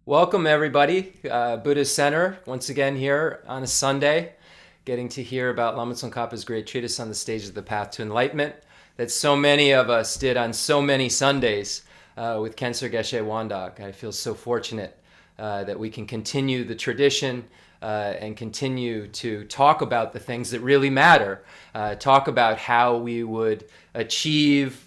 Welcome, everybody. Buddhist Center, once again here on a Sunday, getting to hear about Lama Tsongkhapa's great treatise on the stage of the path to enlightenment that so many of us did on so many Sundays with Khenso Geshe Wandak. I feel so fortunate that we can continue the tradition and continue to talk about the things that really matter. Talk about how we would achieve,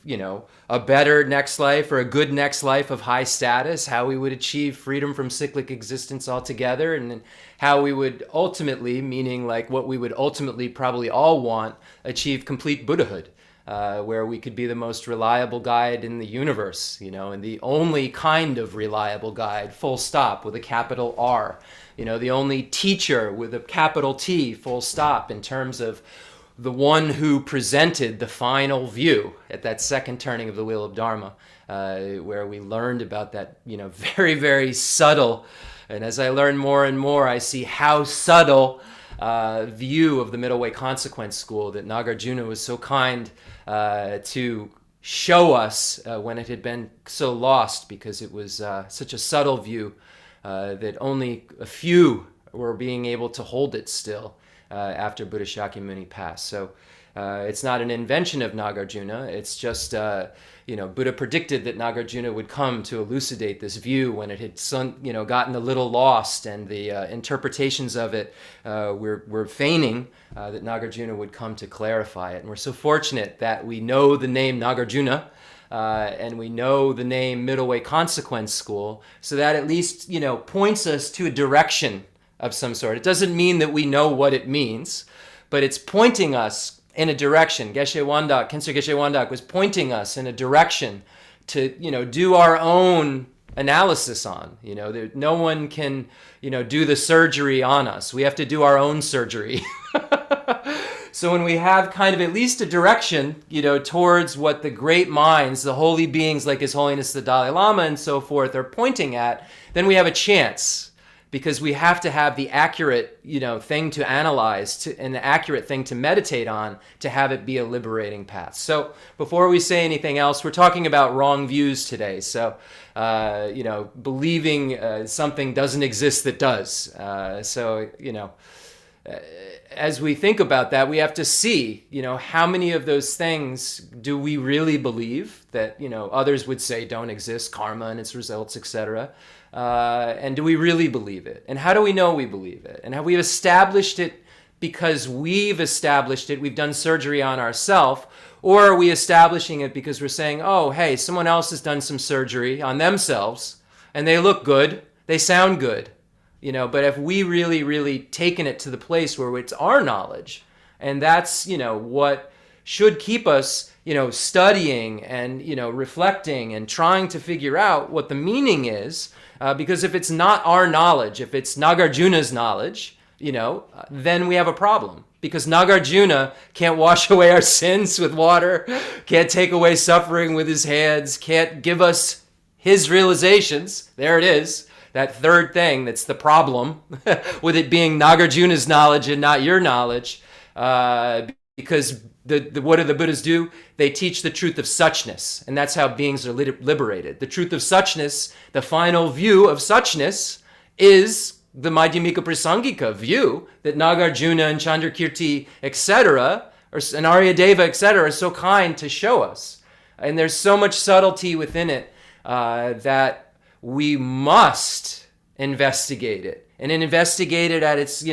a better next life or a good next life of high status, how we would achieve freedom from cyclic existence altogether, and then how we would ultimately, meaning like what we would ultimately probably all want, achieve complete Buddhahood. Where we could be the most reliable guide in the universe, and the only kind of reliable guide, full stop, with a capital R. The only teacher with a capital T, full stop, in terms of the one who presented the final view at that second turning of the wheel of Dharma, where we learned about that, very, very subtle. And as I learn more and more, I see how subtle view of the middle way consequence school that Nagarjuna was so kind to show us when it had been so lost, because it was such a subtle view that only a few were being able to hold it still after Buddha Shakyamuni passed. So it's not an invention of Nagarjuna. It's just, Buddha predicted that Nagarjuna would come to elucidate this view when it had, gotten a little lost, and the interpretations of it were feigning that Nagarjuna would come to clarify it. And we're so fortunate that we know the name Nagarjuna, and we know the name Middle Way Consequence School, so that at least, points us to a direction of some sort. It doesn't mean that we know what it means, but it's pointing us in a direction. Khenso Geshe Wandak was pointing us in a direction to, do our own analysis on. No one can, do the surgery on us. We have to do our own surgery. So when we have kind of at least a direction, towards what the great minds, the holy beings like His Holiness the Dalai Lama and so forth are pointing at, then we have a chance. Because we have to have the accurate, thing to analyze and the accurate thing to meditate on to have it be a liberating path. So before we say anything else, we're talking about wrong views today. So, believing something doesn't exist that does. As we think about that, we have to see, how many of those things do we really believe that, others would say don't exist, karma and its results, etc. And do we really believe it? And how do we know we believe it? And have we established it because we've established it, we've done surgery on ourselves, or are we establishing it because we're saying, oh, hey, someone else has done some surgery on themselves, and they look good, they sound good, but have we really, really taken it to the place where it's our knowledge? And that's, what should keep us, studying and, reflecting and trying to figure out what the meaning is. Because if it's not our knowledge, if it's Nagarjuna's knowledge, then we have a problem. Because Nagarjuna can't wash away our sins with water, can't take away suffering with his hands, can't give us his realizations. There it is. That third thing that's the problem with it being Nagarjuna's knowledge and not your knowledge. Because what do the Buddhas do? They teach the truth of suchness, and that's how beings are liberated. The truth of suchness, the final view of suchness, is the Madhyamika Prasangika view that Nagarjuna and Chandrakirti, etc., and Aryadeva, etc., are so kind to show us. And there's so much subtlety within it that we must investigate it. And investigate it at its,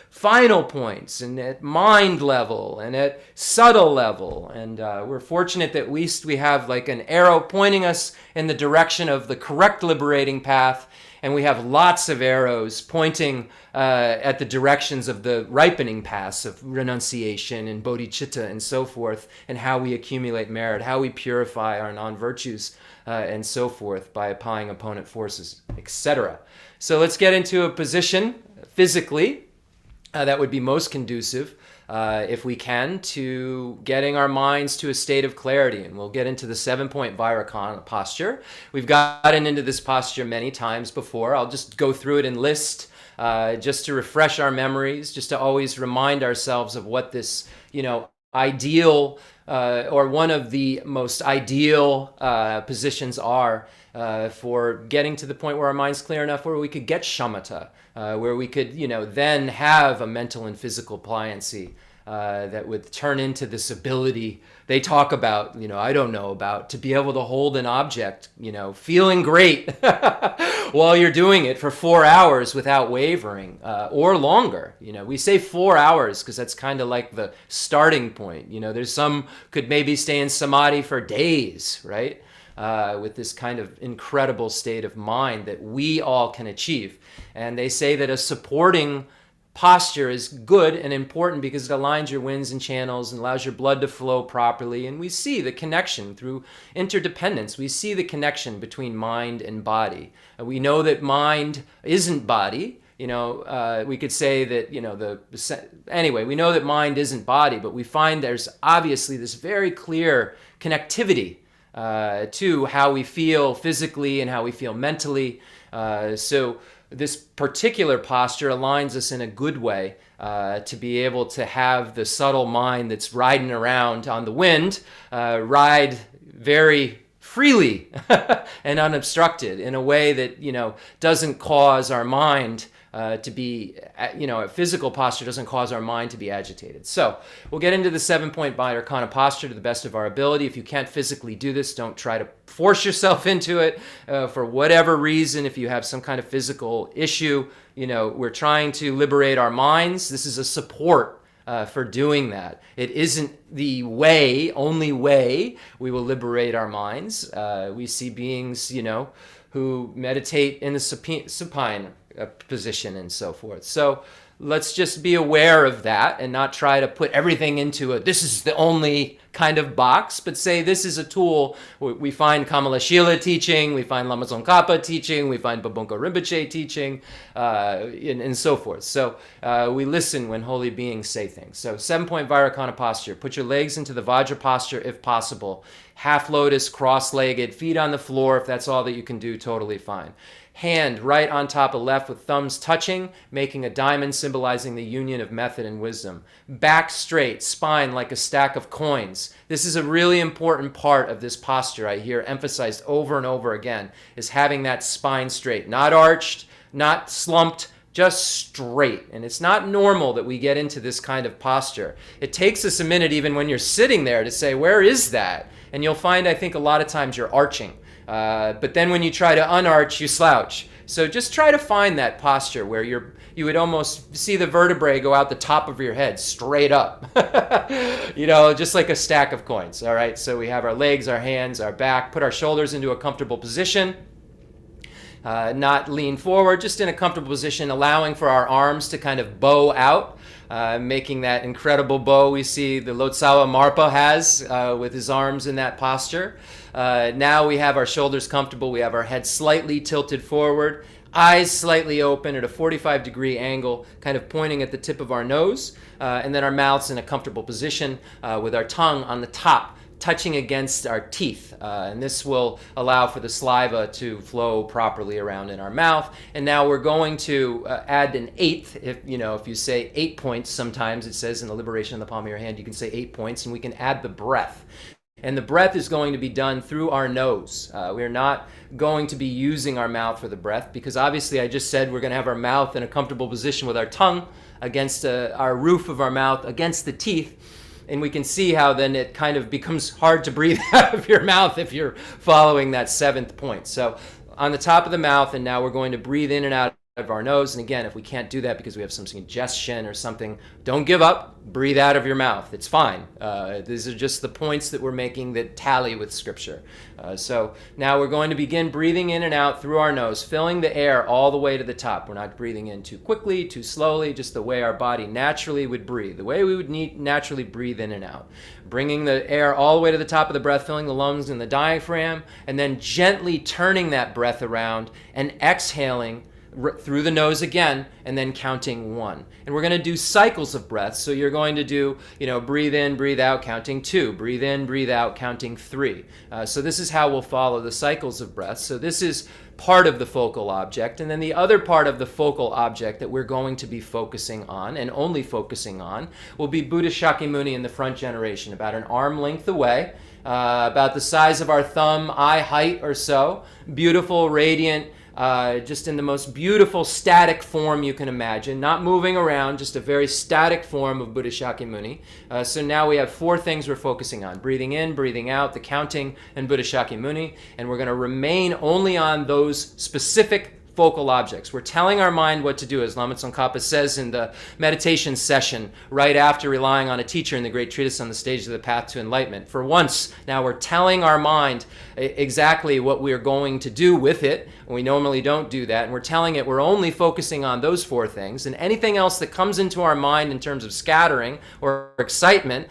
final points, and at mind level, and at subtle level. And we're fortunate that at least we have like an arrow pointing us in the direction of the correct liberating path, and we have lots of arrows pointing at the directions of the ripening paths of renunciation and bodhicitta and so forth, and how we accumulate merit, how we purify our non-virtues, and so forth by applying opponent forces, etc. So let's get into a position physically that would be most conducive, if we can, to getting our minds to a state of clarity. And we'll get into the 7-point Vairocana posture. We've gotten into this posture many times before. I'll just go through it and list, just to refresh our memories, just to always remind ourselves of what this, ideal or one of the most ideal positions are for getting to the point where our mind's clear enough where we could get shamatha, where we could, then have a mental and physical pliancy that would turn into this ability they talk about, I don't know about, to be able to hold an object, feeling great while you're doing it for 4 hours without wavering, or longer. We say 4 hours because that's kind of like the starting point. There's some could maybe stay in samadhi for days, right? With this kind of incredible state of mind that we all can achieve. And they say that a supporting posture is good and important because it aligns your winds and channels and allows your blood to flow properly. And we see the connection through interdependence. We see the connection between mind and body. We know that mind isn't body. We could say that, anyway, we know that mind isn't body, but we find there's obviously this very clear connectivity to how we feel physically and how we feel mentally. So this particular posture aligns us in a good way to be able to have the subtle mind that's riding around on the wind ride very freely and unobstructed in a way that doesn't cause our mind to be, a physical posture doesn't cause our mind to be agitated. So we'll get into the 7-point Vairocana posture to the best of our ability. If you can't physically do this, don't try to force yourself into it for whatever reason. If you have some kind of physical issue, we're trying to liberate our minds. This is a support for doing that. It isn't the only way we will liberate our minds. We see beings, who meditate in the supine position and so forth. So let's just be aware of that and not try to put everything into this is the only kind of box, but say this is a tool. We find Kamalashila teaching, we find Lama Tsongkhapa teaching, we find Babunka Rinpoche teaching, and so forth. So we listen when holy beings say things. So 7-point Vairocana posture. Put your legs into the Vajra posture if possible. Half lotus, cross-legged, feet on the floor. If that's all that you can do, totally fine. Hand right on top of left with thumbs touching, making a diamond symbolizing the union of method and wisdom. Back straight, spine like a stack of coins. This is a really important part of this posture I hear emphasized over and over again, is having that spine straight. Not arched, not slumped, just straight. And it's not normal that we get into this kind of posture. It takes us a minute even when you're sitting there to say, where is that? And you'll find, I think, a lot of times you're arching. But then when you try to unarch, you slouch. So just try to find that posture where you would almost see the vertebrae go out the top of your head straight up. Just like a stack of coins. All right, so we have our legs, our hands, our back. Put our shoulders into a comfortable position. Not lean forward, just in a comfortable position, allowing for our arms to kind of bow out. Making that incredible bow we see the Lotsawa Marpa has with his arms in that posture. Now we have our shoulders comfortable. We have our head slightly tilted forward, eyes slightly open at a 45-degree angle, kind of pointing at the tip of our nose, and then our mouths in a comfortable position with our tongue on the top, touching against our teeth. And this will allow for the saliva to flow properly around in our mouth. And now we're going to add an 8th. If you say 8 points, sometimes it says in the liberation of the palm of your hand, you can say 8 points, and we can add the breath. And the breath is going to be done through our nose. We're not going to be using our mouth for the breath because obviously I just said we're going to have our mouth in a comfortable position with our tongue against our roof of our mouth against the teeth. And we can see how then it kind of becomes hard to breathe out of your mouth if you're following that 7th point. So on the top of the mouth, and now we're going to breathe in and out of our nose. And again, if we can't do that because we have some congestion or something, don't give up. Breathe out of your mouth. It's fine. These are just the points that we're making that tally with Scripture. So now we're going to begin breathing in and out through our nose, filling the air all the way to the top. We're not breathing in too quickly, too slowly, just the way our body naturally would breathe, the way we would naturally breathe in and out. Bringing the air all the way to the top of the breath, filling the lungs and the diaphragm, and then gently turning that breath around and exhaling through the nose again, and then counting 1. And we're going to do cycles of breaths. So you're going to do, breathe in, breathe out, counting 2. Breathe in, breathe out, counting 3. So this is how we'll follow the cycles of breath. So this is part of the focal object. And then the other part of the focal object that we're going to be focusing on, and only focusing on, will be Buddha Shakyamuni in the front generation, about an arm length away, about the size of our thumb, eye height or so. Beautiful, radiant, just in the most beautiful static form you can imagine, not moving around, just a very static form of Buddha Shakyamuni. So now we have 4 things we're focusing on: breathing in, breathing out, the counting, and Buddha Shakyamuni. And we're going to remain only on those specific focal objects. We're telling our mind what to do, as Lama Tsongkhapa says in the meditation session right after relying on a teacher in the great treatise on the stages of the path to enlightenment. For once, now we're telling our mind exactly what we're going to do with it. We normally don't do that, and we're telling it we're only focusing on those 4 things, and anything else that comes into our mind in terms of scattering or excitement,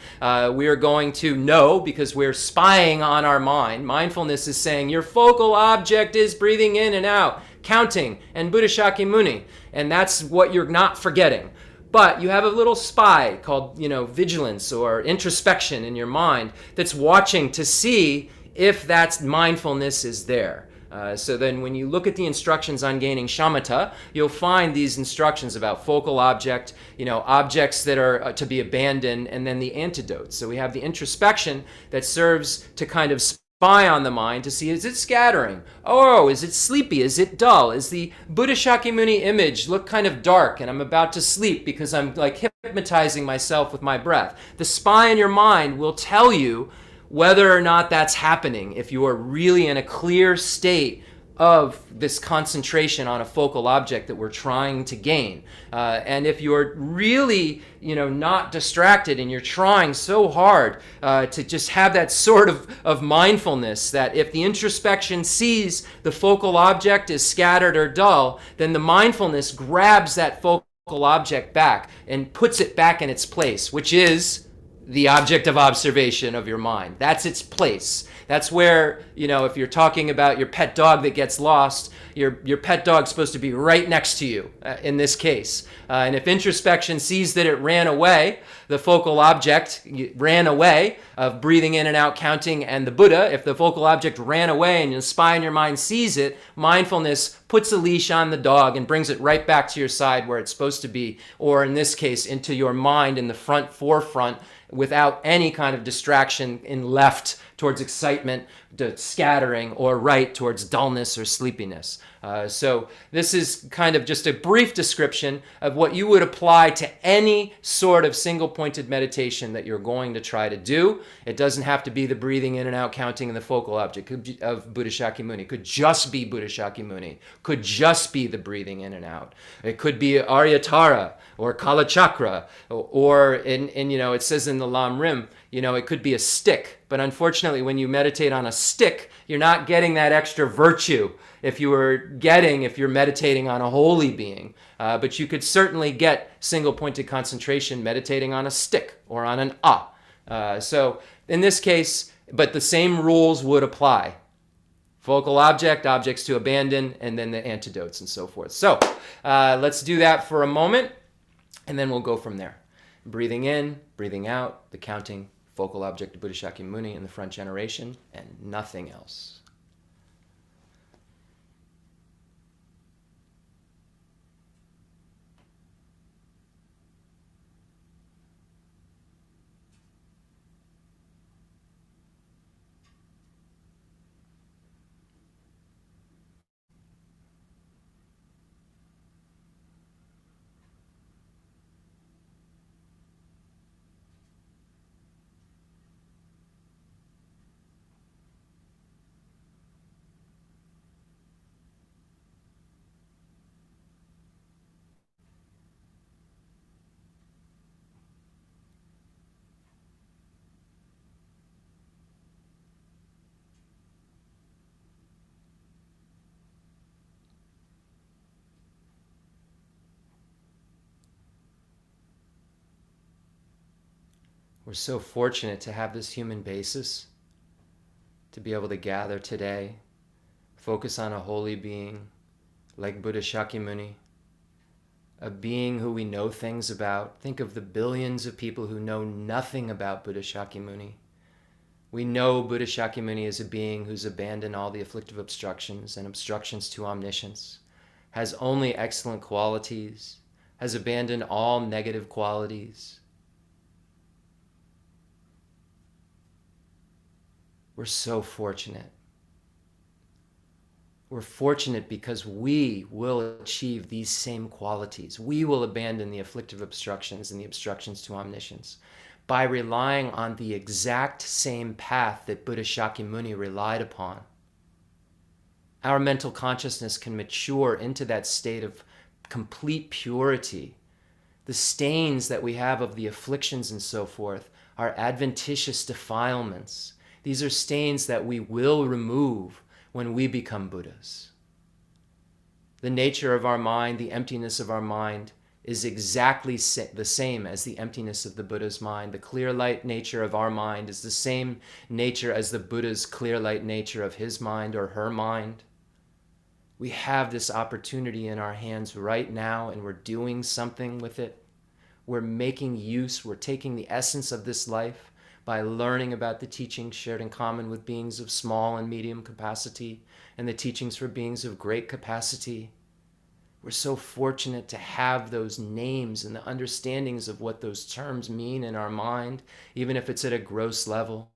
we are going to know, because we're spying on our mind. Mindfulness is saying your focal object is breathing in and out, counting, and Buddha Shakyamuni, and that's what you're not forgetting. But you have a little spy called, vigilance or introspection in your mind that's watching to see if that mindfulness is there. So then when you look at the instructions on gaining shamatha, you'll find these instructions about focal object, objects that are to be abandoned, and then the antidotes. So we have the introspection that serves to kind of spy on the mind to see, is it scattering? Oh, is it sleepy? Is it dull? Is the Buddha Shakyamuni image look kind of dark and I'm about to sleep because I'm like hypnotizing myself with my breath? The spy in your mind will tell you whether or not that's happening, if you are really in a clear state of this concentration on a focal object that we're trying to gain. And if you're really, not distracted and you're trying so hard to just have that sort of mindfulness, that if the introspection sees the focal object is scattered or dull, then the mindfulness grabs that focal object back and puts it back in its place, which is the object of observation of your mind. That's its place. That's where, if you're talking about your pet dog that gets lost, your pet dog's supposed to be right next to you in this case. And if introspection sees that it ran away, the focal object ran away of breathing in and out, counting, and the Buddha, if the focal object ran away and the spy in your mind sees it, mindfulness puts a leash on the dog and brings it right back to your side where it's supposed to be, or in this case, into your mind in the forefront, without any kind of distraction in left towards excitement, to scattering, or right towards dullness or sleepiness. So this is kind of just a brief description of what you would apply to any sort of single-pointed meditation that you're going to try to do. It doesn't have to be the breathing in and out, counting, and the focal object of Buddha Shakyamuni. It could just be Buddha Shakyamuni. Could just be the breathing in and out. It could be Aryatara or Kala Chakra, or it says in the Lam Rim, it could be a stick. But unfortunately, when you meditate on a stick, you're not getting that extra virtue if you're meditating on a holy being. But you could certainly get single-pointed concentration meditating on a stick or on an So in this case, but the same rules would apply. Focal object, objects to abandon, and then the antidotes and so forth. So let's do that for a moment, and then we'll go from there. Breathing in, breathing out, the counting, focal object of Buddha Shakyamuni in the front generation, and nothing else. We're so fortunate to have this human basis, to be able to gather today, focus on a holy being, like Buddha Shakyamuni, a being who we know things about. Think of the billions of people who know nothing about Buddha Shakyamuni. We know Buddha Shakyamuni is a being who's abandoned all the afflictive obstructions and obstructions to omniscience, has only excellent qualities, has abandoned all negative qualities. We're so fortunate. We're fortunate because we will achieve these same qualities. We will abandon the afflictive obstructions and the obstructions to omniscience by relying on the exact same path that Buddha Shakyamuni relied upon. Our mental consciousness can mature into that state of complete purity. The stains that we have of the afflictions and so forth are adventitious defilements. These are stains that we will remove when we become Buddhas. The nature of our mind, the emptiness of our mind, is exactly the same as the emptiness of the Buddha's mind. The clear light nature of our mind is the same nature as the Buddha's clear light nature of his mind or her mind. We have this opportunity in our hands right now, and we're doing something with it. We're making use, we're taking the essence of this life by learning about the teachings shared in common with beings of small and medium capacity and the teachings for beings of great capacity. We're so fortunate to have those names and the understandings of what those terms mean in our mind, even if it's at a gross level.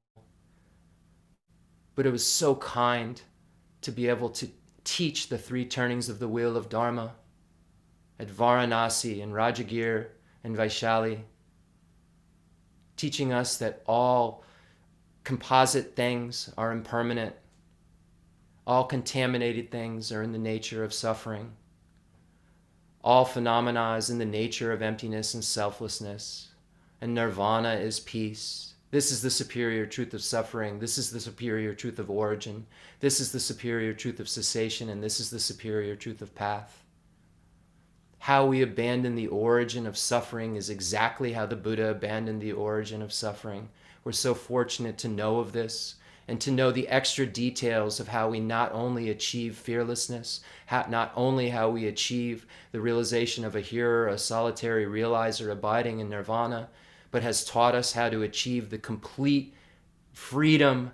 But it was so kind to be able to teach the three turnings of the wheel of Dharma at Varanasi and Rajagir and Vaishali, teaching us that all composite things are impermanent, all contaminated things are in the nature of suffering, all phenomena is in the nature of emptiness and selflessness, and nirvana is peace. This is the superior truth of suffering. This is the superior truth of origin. This is the superior truth of cessation, and this is the superior truth of path. How we abandon the origin of suffering is exactly how the Buddha abandoned the origin of suffering. We're so fortunate to know of this and to know the extra details of how we not only achieve fearlessness, not only how we achieve the realization of a hearer, a solitary realizer abiding in nirvana, but has taught us how to achieve the complete freedom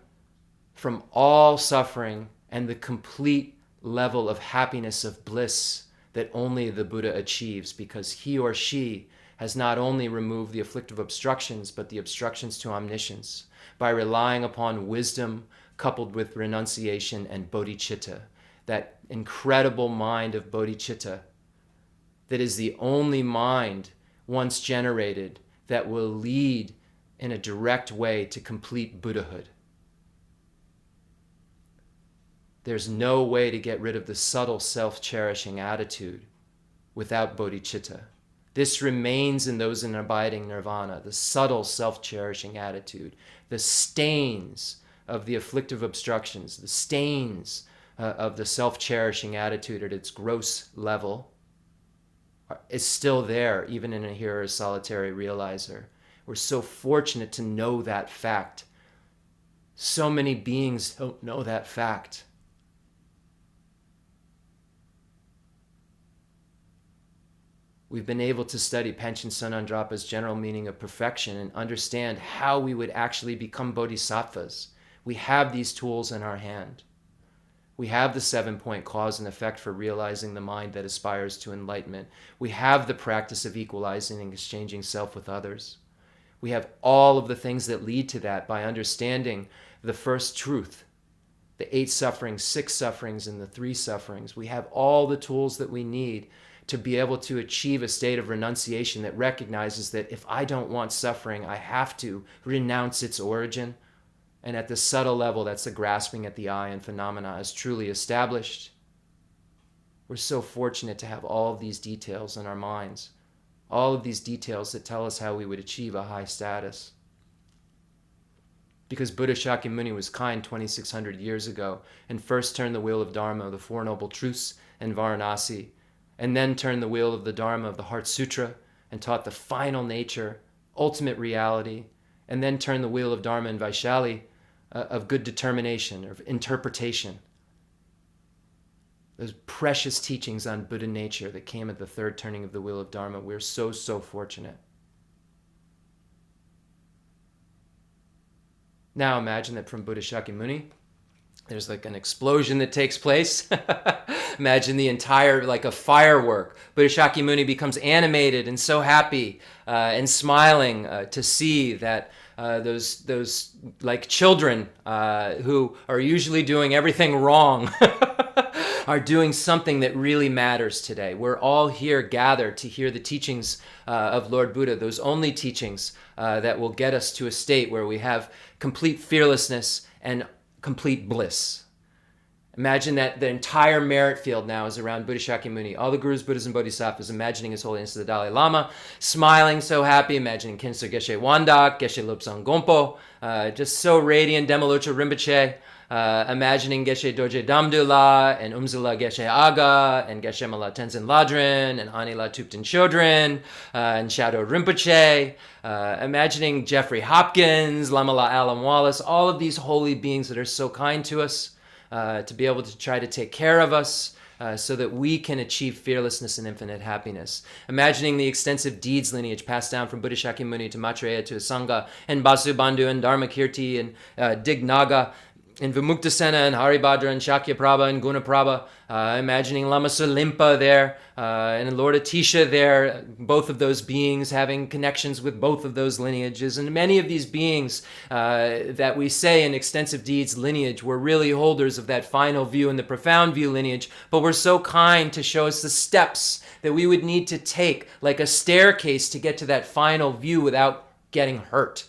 from all suffering and the complete level of happiness, of bliss, that only the Buddha achieves, because he or she has not only removed the afflictive obstructions, but the obstructions to omniscience by relying upon wisdom coupled with renunciation and bodhicitta, that incredible mind of bodhicitta that is the only mind once generated that will lead in a direct way to complete Buddhahood. There's no way to get rid of the subtle self-cherishing attitude without bodhicitta. This remains in those in abiding nirvana, the subtle self-cherishing attitude, the stains of the afflictive obstructions, the stains of the self-cherishing attitude at its gross level is still there, even in a hearer solitary realizer. We're so fortunate to know that fact. So many beings don't know that fact. We've been able to study Panchen Sonandrapa's general meaning of perfection and understand how we would actually become bodhisattvas. We have these tools in our hand. We have the 7-point cause and effect for realizing the mind that aspires to enlightenment. We have the practice of equalizing and exchanging self with others. We have all of the things that lead to that by understanding the first truth, the 8 sufferings, 6 sufferings, and the 3 sufferings. We have all the tools that we need to be able to achieve a state of renunciation that recognizes that if I don't want suffering, I have to renounce its origin. And at the subtle level, that's the grasping at the eye and phenomena is truly established. We're so fortunate to have all of these details in our minds, all of these details that tell us how we would achieve a high status. Because Buddha Shakyamuni was kind 2,600 years ago and first turned the wheel of Dharma, the Four Noble Truths, in Varanasi, and then turned the wheel of the Dharma of the Heart Sutra and taught the final nature, ultimate reality, and then turned the wheel of Dharma in Vaishali of good determination, of interpretation. those precious teachings on Buddha nature that came at the third turning of the wheel of Dharma. We're so, so fortunate. Now imagine that from Buddha Shakyamuni, there's like an explosion that takes place. Imagine the entire, like a firework. Buddha Shakyamuni becomes animated and so happy and smiling to see that those like children who are usually doing everything wrong are doing something that really matters today. We're all here gathered to hear the teachings of Lord Buddha, those only teachings that will get us to a state where we have complete fearlessness and complete bliss. Imagine that the entire merit field now is around Buddha Shakyamuni. All the gurus, Buddhas, and Bodhisattvas imagining His Holiness the Dalai Lama, smiling so happy, imagining Khyentse Geshe Wandak, Geshe Lobsang Gompo, just so radiant, Demalocha Rinpoche, imagining Geshe Dorje Damdula, and Umzala Geshe Aga, and Geshe Mala Tenzin Ladrin, and Anila Tupten Chodron, and Shadow Rinpoche, imagining Jeffrey Hopkins, Lamala Alam Wallace, all of these holy beings that are so kind to us, to be able to try to take care of us so that we can achieve fearlessness and infinite happiness. Imagining the extensive deeds lineage passed down from Buddha Shakyamuni to Maitreya to Asanga and Basubandhu and Dharmakirti and Dignaga and Vimuktasena and Haribhadra and Shakyaprabha and Gunaprabha, imagining Lama Sulimpa there, and Lord Atisha there, both of those beings having connections with both of those lineages. And many of these beings that we say in extensive deeds lineage were really holders of that final view and the profound view lineage, but were so kind to show us the steps that we would need to take, like a staircase to get to that final view without getting hurt.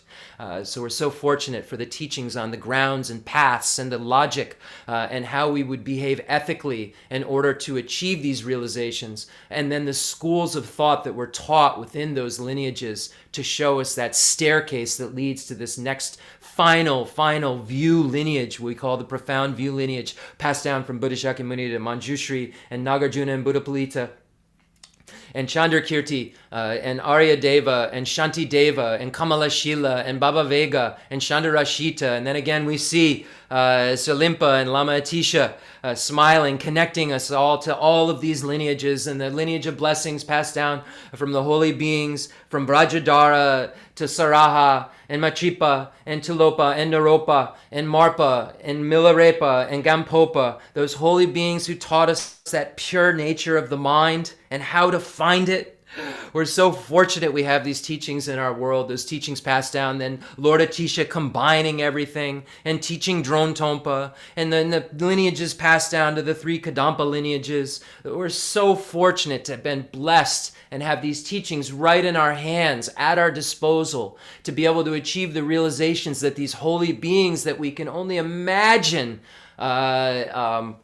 So we're so fortunate for the teachings on the grounds and paths and the logic and how we would behave ethically in order to achieve these realizations. And then the schools of thought that were taught within those lineages to show us that staircase that leads to this next final view lineage we call the profound view lineage, passed down from Buddha Shakyamuni to Manjushri and Nagarjuna and Buddhapalita and Chandrakirti, and Arya Deva, and Shanti Deva, and Kamala Shila, and Baba Vega, and Chandarashita. And then again we see Salimpa and Lama Atisha smiling, connecting us all to all of these lineages and the lineage of blessings passed down from the holy beings, from Brajadara to Saraha, and Matripa, and Tilopa, and Naropa, and Marpa, and Milarepa, and Gampopa, those holy beings who taught us that pure nature of the mind and how to find it. We're so fortunate we have these teachings in our world, those teachings passed down, then Lord Atisha combining everything and teaching Drone Tompa, and then the lineages passed down to the three Kadampa lineages. We're so fortunate to have been blessed and have these teachings right in our hands, at our disposal, to be able to achieve the realizations that these holy beings that we can only imagine have.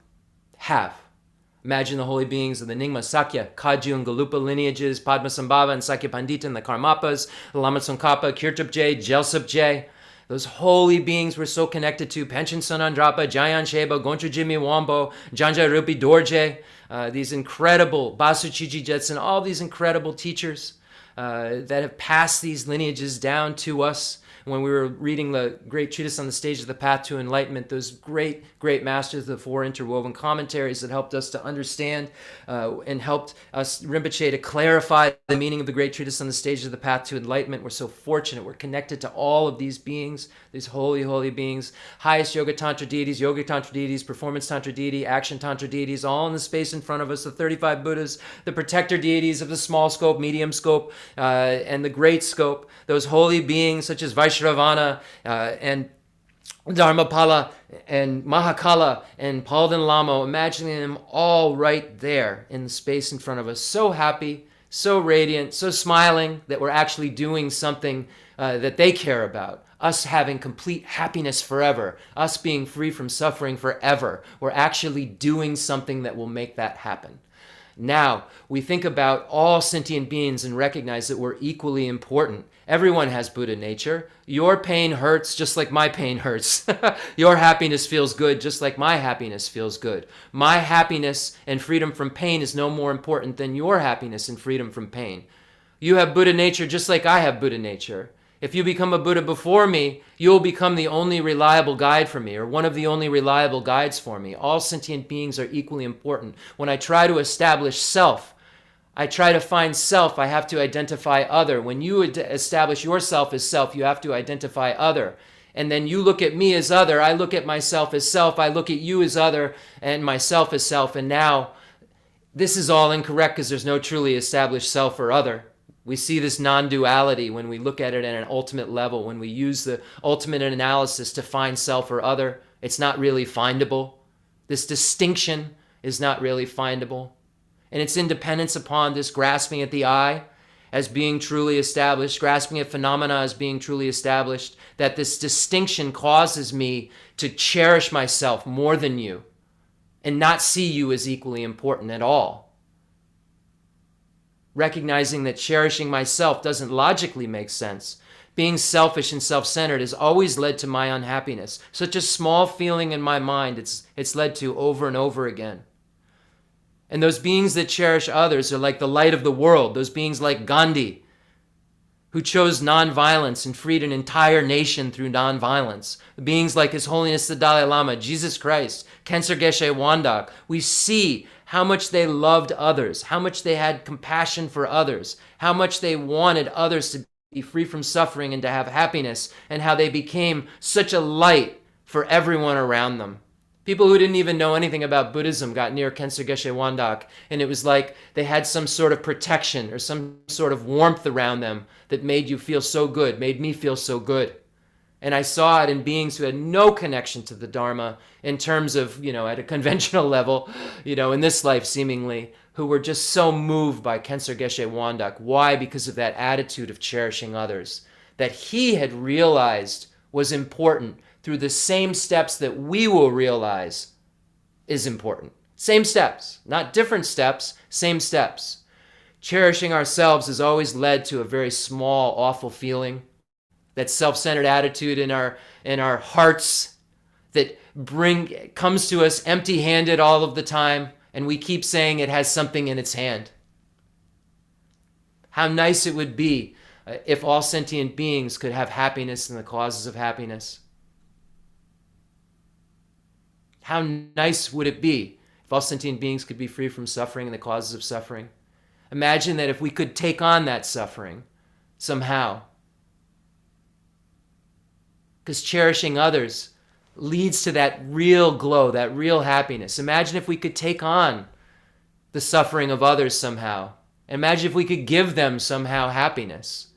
Imagine the holy beings of the Nyingma, Sakya, Kaju, and Galupa lineages, Padmasambhava and Sakya Pandita and the Karmapas, Lama Tsongkhapa, Kirtupje, Jelsupje. Those holy beings we're so connected to, Panchen Sonandrapa, Jayan Sheba, Gonchu Jimmy Wambo, Janja Rupi Dorje, these incredible, Basu Chiji Jetson, all these incredible teachers that have passed these lineages down to us. When we were reading the great treatise on the stage of the path to enlightenment, those great masters of the four interwoven commentaries that helped us to understand and helped us, Rinpoche, to clarify the meaning of the great treatise on the stage of the path to enlightenment. We're so fortunate. We're connected to all of these beings, these holy beings, highest yoga tantra deities, performance tantra deity, action tantra deities, all in the space in front of us, the 35 Buddhas, the protector deities of the small scope, medium scope, and the great scope, those holy beings such as Vaishravana and Dharmapala and Mahakala and Palden Lamo, imagining them all right there in the space in front of us, so happy, so radiant, so smiling that we're actually doing something that they care about. Us having complete happiness forever, us being free from suffering forever. We're actually doing something that will make that happen. Now, we think about all sentient beings and recognize that we're equally important. Everyone has Buddha nature. Your pain hurts just like my pain hurts. Your happiness feels good just like my happiness feels good. My happiness and freedom from pain is no more important than your happiness and freedom from pain. You have Buddha nature just like I have Buddha nature. If you become a Buddha before me, you'll become the only reliable guide for me, or one of the only reliable guides for me. All sentient beings are equally important. When I try to establish self, I try to find self, I have to identify other. When you establish yourself as self, you have to identify other. And then you look at me as other, I look at myself as self, I look at you as other, and myself as self. And now this is all incorrect because there's no truly established self or other. We see this non-duality when we look at it at an ultimate level. When we use the ultimate analysis to find self or other, it's not really findable. This distinction is not really findable. And its independence upon this grasping at the I as being truly established, grasping at phenomena as being truly established, that this distinction causes me to cherish myself more than you and not see you as equally important at all. Recognizing that cherishing myself doesn't logically make sense. Being selfish and self-centered has always led to my unhappiness. Such a small feeling in my mind it's led to over and over again. And those beings that cherish others are like the light of the world. Those beings like Gandhi, who chose nonviolence and freed an entire nation through nonviolence. Beings like His Holiness the Dalai Lama, Jesus Christ, Khyentse Geshe Wandak. We see how much they loved others, how much they had compassion for others, how much they wanted others to be free from suffering and to have happiness, and how they became such a light for everyone around them. People who didn't even know anything about Buddhism got near Khyentse Geshe Wandak, and it was like they had some sort of protection or some sort of warmth around them that made you feel so good, made me feel so good. And I saw it in beings who had no connection to the Dharma in terms of, at a conventional level, in this life seemingly, who were just so moved by Khyentse Geshe Wandak. Why? Because of that attitude of cherishing others that he had realized was important through the same steps that we will realize is important. Same steps, not different steps, same steps. Cherishing ourselves has always led to a very small, awful feeling. That self-centered attitude in our hearts that comes to us empty-handed all of the time, and we keep saying it has something in its hand. How nice it would be if all sentient beings could have happiness and the causes of happiness. How nice would it be if all sentient beings could be free from suffering and the causes of suffering? Imagine that if we could take on that suffering somehow. Because cherishing others leads to that real glow, that real happiness. Imagine if we could take on the suffering of others somehow. Imagine if we could give them somehow happiness.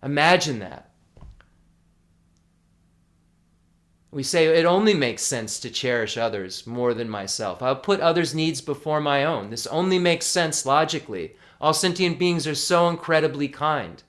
Imagine that. We say it only makes sense to cherish others more than myself. I'll put others' needs before my own. This only makes sense logically. All sentient beings are so incredibly kind.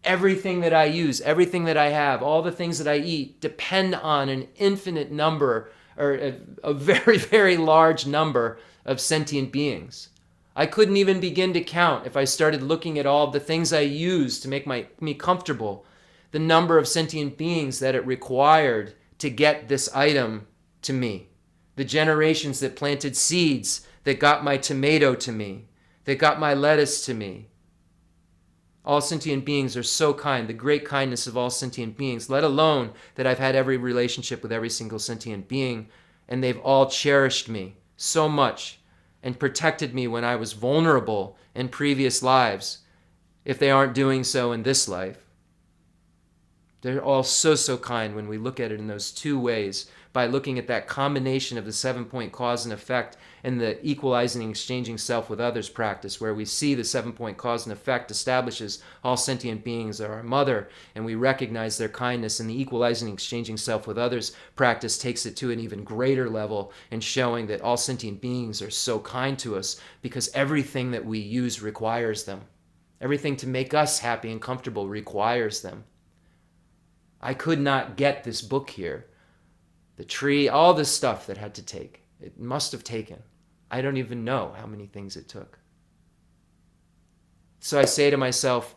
Everything that I use, everything that I have, all the things that I eat depend on an infinite number, or a very, very large number of sentient beings. I couldn't even begin to count if I started looking at all of the things I use to make me comfortable, the number of sentient beings that it required to get this item to me. The generations that planted seeds that got my tomato to me, that got my lettuce to me. All sentient beings are so kind, the great kindness of all sentient beings, let alone that I've had every relationship with every single sentient being, and they've all cherished me so much and protected me when I was vulnerable in previous lives, if they aren't doing so in this life. They're all so, so kind when we look at it in those two ways, by looking at that combination of the 7-point cause and effect and the equalizing and exchanging self with others practice, where we see the 7-point cause and effect establishes all sentient beings are our mother, and we recognize their kindness, and the equalizing and exchanging self with others practice takes it to an even greater level in showing that all sentient beings are so kind to us because everything that we use requires them. Everything to make us happy and comfortable requires them. I could not get this book here, the tree, all this stuff that had to take. It must have taken. I don't even know how many things it took. So I say to myself,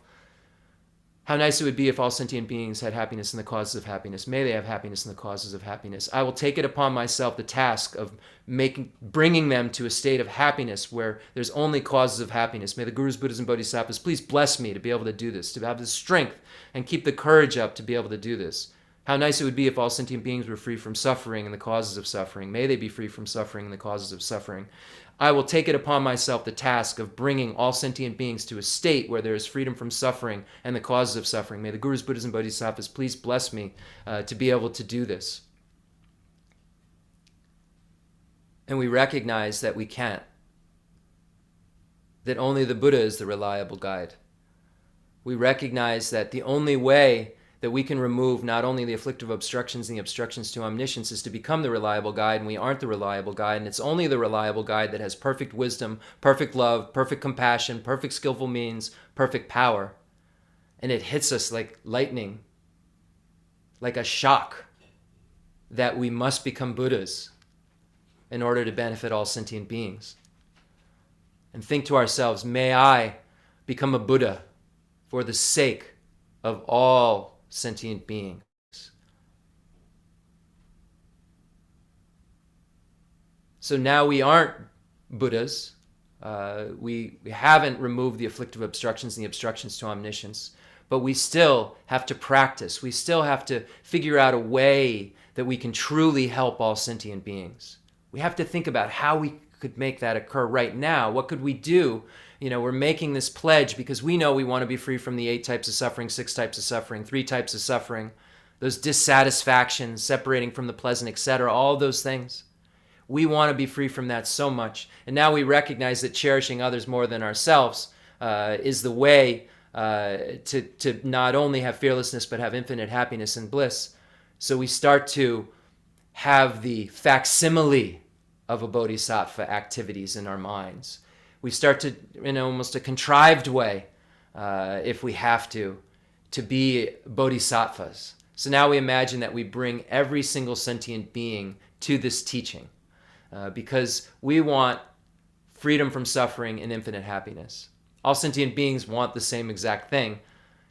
How nice it would be if all sentient beings had happiness in the causes of happiness. May they have happiness in the causes of happiness. I will take it upon myself the task of bringing them to a state of happiness where there's only causes of happiness. May the Gurus, Buddhas, and Bodhisattvas please bless me to be able to do this, to have the strength and keep the courage up to be able to do this. How nice it would be if all sentient beings were free from suffering and the causes of suffering. May they be free from suffering and the causes of suffering. I will take it upon myself the task of bringing all sentient beings to a state where there is freedom from suffering and the causes of suffering. May the Gurus, Buddhas, and Bodhisattvas please bless me to be able to do this. And we recognize that we can't. That only the Buddha is the reliable guide. We recognize that the only way that we can remove not only the afflictive obstructions and the obstructions to omniscience is to become the reliable guide, and we aren't the reliable guide, and it's only the reliable guide that has perfect wisdom, perfect love, perfect compassion, perfect skillful means, perfect power. And it hits us like lightning, like a shock, that we must become Buddhas in order to benefit all sentient beings. And think to ourselves, may I become a Buddha for the sake of all sentient beings. So now we aren't Buddhas. We haven't removed the afflictive obstructions and the obstructions to omniscience, but we still have to practice. We still have to figure out a way that we can truly help all sentient beings. We have to think about how we could make that occur right now. What could we do? We're making this pledge because we know we want to be free from the 8 types of suffering, 6 types of suffering, 3 types of suffering, those dissatisfactions, separating from the pleasant, etc., all those things. We want to be free from that so much. And now we recognize that cherishing others more than ourselves is the way to not only have fearlessness, but have infinite happiness and bliss. So we start to have the facsimile of a bodhisattva activities in our minds. We start to, in almost a contrived way, if we have to be bodhisattvas. So now we imagine that we bring every single sentient being to this teaching because we want freedom from suffering and infinite happiness. All sentient beings want the same exact thing.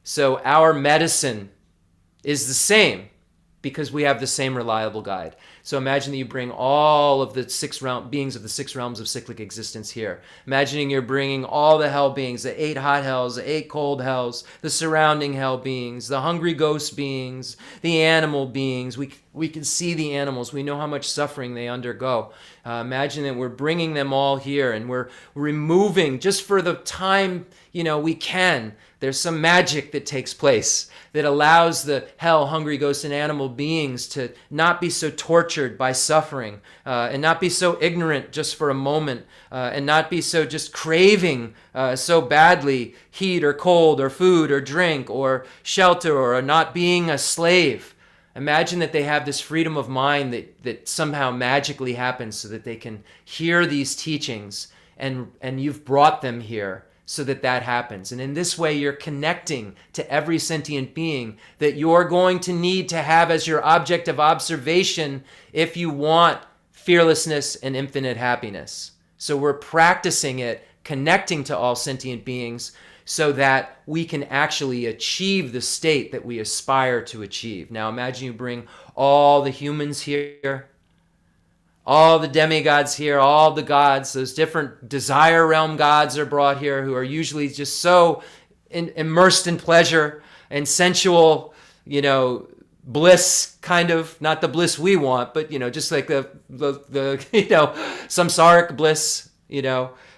So our medicine is the same because we have the same reliable guide. So imagine that you bring all of the beings of the 6 realms of cyclic existence here. Imagining you're bringing all the hell beings, the 8 hot hells, the 8 cold hells, the surrounding hell beings, the hungry ghost beings, the animal beings. We can see the animals. We know how much suffering they undergo. Imagine that we're bringing them all here and we're removing, just for the time we can, there's some magic that takes place that allows the hell, hungry ghosts, and animal beings to not be so tortured by suffering and not be so ignorant just for a moment and not be so just craving so badly heat or cold or food or drink or shelter or not being a slave. Imagine that they have this freedom of mind that somehow magically happens so that they can hear these teachings and you've brought them here so that happens. And in this way, you're connecting to every sentient being that you're going to need to have as your object of observation if you want fearlessness and infinite happiness. So we're practicing it, connecting to all sentient beings so that we can actually achieve the state that we aspire to achieve. Now imagine you bring all the humans here, all the demigods here, all the gods, those different desire realm gods are brought here who are usually just so immersed in pleasure and sensual, bliss, kind of, not the bliss we want, but, just like the samsaric bliss,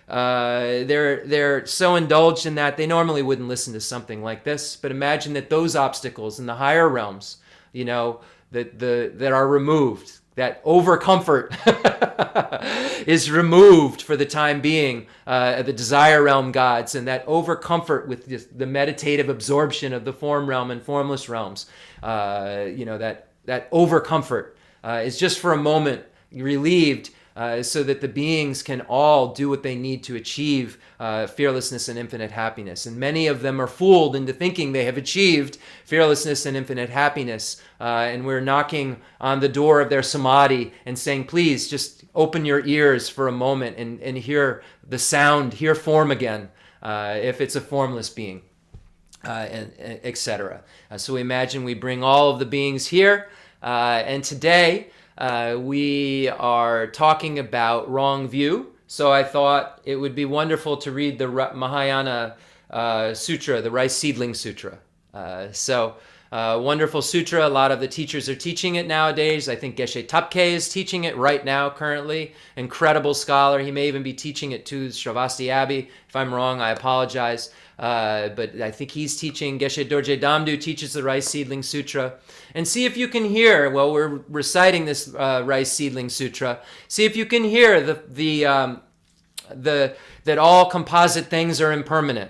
they're so indulged in that they normally wouldn't listen to something like this. But imagine that those obstacles in the higher realms, that are removed, that overcomfort is removed for the time being, the desire realm gods, and that overcomfort with the meditative absorption of the form realm and formless realms, that overcomfort is just for a moment relieved so that the beings can all do what they need to achieve fearlessness and infinite happiness. And many of them are fooled into thinking they have achieved fearlessness and infinite happiness. And we're knocking on the door of their samadhi and saying, please just open your ears for a moment and hear the sound, hear form again, if it's a formless being. and etc. So we imagine we bring all of the beings here, and today we are talking about wrong view. So I thought it would be wonderful to read the Mahayana Sutra, the Rice Seedling Sutra. Wonderful sutra. A lot of the teachers are teaching it nowadays. I think Geshe Tapke is teaching it right now currently. Incredible scholar. He may even be teaching it to Shravasti Abbey. If I'm wrong, I apologize. But I think he's teaching. Geshe Dorje Damdu teaches the Rice Seedling Sutra. And see if you can hear, while we're reciting this Rice Seedling Sutra, see if you can hear that all composite things are impermanent.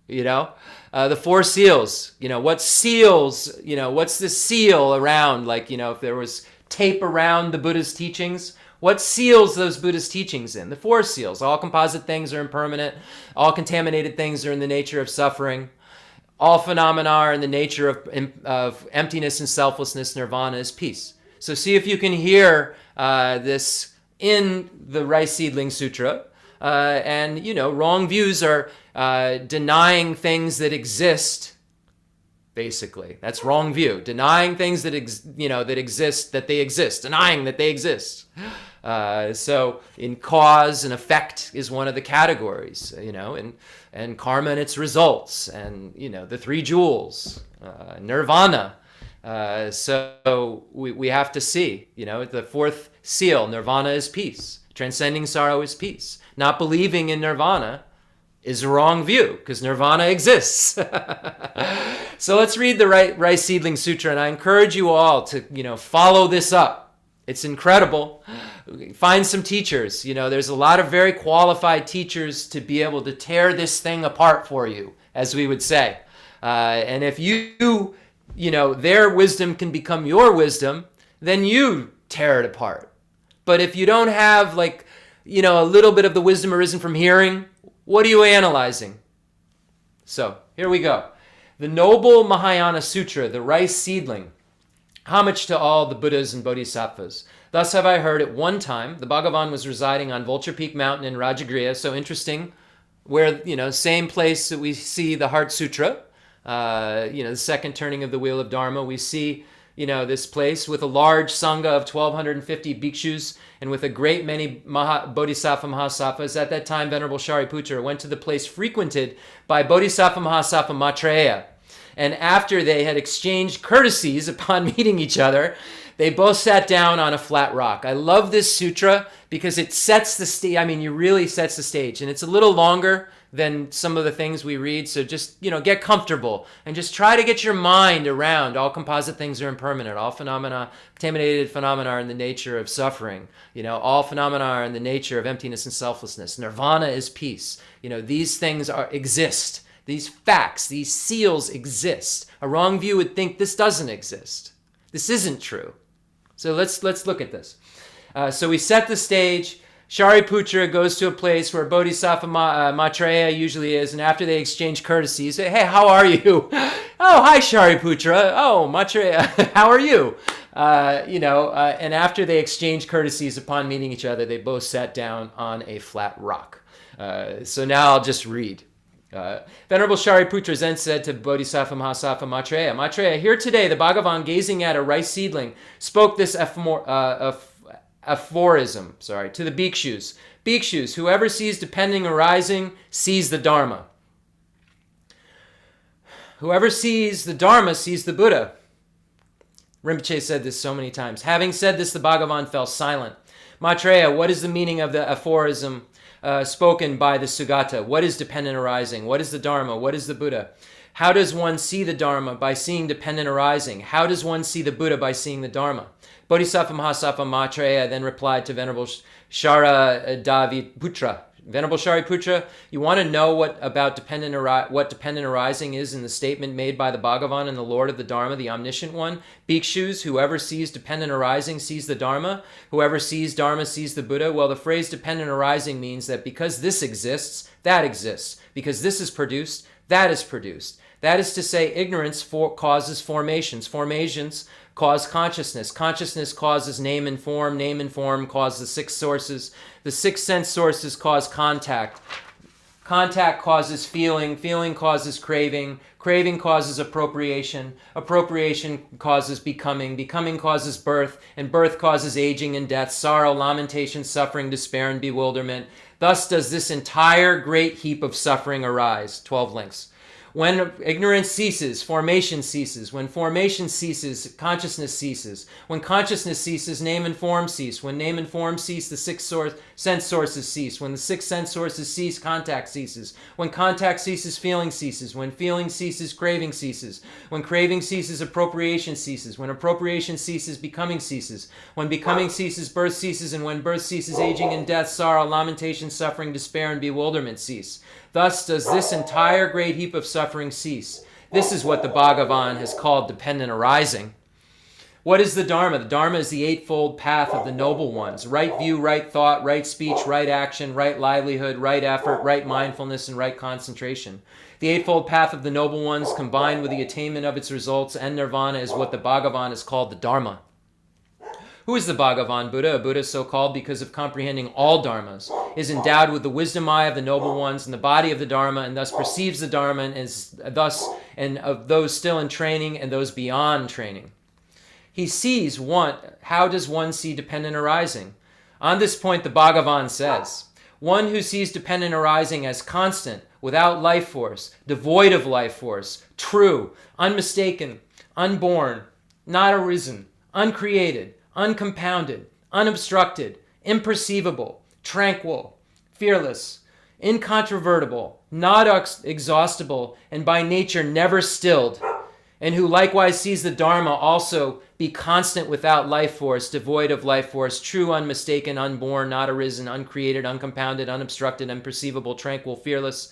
The four seals, what seals, what's the seal around? Like, if there was tape around the Buddha's teachings, what seals those Buddhist teachings in? The four seals. All composite things are impermanent. All contaminated things are in the nature of suffering. All phenomena are in the nature of emptiness and selflessness. Nirvana is peace. So see if you can hear this in the Rice Seedling Sutra. Wrong views are denying things that exist. Basically, that's wrong view. Denying things that exist, that they exist. Denying that they exist. So in cause and effect is one of the categories, and karma and its results, and the three jewels, nirvana. So we have to see, the fourth seal, nirvana is peace. Transcending sorrow is peace. Not believing in nirvana is a wrong view, because nirvana exists. So let's read the Rice Seedling Sutra, and I encourage you all to, follow this up. It's incredible. Find some teachers. There's a lot of very qualified teachers to be able to tear this thing apart for you, as we would say. And if their wisdom can become your wisdom, then you tear it apart. But if you don't have a little bit of the wisdom arisen from hearing, what are you analyzing? So here we go. The Noble Mahayana Sutra, the Rice Seedling. Homage to all the Buddhas and Bodhisattvas. Thus have I heard at one time, the Bhagavan was residing on Vulture Peak Mountain in Rajagriha. So interesting, where, same place that we see the Heart Sutra, the second turning of the wheel of Dharma, we see this place with a large sangha of 1,250 bhikshus and with a great many Bodhisattva Mahasattvas. At that time, Venerable Shariputra went to the place frequented by Bodhisattva Mahasattva Maitreya. And after they had exchanged courtesies upon meeting each other, they both sat down on a flat rock. I love this sutra because it sets the stage. It really sets the stage. And it's a little longer than some of the things we read. So just, get comfortable and just try to get your mind around all composite things are impermanent. All phenomena, contaminated phenomena are in the nature of suffering. All phenomena are in the nature of emptiness and selflessness. Nirvana is peace. These things exist. These facts, these seals exist. A wrong view would think this doesn't exist. This isn't true. So let's look at this. So we set the stage. Shariputra goes to a place where Bodhisattva Maitreya usually is, and after they exchange courtesies, say, hey, how are you? Oh, hi, Shariputra. Oh, Maitreya, how are you? And after they exchange courtesies upon meeting each other, they both sat down on a flat rock. So now I'll just read. Venerable Shariputra then said to Bodhisattva Mahasattva Maitreya, Maitreya, here today the Bhagavan, gazing at a rice seedling, spoke this aphorism to the bhikshus. Bhikshus, whoever sees depending arising, sees the Dharma. Whoever sees the Dharma sees the Buddha. Rinpoche said this so many times. Having said this, the Bhagavan fell silent. Maitreya, what is the meaning of the aphorism spoken by the Sugata? What is dependent arising? What is the Dharma? What is the Buddha? How does one see the Dharma? By seeing dependent arising. How does one see the Buddha? By seeing the Dharma. Bodhisattva Mahasattva Maitreya then replied to Venerable Shariputra. Venerable Shariputra, you want to know what dependent arising is in the statement made by the Bhagavan and the Lord of the Dharma, the omniscient one? Bhikshus, whoever sees dependent arising sees the Dharma. Whoever sees Dharma sees the Buddha. Well, the phrase dependent arising means that because this exists, that exists. Because this is produced, that is produced. That is to say, ignorance causes formations. Formations cause consciousness. Consciousness causes name and form. Name and form cause the six sources. The six sense sources cause contact. Contact causes feeling. Feeling causes craving. Craving causes appropriation. Appropriation causes becoming. Becoming causes birth. And birth causes aging and death, sorrow, lamentation, suffering, despair, and bewilderment. Thus does this entire great heap of suffering arise. 12 links. When ignorance ceases, formation ceases. When formation ceases, consciousness ceases. When consciousness ceases, name and form cease. When name and form cease, the sense sources cease. When the 6 sense sources cease, contact ceases. When contact ceases, feeling ceases. When feeling ceases, craving ceases. When craving ceases, appropriation ceases. When appropriation ceases, becoming ceases. When becoming ceases, birth ceases. And when birth ceases, aging and death, sorrow, lamentation, suffering, despair, and bewilderment cease. Thus does this entire great heap of suffering cease. This is what the Bhagavan has called dependent arising. What is the Dharma? The Dharma is the eightfold path of the noble ones. Right view, right thought, right speech, right action, right livelihood, right effort, right mindfulness, and right concentration. The eightfold path of the noble ones combined with the attainment of its results and nirvana is what the Bhagavan has called the Dharma. Who is the Bhagavan Buddha? A Buddha is so called because of comprehending all dharmas, is endowed with the wisdom eye of the noble ones and the body of the Dharma, and thus perceives the Dharma and is thus and of those still in training and those beyond training. He sees one. How does one see dependent arising? On this point, the Bhagavan says, one who sees dependent arising as constant, without life force, devoid of life force, true, unmistaken, unborn, not arisen, uncreated, uncompounded, unobstructed, imperceivable, tranquil, fearless, incontrovertible, not exhaustible, and by nature never stilled, and who likewise sees the Dharma also be constant without life force, devoid of life force, true, unmistaken, unborn, not arisen, uncreated, uncompounded, unobstructed, imperceivable, tranquil, fearless,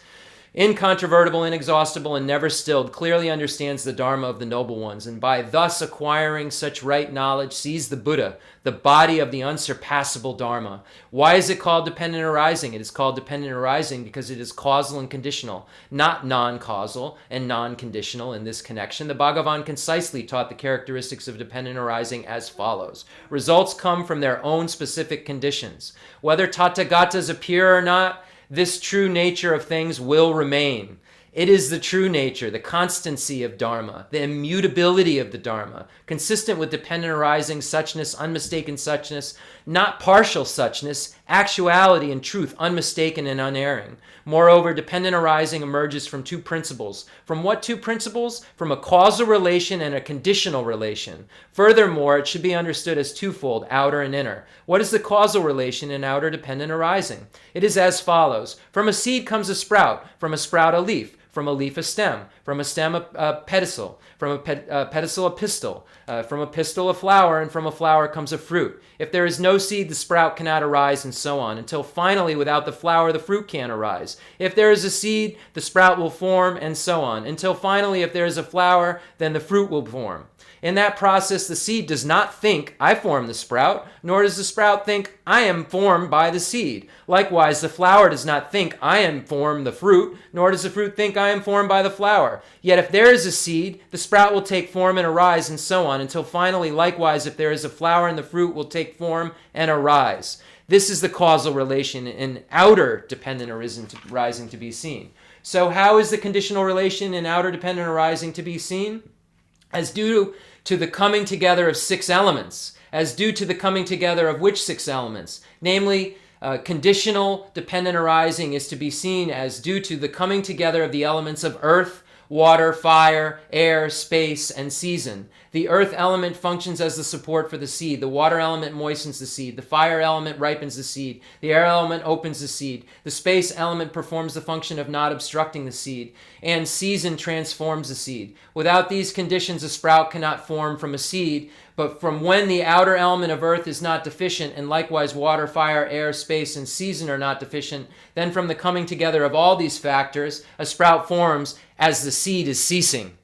incontrovertible, inexhaustible, and never stilled, clearly understands the Dharma of the noble ones, and by thus acquiring such right knowledge sees the Buddha, the body of the unsurpassable Dharma. Why is it called dependent arising? It is called dependent arising because it is causal and conditional, not non-causal and non-conditional. In this connection, the Bhagavan concisely taught the characteristics of dependent arising as follows. Results come from their own specific conditions. Whether Tathagatas appear or not, this true nature of things will remain. It is the true nature, the constancy of Dharma, the immutability of the Dharma, consistent with dependent arising suchness, unmistaken suchness, not partial suchness, actuality and truth, unmistaken and unerring. Moreover, dependent arising emerges from 2 principles. From what 2 principles? From a causal relation and a conditional relation. Furthermore, it should be understood as twofold, outer and inner. What is the causal relation in outer dependent arising? It is as follows. From a seed comes a sprout, from a sprout a leaf, from a leaf a stem, from a stem a pedicel, from a pedicel a pistil, from a pistil a flower, and from a flower comes a fruit. If there is no seed, the sprout cannot arise, and so on, until finally without the flower the fruit can't arise. If there is a seed, the sprout will form, and so on, until finally if there is a flower, then the fruit will form. In that process, the seed does not think, I form the sprout, nor does the sprout think, I am formed by the seed. Likewise, the flower does not think, I am formed the fruit, nor does the fruit think, I am formed by the flower. Yet if there is a seed, the sprout will take form and arise, and so on, until finally, likewise, if there is a flower, and the fruit will take form and arise. This is the causal relation in outer dependent arising to be seen. So how is the conditional relation in outer dependent arising to be seen? As due to the coming together of 6 elements. As due to the coming together of which 6 elements? Namely, conditional dependent arising is to be seen as due to the coming together of the elements of earth, water, fire, air, space, and season. The earth element functions as the support for the seed. The water element moistens the seed. The fire element ripens the seed. The air element opens the seed. The space element performs the function of not obstructing the seed. And season transforms the seed. Without these conditions, a sprout cannot form from a seed, but from when the outer element of earth is not deficient, and likewise water, fire, air, space, and season are not deficient, then from the coming together of all these factors, a sprout forms as the seed is ceasing.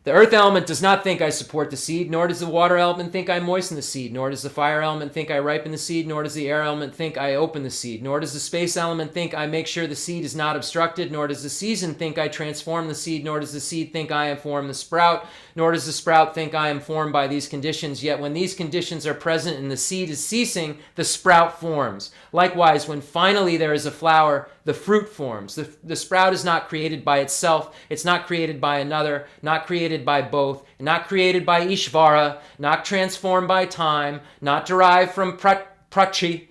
The earth element does not think I support the seed, nor does the water element think I moisten the seed, nor does the fire element think I ripen the seed, nor does the air element think I open the seed, nor does the space element think I make sure the seed is not obstructed, nor does the season think I transform the seed, nor does the seed think I inform the sprout, nor does the sprout think I am formed by these conditions. Yet when these conditions are present and the seed is ceasing, the sprout forms. Likewise, when finally there is a flower, the fruit forms. The sprout is not created by itself. It's not created by another, not created by both, not created by Ishvara, not transformed by time, not derived from prachi,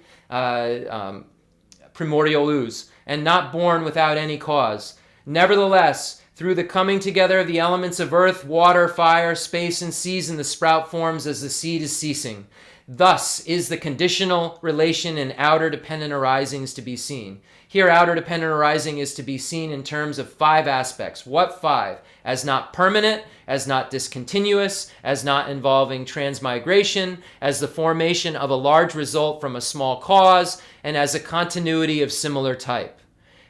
primordial ooze, and not born without any cause. Nevertheless, through the coming together of the elements of earth, water, fire, space, and season, the sprout forms as the seed is ceasing. Thus is the conditional relation in outer dependent arisings to be seen. Here, outer dependent arising is to be seen in terms of 5 aspects. What 5? As not permanent, as not discontinuous, as not involving transmigration, as the formation of a large result from a small cause, and as a continuity of similar type.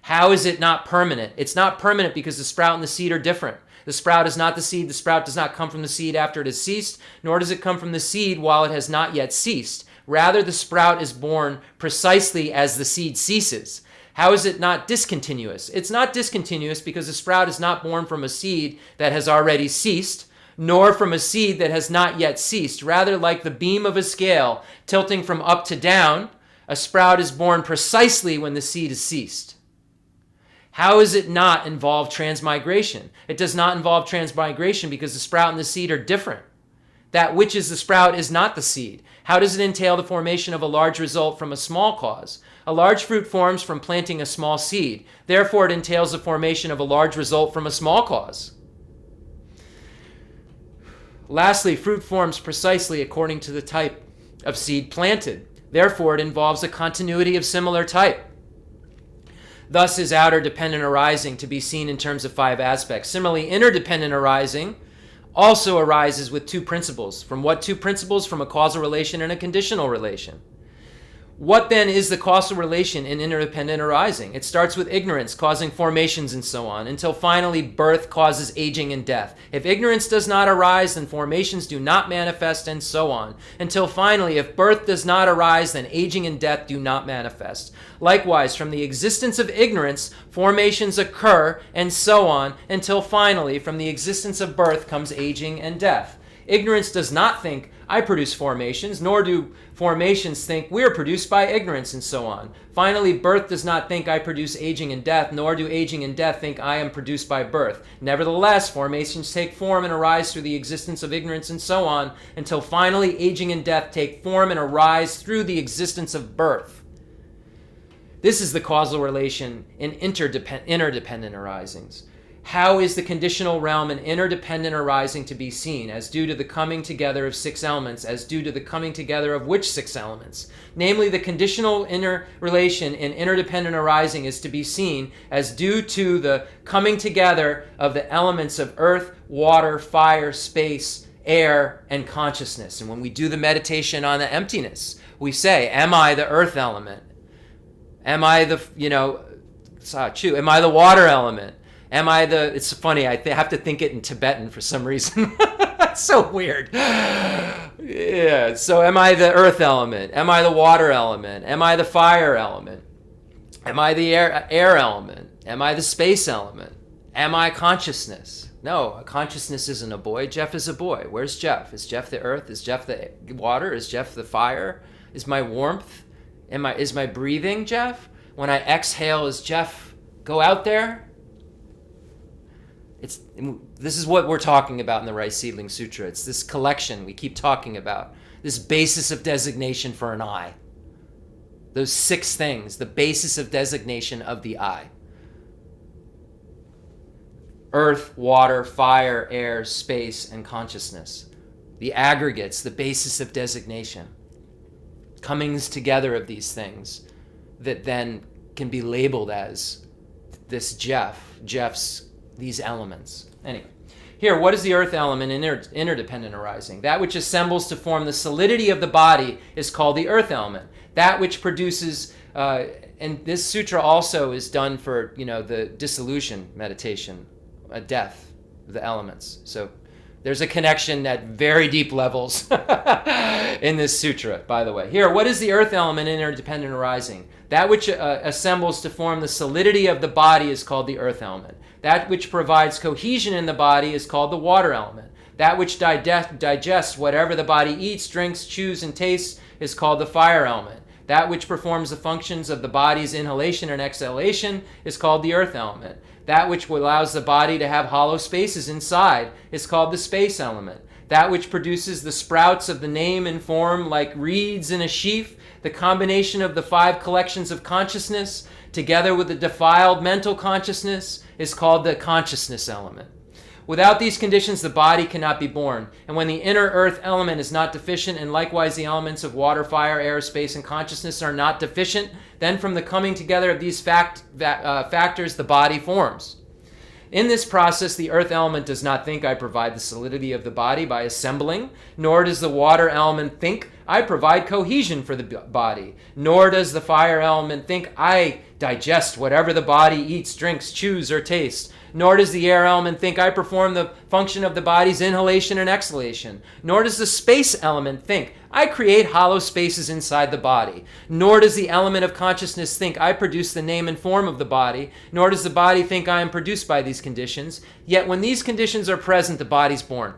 How is it not permanent? It's not permanent because the sprout and the seed are different. The sprout is not the seed. The sprout does not come from the seed after it has ceased, nor does it come from the seed while it has not yet ceased. Rather, the sprout is born precisely as the seed ceases. How is it not discontinuous? It's not discontinuous because the sprout is not born from a seed that has already ceased, nor from a seed that has not yet ceased. Rather, like the beam of a scale tilting from up to down, a sprout is born precisely when the seed has ceased. How does it not involve transmigration? It does not involve transmigration because the sprout and the seed are different. That which is the sprout is not the seed. How does it entail the formation of a large result from a small cause? A large fruit forms from planting a small seed. Therefore, it entails the formation of a large result from a small cause. Lastly, fruit forms precisely according to the type of seed planted. Therefore, it involves a continuity of similar type. Thus is outer dependent arising to be seen in terms of 5 aspects. Similarly, interdependent arising also arises with 2 principles. From what 2 principles? From a causal relation and a conditional relation. What then is the causal relation in interdependent arising? It starts with ignorance, causing formations and so on, until finally birth causes aging and death. If ignorance does not arise, then formations do not manifest, and so on. Until finally, if birth does not arise, then aging and death do not manifest. Likewise, from the existence of ignorance, formations occur, and so on, until finally, from the existence of birth comes aging and death. Ignorance does not think, I produce formations, nor do formations think, we are produced by ignorance, and so on. Finally, birth does not think, I produce aging and death, nor do aging and death think, I am produced by birth. Nevertheless, formations take form and arise through the existence of ignorance, and so on, until finally aging and death take form and arise through the existence of birth. This is the causal relation in interdependent arisings. How is the conditional realm in interdependent arising to be seen? As due to the coming together of 6 elements, as due to the coming together of which 6 elements? Namely, the conditional interrelation in interdependent arising is to be seen as due to the coming together of the elements of earth, water, fire, space, air, and consciousness. And when we do the meditation on the emptiness, we say, am I the earth element? Am I the, am I the water element? Am I the, it's funny, I have to think it in Tibetan for some reason. That's so weird. Yeah, so am I the earth element? Am I the water element? Am I the fire element? Am I the air element? Am I the space element? Am I consciousness? No, consciousness isn't a boy. Jeff is a boy. Where's Jeff? Is Jeff the earth? Is Jeff the water? Is Jeff the fire? Is my warmth? Is my breathing Jeff? When I exhale, is Jeff go out there? This is what we're talking about in the Rice Seedling Sutra. It's this collection we keep talking about, this basis of designation for an I. Those 6 things, the basis of designation of the I. Earth, water, fire, air, space, and consciousness. The aggregates, the basis of designation. Comings together of these things that then can be labeled as this Jeff's these elements. Anyway, here, what is the earth element in interdependent arising? That which assembles to form the solidity of the body is called the earth element. That which produces, and this sutra also is done for, the dissolution meditation, a death of the elements. So There's a connection at very deep levels in this sutra, by the way. Here, what is the earth element in interdependent arising? That which assembles to form the solidity of the body is called the earth element. That which provides cohesion in the body is called the water element. That which digests whatever the body eats, drinks, chews, and tastes is called the fire element. That which performs the functions of the body's inhalation and exhalation is called the earth element. That which allows the body to have hollow spaces inside is called the space element. That which produces the sprouts of the name and form like reeds in a sheaf, the combination of the 5 collections of consciousness together with the defiled mental consciousness is called the consciousness element. Without these conditions, the body cannot be born. And when the inner earth element is not deficient, and likewise the elements of water, fire, air, space, and consciousness are not deficient, then from the coming together of these factors, the body forms. In this process, the earth element does not think I provide the solidity of the body by assembling, nor does the water element think I provide cohesion for the body, nor does the fire element think I digest whatever the body eats, drinks, chews, or tastes, nor does the air element think I perform the function of the body's inhalation and exhalation, nor does the space element think I create hollow spaces inside the body, nor does the element of consciousness think I produce the name and form of the body, nor does the body think I am produced by these conditions. Yet when these conditions are present, the body's born.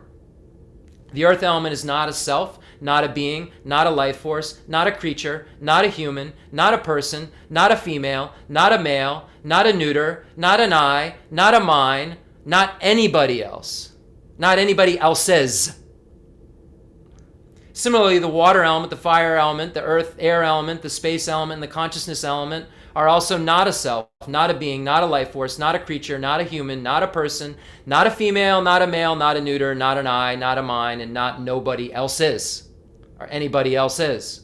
The earth element is not a self, not a being, not a life force, not a creature, not a human, not a person, not a female, not a male, not a neuter, not an I, not a mine, not anybody else, not anybody else's. Similarly, the water element, the fire element, the earth, air element, the space element, and the consciousness element are also not a self, not a being, not a life force, not a creature, not a human, not a person, not a female, not a male, not a neuter, not an I, not a mine, and not nobody else is, or anybody else is.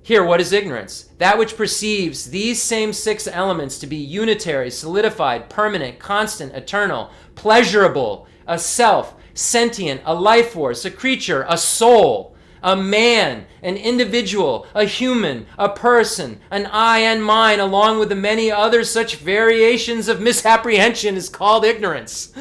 Here, what is ignorance? That which perceives these same 6 elements to be unitary, solidified, permanent, constant, eternal, pleasurable, a self, sentient, a life force, a creature, a soul, a man, an individual, a human, a person, an I and mine, along with the many other such variations of misapprehension is called ignorance.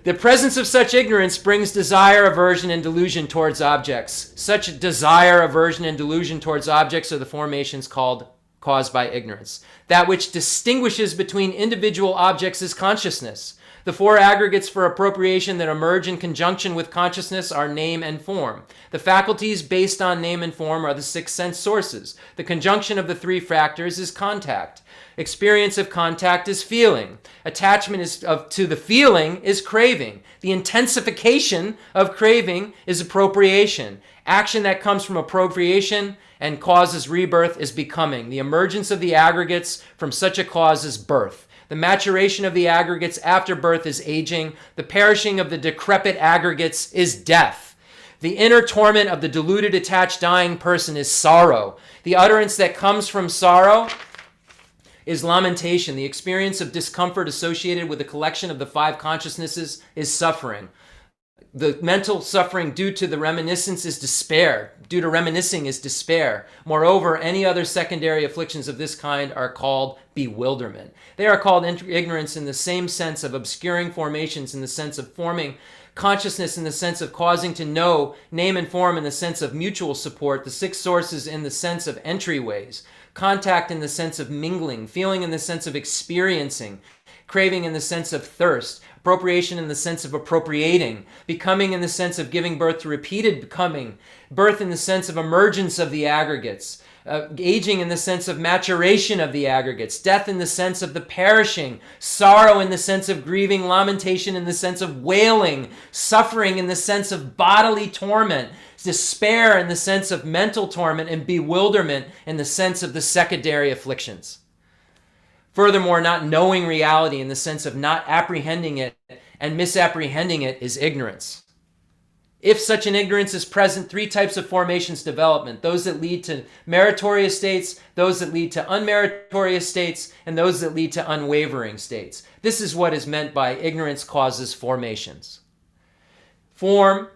The presence of such ignorance brings desire, aversion, and delusion towards objects. Such desire, aversion, and delusion towards objects are the formations caused by ignorance. That which distinguishes between individual objects is consciousness. The 4 aggregates for appropriation that emerge in conjunction with consciousness are name and form. The faculties based on name and form are the 6 sense sources. The conjunction of the 3 factors is contact. Experience of contact is feeling. Attachment to the feeling is craving. The intensification of craving is appropriation. Action that comes from appropriation and causes rebirth is becoming. The emergence of the aggregates from such a cause is birth. The maturation of the aggregates after birth is aging. The perishing of the decrepit aggregates is death. The inner torment of the deluded, attached, dying person is sorrow. The utterance that comes from sorrow is lamentation. The experience of discomfort associated with the collection of the 5 consciousnesses is suffering. The mental suffering due to the reminiscence is despair. Due to reminiscing is despair. Moreover, any other secondary afflictions of this kind are called bewilderment. They are called ignorance in the same sense of obscuring formations, in the sense of forming consciousness, in the sense of causing to know, name and form in the sense of mutual support, the 6 sources in the sense of entryways, contact in the sense of mingling, feeling in the sense of experiencing, craving in the sense of thirst, appropriation in the sense of appropriating, becoming in the sense of giving birth to repeated becoming, birth in the sense of emergence of the aggregates, aging in the sense of maturation of the aggregates, death in the sense of the perishing, sorrow in the sense of grieving, lamentation in the sense of wailing, suffering in the sense of bodily torment, despair in the sense of mental torment, and bewilderment in the sense of the secondary afflictions. Furthermore, not knowing reality in the sense of not apprehending it and misapprehending it is ignorance. If such an ignorance is present, 3 types of formations development: those that lead to meritorious states, those that lead to unmeritorious states, and those that lead to unwavering states. This is what is meant by ignorance causes formations. From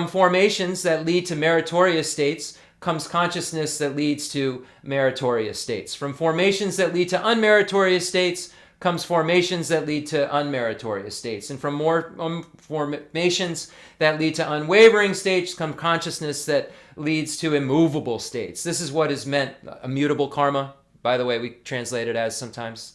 formations that lead to meritorious states comes consciousness that leads to meritorious states. From formations that lead to unmeritorious states comes formations that lead to unmeritorious states. And from more formations that lead to unwavering states come consciousness that leads to immovable states. This is what is meant, immutable karma. By the way, we translate it as sometimes.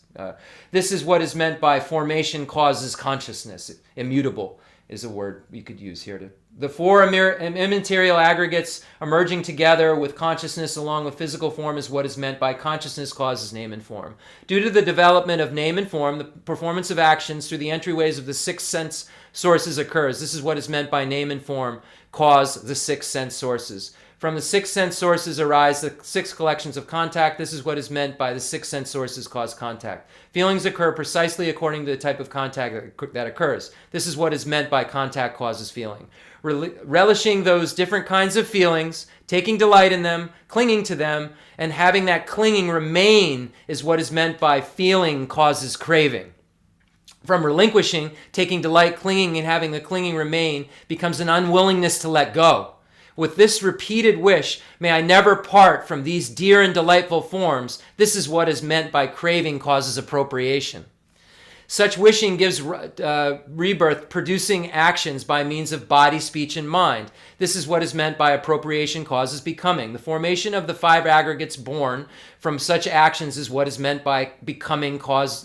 This is what is meant by formation causes consciousness. Immutable is a word we could use here. The four immaterial aggregates emerging together with consciousness along with physical form is what is meant by consciousness causes name and form. Due to the development of name and form, the performance of actions through the entryways of the six sense sources occurs. This is what is meant by name and form cause the six sense sources. From the six sense sources arise the six collections of contact. This is what is meant by the six sense sources cause contact. Feelings occur precisely according to the type of contact that occurs. This is what is meant by contact causes feeling. Relishing those different kinds of feelings, taking delight in them, clinging to them, and having that clinging remain is what is meant by feeling causes craving. From relinquishing, taking delight, clinging, and having the clinging remain becomes an unwillingness to let go. With this repeated wish, may I never part from these dear and delightful forms, this is what is meant by craving causes appropriation. Such wishing gives rebirth, producing actions by means of body, speech, and mind. This is what is meant by appropriation causes becoming. The formation of the five aggregates born from such actions is what is meant by becoming causes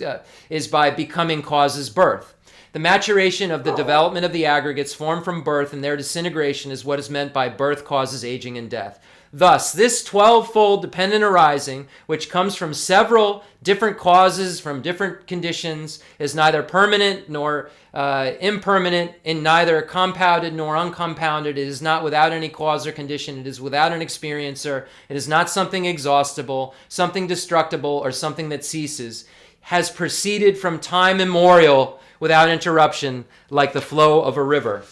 birth. The maturation of the development of the aggregates formed from birth and their disintegration is what is meant by birth causes aging and death. Thus, this 12-fold dependent arising, which comes from several different causes from different conditions, is neither permanent nor impermanent, and neither compounded nor uncompounded. It is not without any cause or condition. It is without an experiencer. It is not something exhaustible, something destructible, or something that ceases. Has proceeded from time immemorial without interruption, like the flow of a river.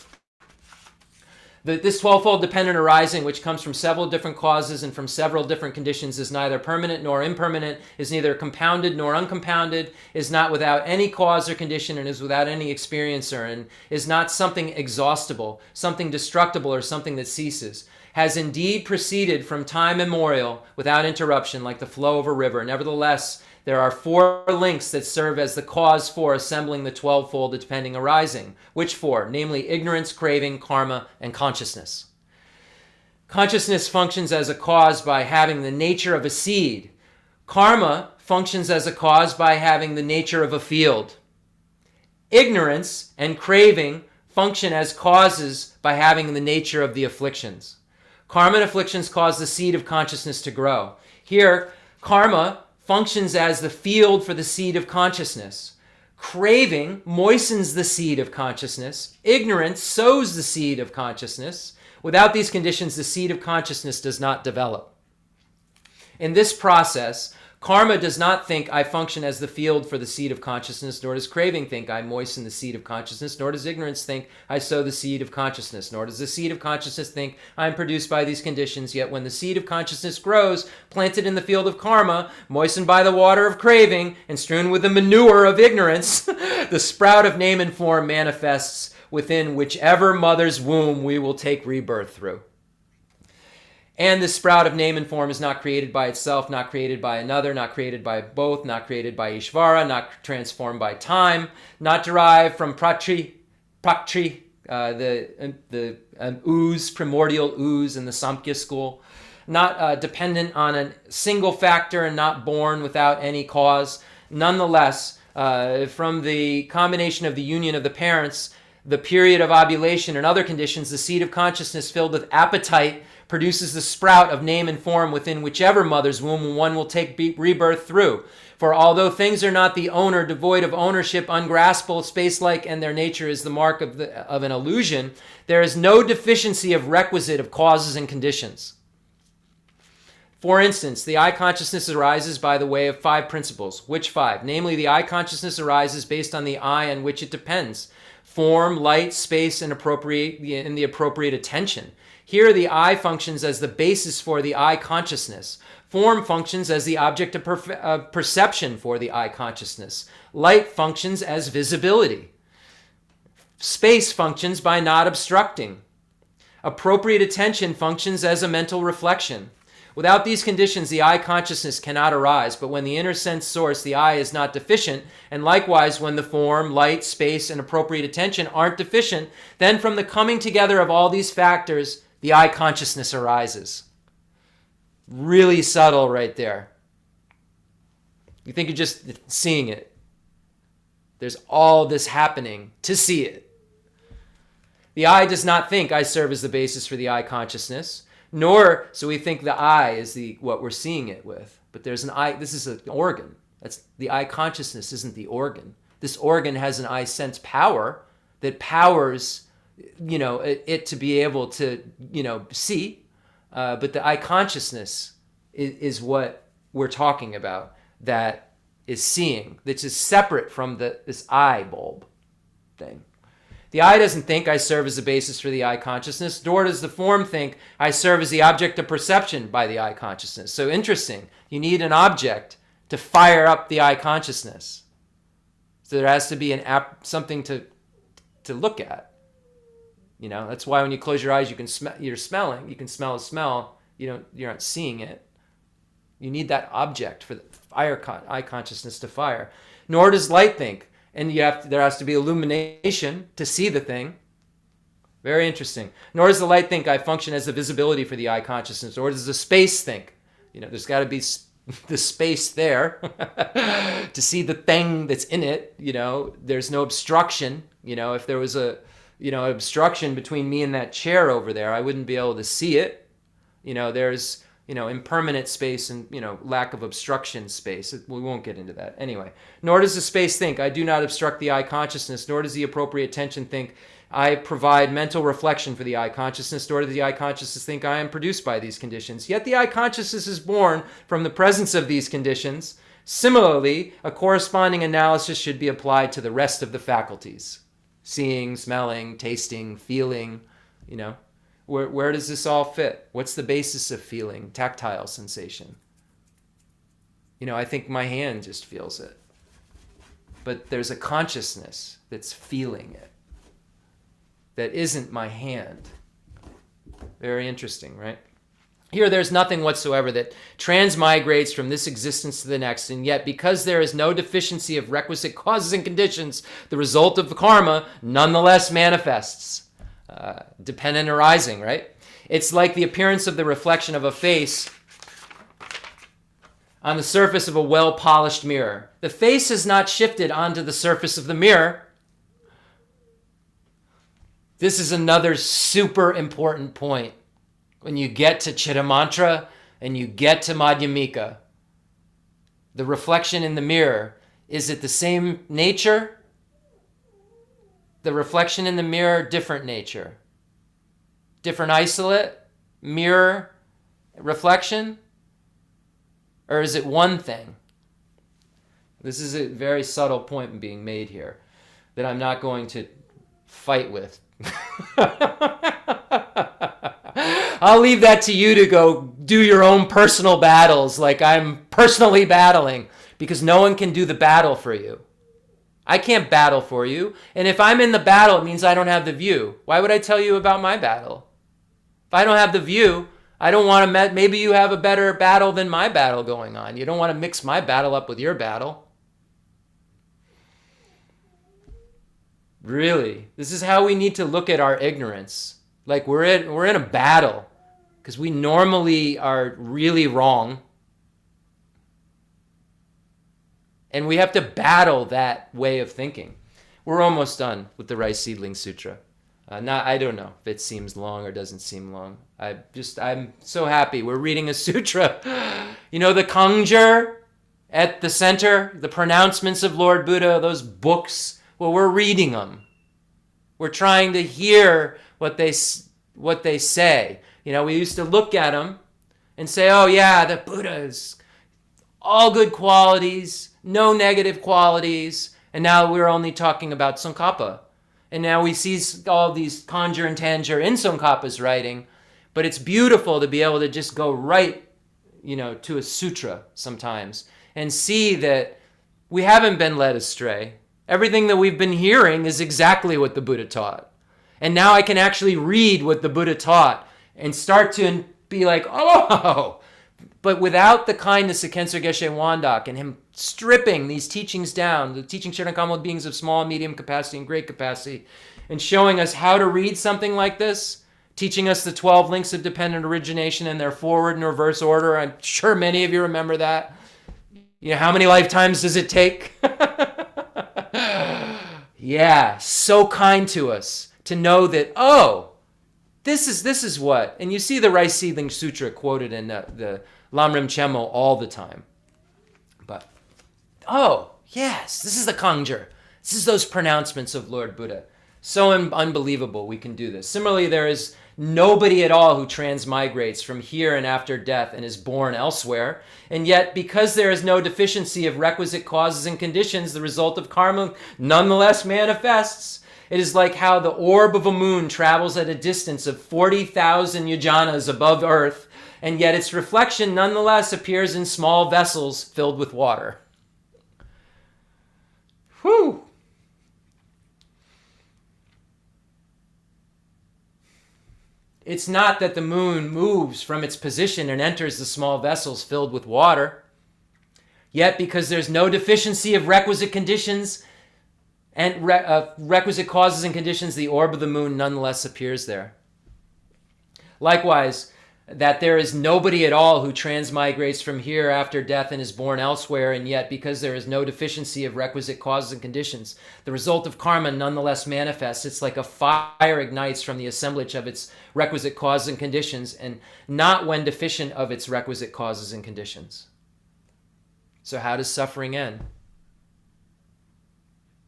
This 12-fold dependent arising, which comes from several different causes and from several different conditions, is neither permanent nor impermanent, is neither compounded nor uncompounded, is not without any cause or condition, and is without any experiencer, and is not something exhaustible, something destructible, or something that ceases. Has indeed proceeded from time immemorial without interruption, like the flow of a river. Nevertheless, there are four links that serve as the cause for assembling the 12-fold depending arising. Which four? Namely, ignorance, craving, karma, and consciousness. Consciousness functions as a cause by having the nature of a seed. Karma functions as a cause by having the nature of a field. Ignorance and craving function as causes by having the nature of the afflictions. Karma and afflictions cause the seed of consciousness to grow. Here, karma functions as the field for the seed of consciousness. Craving moistens the seed of consciousness. Ignorance sows the seed of consciousness. Without these conditions, the seed of consciousness does not develop. In this process, karma does not think I function as the field for the seed of consciousness, nor does craving think I moisten the seed of consciousness, nor does ignorance think I sow the seed of consciousness, nor does the seed of consciousness think I am produced by these conditions. Yet when the seed of consciousness grows, planted in the field of karma, moistened by the water of craving, and strewn with the manure of ignorance, the sprout of name and form manifests within whichever mother's womb we will take rebirth through. And the sprout of name and form is not created by itself, not created by another, not created by both, not created by Ishvara, not transformed by time, not derived from Prakti, the ooze, primordial ooze in the Samkhya school, not dependent on a single factor and not born without any cause. Nonetheless, from the combination of the union of the parents, the period of ovulation and other conditions, the seed of consciousness filled with appetite produces the sprout of name and form within whichever mother's womb one will take rebirth through. For although things are not the owner, devoid of ownership, ungraspable, space-like, and their nature is the mark of an illusion, there is no deficiency of requisite of causes and conditions. For instance, the I consciousness arises by the way of five principles. Which five? Namely, the I consciousness arises based on the I on which it depends. Form, light, space, and the appropriate attention. Here, the I functions as the basis for the I consciousness. Form functions as the object of perception for the I consciousness. Light functions as visibility. Space functions by not obstructing. Appropriate attention functions as a mental reflection. Without these conditions, the I consciousness cannot arise. But when the inner sense source, the I, is not deficient, and likewise when the form, light, space, and appropriate attention aren't deficient, then from the coming together of all these factors, the I consciousness arises. Really subtle right there. You think you're just seeing it. There's all this happening to see it. The I does not think I serve as the basis for the I consciousness, nor, so we think the I is what we're seeing it with. But there's an I, this is an organ. That's the I consciousness isn't the organ. This organ has an I sense power that powers, it to be able to, see. But the I consciousness is what we're talking about, that is seeing, that's is separate from this eye bulb thing. The I doesn't think I serve as the basis for the I consciousness, nor does the form think I serve as the object of perception by the I consciousness. So interesting. You need an object to fire up the I consciousness. So there has to be something to look at. That's why when you close your eyes, you can you're smelling. You can smell a smell. You're not seeing it. You need that object for the I consciousness to fire. Nor does light think. And there has to be illumination to see the thing. Very interesting. Nor does the light think I function as the visibility for the I consciousness. Nor does the space think. There's got to be the space there to see the thing that's in it. There's no obstruction. If there was obstruction between me and that chair over there, I wouldn't be able to see it. There's impermanent space and, lack of obstruction space. We won't get into that. Anyway, nor does the space think I do not obstruct the I consciousness, nor does the appropriate attention think I provide mental reflection for the I consciousness, nor does the I consciousness think I am produced by these conditions. Yet the I consciousness is born from the presence of these conditions. Similarly, a corresponding analysis should be applied to the rest of the faculties. Seeing, smelling, tasting, feeling, Where does this all fit? What's the basis of feeling? Tactile sensation. I think my hand just feels it. But there's a consciousness that's feeling it. That isn't my hand. Very interesting, right? Here, there's nothing whatsoever that transmigrates from this existence to the next, and yet because there is no deficiency of requisite causes and conditions, the result of the karma nonetheless manifests. Dependent arising, right? It's like the appearance of the reflection of a face on the surface of a well-polished mirror. The face has not shifted onto the surface of the mirror. This is another super important point. When you get to Chittamantra and you get to Madhyamika, the reflection in the mirror, is it the same nature? The reflection in the mirror, different nature. Different isolate, mirror, reflection? Or is it one thing? This is a very subtle point being made here that I'm not going to fight with. I'll leave that to you to go do your own personal battles like I'm personally battling, because no one can do the battle for you. I can't battle for you. And if I'm in the battle, it means I don't have the view. Why would I tell you about my battle? If I don't have the view, I don't want to, maybe you have a better battle than my battle going on. You don't want to mix my battle up with your battle. Really, this is how we need to look at our ignorance. Like we're in a battle because we normally are really wrong. And we have to battle that way of thinking. We're almost done with the Rice Seedling Sutra. I don't know if it seems long or doesn't seem long. I'm so happy. We're reading a sutra. The Kangjur at the center, the pronouncements of Lord Buddha, those books. Well, we're reading them. We're trying to hear what they say. We used to look at them and say, oh yeah, the Buddha is all good qualities, no negative qualities. And now we're only talking about Tsongkhapa. And now we see all these Kangjur and Tanjur in Tsongkhapa's writing. But it's beautiful to be able to just go right, to a sutra sometimes and see that we haven't been led astray. Everything that we've been hearing is exactly what the Buddha taught. And now I can actually read what the Buddha taught and start to be like, oh, But without the kindness of Kensei Geshe Wandak and him stripping these teachings down, the teaching Shirankamo beings of small, medium capacity, and great capacity, and showing us how to read something like this, teaching us the 12 links of dependent origination in their forward and reverse order. I'm sure many of you remember that. You know, how many lifetimes does it take? Yeah, so kind to us to know that, oh, this is what. And you see the Rice Seedling Sutra quoted in the Lamrim Chemo all the time. But, oh, yes, this is the Kangjur. This is those pronouncements of Lord Buddha. So unbelievable we can do this. Similarly, there is nobody at all who transmigrates from here and after death and is born elsewhere. And yet, because there is no deficiency of requisite causes and conditions, the result of karma nonetheless manifests. It is like how the orb of a moon travels at a distance of 40,000 yojanas above Earth, and yet its reflection nonetheless appears in small vessels filled with water. Whew! It's not that the moon moves from its position and enters the small vessels filled with water. Yet, because there's no deficiency of requisite conditions and requisite causes and conditions, the orb of the moon nonetheless appears there. Likewise, that there is nobody at all who transmigrates from here after death and is born elsewhere, and yet because there is no deficiency of requisite causes and conditions, the result of karma nonetheless manifests. It's like a fire ignites from the assemblage of its requisite causes and conditions, and not when deficient of its requisite causes and conditions. So how does suffering end?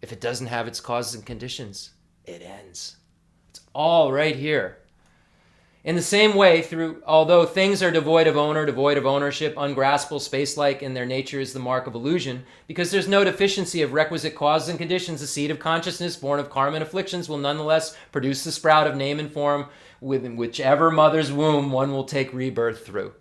If it doesn't have its causes and conditions, it ends. It's all right here. In the same way, although things are devoid of owner, devoid of ownership, ungraspable, space-like in their nature is the mark of illusion, because there's no deficiency of requisite causes and conditions, the seed of consciousness born of karma and afflictions will nonetheless produce the sprout of name and form within whichever mother's womb one will take rebirth through.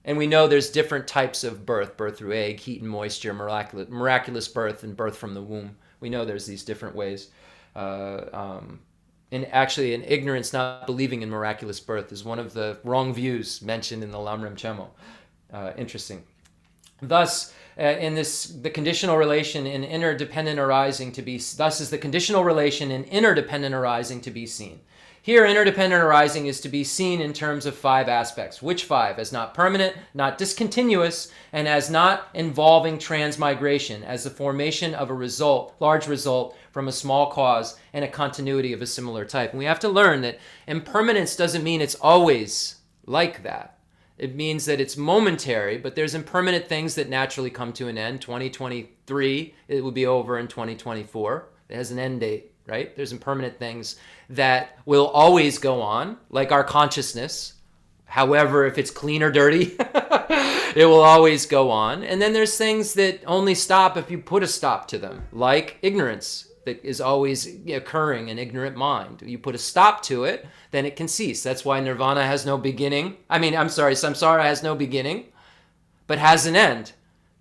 And we know there's different types of birth through egg, heat and moisture, miraculous birth, and birth from the womb. We know there's these different ways. And actually, in ignorance, not believing in miraculous birth is one of the wrong views mentioned in the Lamrim Chemo. Interesting. Thus, the conditional relation in interdependent arising to be, thus is the conditional relation in interdependent arising to be seen. Here, interdependent arising is to be seen in terms of 5 aspects. Which 5? As not permanent, not discontinuous, and as not involving transmigration, as the formation of a result, large result, from a small cause and a continuity of a similar type. And we have to learn that impermanence doesn't mean it's always like that. It means that it's momentary, but there's impermanent things that naturally come to an end. 2023, it will be over in 2024. It has an end date. Right? There's impermanent things that will always go on, like our consciousness. However, if it's clean or dirty, it will always go on. And then there's things that only stop if you put a stop to them, like ignorance that is always occurring in ignorant mind. You put a stop to it, then it can cease. That's why nirvana has no beginning. Samsara has no beginning, but has an end.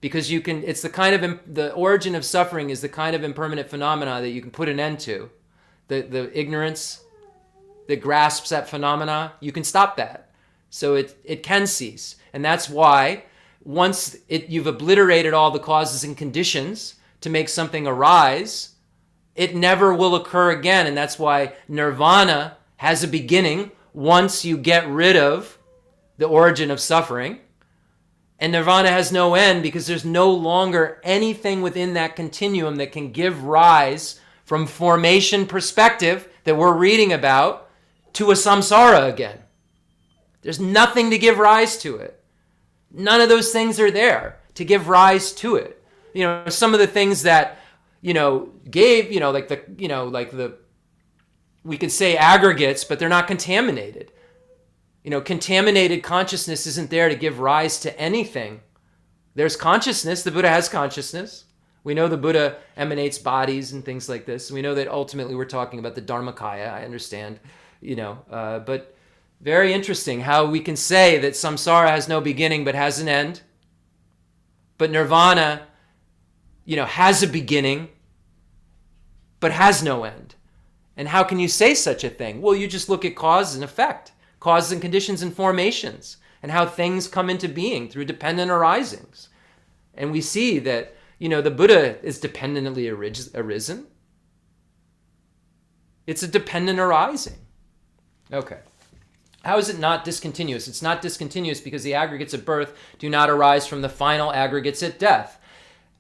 Because it's the kind of, the origin of suffering is the kind of impermanent phenomena that you can put an end to. The ignorance that grasps that phenomena, you can stop that. So it can cease. And that's why once you've obliterated all the causes and conditions to make something arise, it never will occur again. And that's why nirvana has a beginning once you get rid of the origin of suffering. And nirvana has no end because there's no longer anything within that continuum that can give rise from formation perspective that we're reading about to a samsara again. There's nothing to give rise to it. None of those things are there to give rise to it. Some of the things that, gave, we could say aggregates, but they're not contaminated. Contaminated consciousness isn't there to give rise to anything. There's consciousness. The Buddha has consciousness. We know the Buddha emanates bodies and things like this. We know that ultimately we're talking about the Dharmakaya. I understand, but very interesting how we can say that samsara has no beginning but has an end. But nirvana, has a beginning but has no end. And how can you say such a thing? Well, you just look at cause and effect. Causes and conditions and formations. and how things come into being through dependent arisings. And we see that, the Buddha is dependently arisen. It's a dependent arising. Okay. How is it not discontinuous? It's not discontinuous because the aggregates at birth do not arise from the final aggregates at death,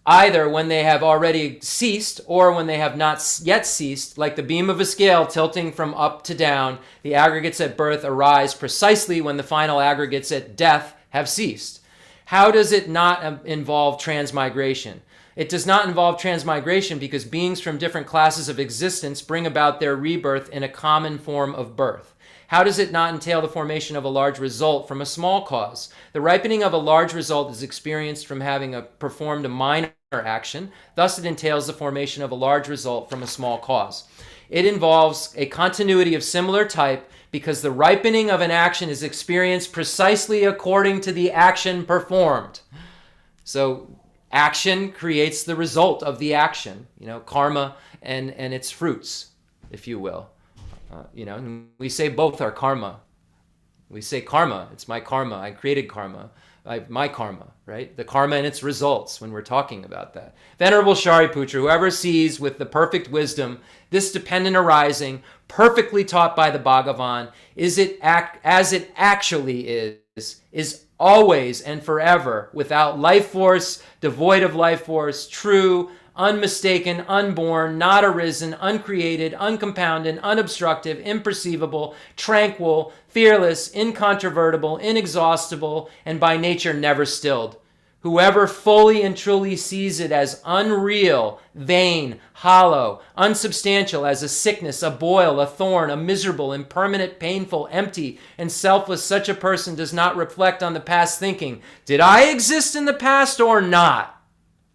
either when they have already ceased or when they have not yet ceased. Like the beam of a scale tilting from up to down, the aggregates at birth arise precisely when the final aggregates at death have ceased. How does it not involve transmigration? It does not involve transmigration because beings from different classes of existence bring about their rebirth in a common form of birth. How does it not entail the formation of a large result from a small cause? The ripening of a large result is experienced from having performed a minor action. Thus, it entails the formation of a large result from a small cause. It involves a continuity of similar type because the ripening of an action is experienced precisely according to the action performed. So, action creates the result of the action, karma and its fruits, if you will. And we say both are karma. We say karma, it's my karma, I created karma, my karma, right? The karma and its results when we're talking about that. Venerable Shariputra, whoever sees with the perfect wisdom this dependent arising, perfectly taught by the Bhagavan, as it actually is always and forever, without life force, devoid of life force, true, unmistaken, unborn, not arisen, uncreated, uncompounded, unobstructive, imperceivable, tranquil, fearless, incontrovertible, inexhaustible, and by nature never stilled. Whoever fully and truly sees it as unreal, vain, hollow, unsubstantial, as a sickness, a boil, a thorn, a miserable, impermanent, painful, empty, and selfless, such a person does not reflect on the past thinking, did I exist in the past or not?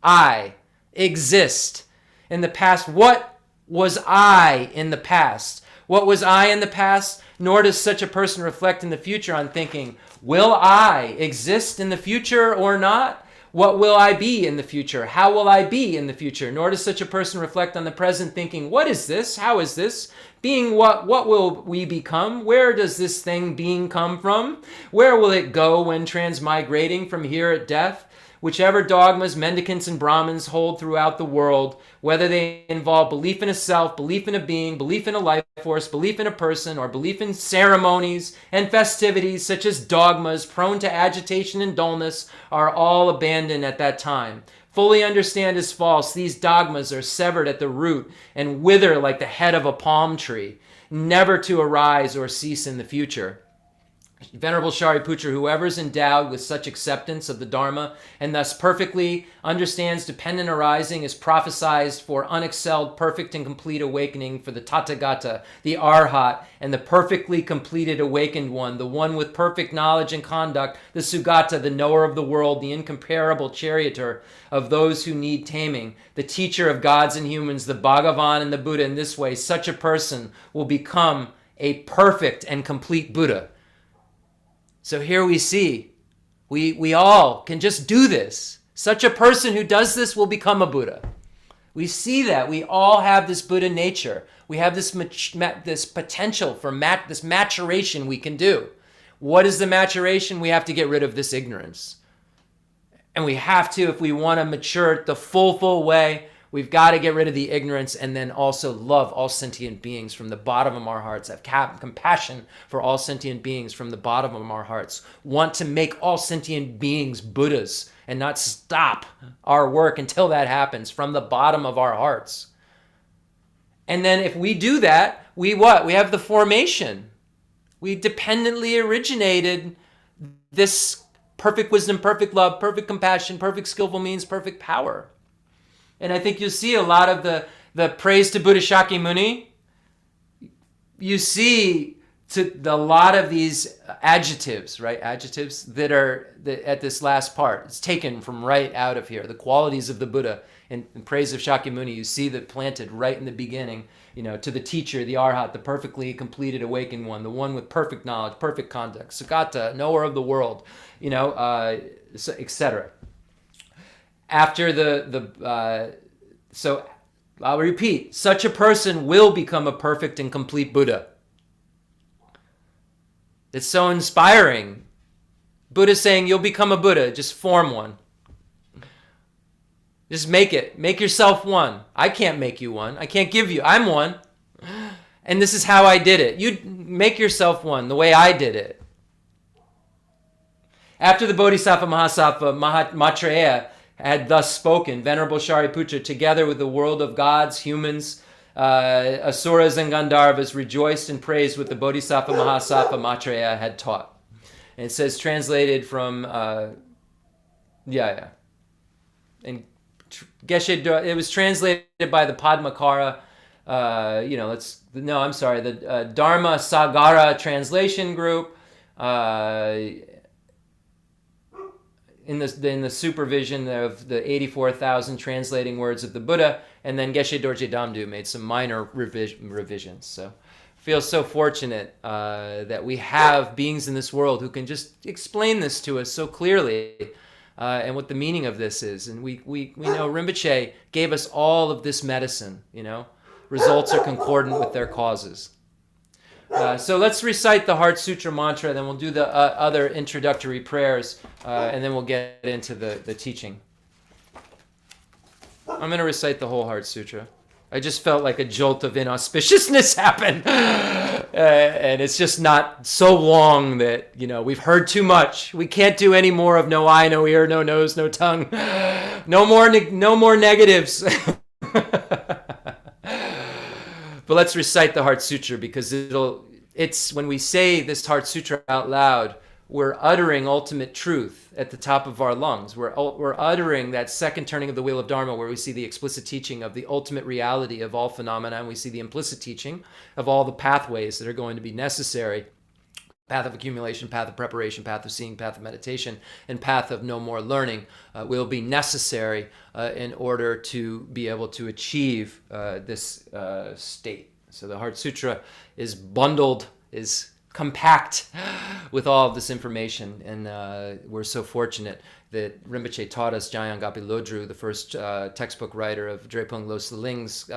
I exist in the past. What was I in the past? What was I in the past? Nor does such a person reflect in the future on thinking, will I exist in the future or not? What will I be in the future? How will I be in the future? Nor does such a person reflect on the present thinking, what is this? How is this? Being what will we become? Where does this thing being come from? Where will it go when transmigrating from here at death? Whichever dogmas mendicants and Brahmins hold throughout the world, whether they involve belief in a self, belief in a being, belief in a life force, belief in a person, or belief in ceremonies and festivities such as dogmas prone to agitation and dullness, are all abandoned at that time. Fully understand as false, these dogmas are severed at the root and wither like the head of a palm tree, never to arise or cease in the future. Venerable Shariputra, whoever is endowed with such acceptance of the Dharma and thus perfectly understands dependent arising is prophesied for unexcelled, perfect and complete awakening for the Tathagata, the Arhat, and the perfectly completed awakened one, the one with perfect knowledge and conduct, the Sugata, the knower of the world, the incomparable charioteer of those who need taming, the teacher of gods and humans, the Bhagavan and the Buddha. In this way, such a person will become a perfect and complete Buddha. So here we see, we all can just do this. Such a person who does this will become a Buddha. We see that. We all have this Buddha nature. We have this potential for this maturation we can do. What is the maturation? We have to get rid of this ignorance. And we have to, if we want to mature the full way, we've got to get rid of the ignorance and then also love all sentient beings from the bottom of our hearts. Have compassion for all sentient beings from the bottom of our hearts. Want to make all sentient beings Buddhas and not stop our work until that happens from the bottom of our hearts. And then if we do that, we what? We have the formation. We dependently originated this perfect wisdom, perfect love, perfect compassion, perfect skillful means, perfect power. And I think you'll see a lot of the praise to Buddha Shakyamuni. You see a lot of these adjectives, right? Adjectives that are at this last part. It's taken from right out of here. The qualities of the Buddha in praise of Shakyamuni, you see that planted right in the beginning, to the teacher, the Arhat, the perfectly completed awakened one, the one with perfect knowledge, perfect conduct, Sugata, knower of the world, etc. After so I'll repeat, such a person will become a perfect and complete Buddha. It's so inspiring Buddha's saying you'll become a Buddha. Just form one. Just make it. Make yourself one. I can't make you one. I can't give you. I'm one. And this is how I did it. You make yourself one the way I did it. After the Bodhisattva Mahasattva Maitreya had thus spoken, Venerable Shariputra, together with the world of gods, humans, asuras, and Gandharvas, rejoiced and praised what the Bodhisattva Mahasattva Maitreya had taught. And it says, translated from, And Geshe, it was translated by the Padmakara, the Dharma Sagara translation group, in the supervision of the 84,000 translating words of the Buddha, and then Geshe Dorje Damdu made some minor revisions. So I feel so fortunate that we have beings in this world who can just explain this to us so clearly, and what the meaning of this is. And we know Rinpoche gave us all of this medicine, Results are concordant with their causes. So let's recite the Heart Sutra mantra, then we'll do the other introductory prayers, and then we'll get into the teaching. I'm going to recite the whole Heart Sutra. I just felt like a jolt of inauspiciousness happen. And it's just not so long that, we've heard too much. We can't do any more of no eye, no ear, no nose, no tongue. No more negatives. But let's recite the Heart Sutra, because it's when we say this Heart Sutra out loud, we're uttering ultimate truth at the top of our lungs. We're uttering that second turning of the wheel of Dharma, where we see the explicit teaching of the ultimate reality of all phenomena, and we see the implicit teaching of all the pathways that are going to be necessary. Path of accumulation, path of preparation, path of seeing, path of meditation, and path of no more learning will be necessary in order to be able to achieve this state. So the Heart Sutra is bundled, is compact with all of this information, and we're so fortunate that Rinpoche taught us, Jayang Gapi Lodru, the first textbook writer of Drepung Losla Ling's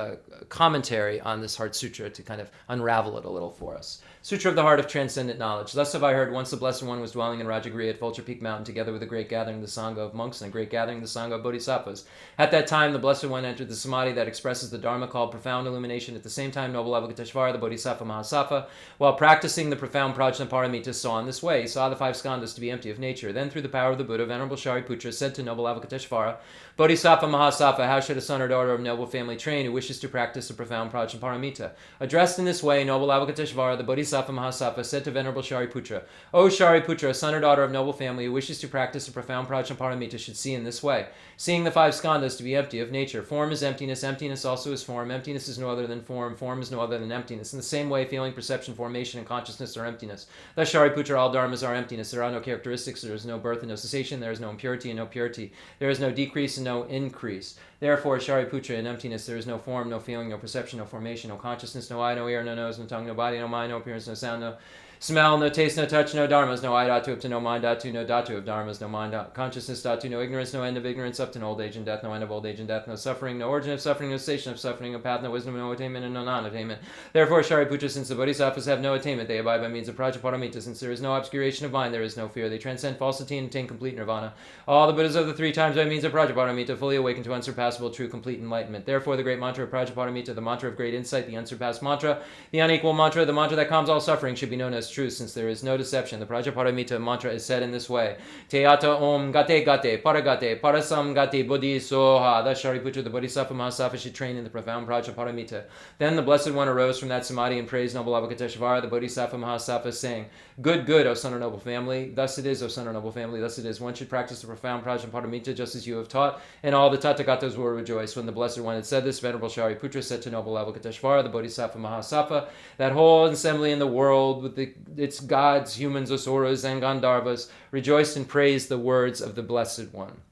commentary on this Heart Sutra, to kind of unravel it a little for us. Sutra of the Heart of Transcendent Knowledge. Thus have I heard, once the Blessed One was dwelling in Rajagriha at Vulture Peak Mountain, together with a great gathering of the Sangha of monks and a great gathering of the Sangha of Bodhisattvas. At that time, the Blessed One entered the Samadhi that expresses the Dharma, called profound illumination. At the same time, noble Avalokiteshvara, the Bodhisattva Mahasattva, while practicing the profound Prajna Paramita, saw in this way. He saw the five skandhas to be empty of nature. Then, through the power of the Buddha, Venerable Shariputra said to noble Avalokiteshvara, Bodhisattva Mahasattva, how should a son or daughter of noble family train who wishes to practice the profound Prajna Paramita? Addressed in this way, noble Avalokiteshvara, the Bodhisattva Mahasattva, said to Venerable Shariputra, O Shariputra, a son or daughter of noble family who wishes to practice the profound Prajna Paramita should see in this way. Seeing the five skandhas to be empty of nature. Form is emptiness, emptiness also is form. Emptiness is no other than form is no other than emptiness. In the same way, feeling, perception, formation, and consciousness are emptiness. Thus, Shariputra, all dharmas are emptiness. There are no characteristics, there is no birth and no cessation, there is no impurity and no purity. There is no decrease and no increase. Therefore, Shariputra, in emptiness, there is no form, no feeling, no perception, no formation, no consciousness, no eye, no ear, no nose, no tongue, no body, no mind, no appearance, no sound, no smell, no taste, no touch, no dharmas, no eye dhatu up to no mind dhatu, no dhatu of dharmas, no mind consciousness dhatu, no ignorance, no end of ignorance up to old age and death, no end of old age and death, no suffering, no origin of suffering, no cessation of suffering, no path, no wisdom, no attainment, and no non-attainment. Therefore, Shariputra, since the Bodhisattvas have no attainment, they abide by means of Prajnaparamita. Since there is no obscuration of mind, there is no fear. They transcend falsity and attain complete nirvana. All the Buddhas of the three times by means of Prajnaparamita fully awaken to unsurpassable, true, complete enlightenment. Therefore, the great mantra of Prajnaparamita, the mantra of great insight, the unsurpassed mantra, the unequal mantra, the mantra that calms all suffering, should be known as truth, since there is no deception. The Prajnaparamita mantra is said in this way: Teata om gate gate paragate parasam gate bodhi soha. Thus Shariputra, the Bodhisattva Mahasattva, should train in the profound Prajnaparamita. Then the Blessed One arose from that samadhi and praised noble Avalokiteshvara, the Bodhisattva Mahasattva, saying, Good, good, O son of noble family. Thus it is, O son of noble family. Thus it is. One should practice the profound Prajnaparamita just as you have taught, and all the Tathagatas will rejoice. When the Blessed One had said this, Venerable Shariputra said to noble Avalokiteshvara, the Bodhisattva Mahasattva, that whole assembly in the world with its gods, humans, asuras, and Gandharvas rejoiced and praised the words of the Blessed One.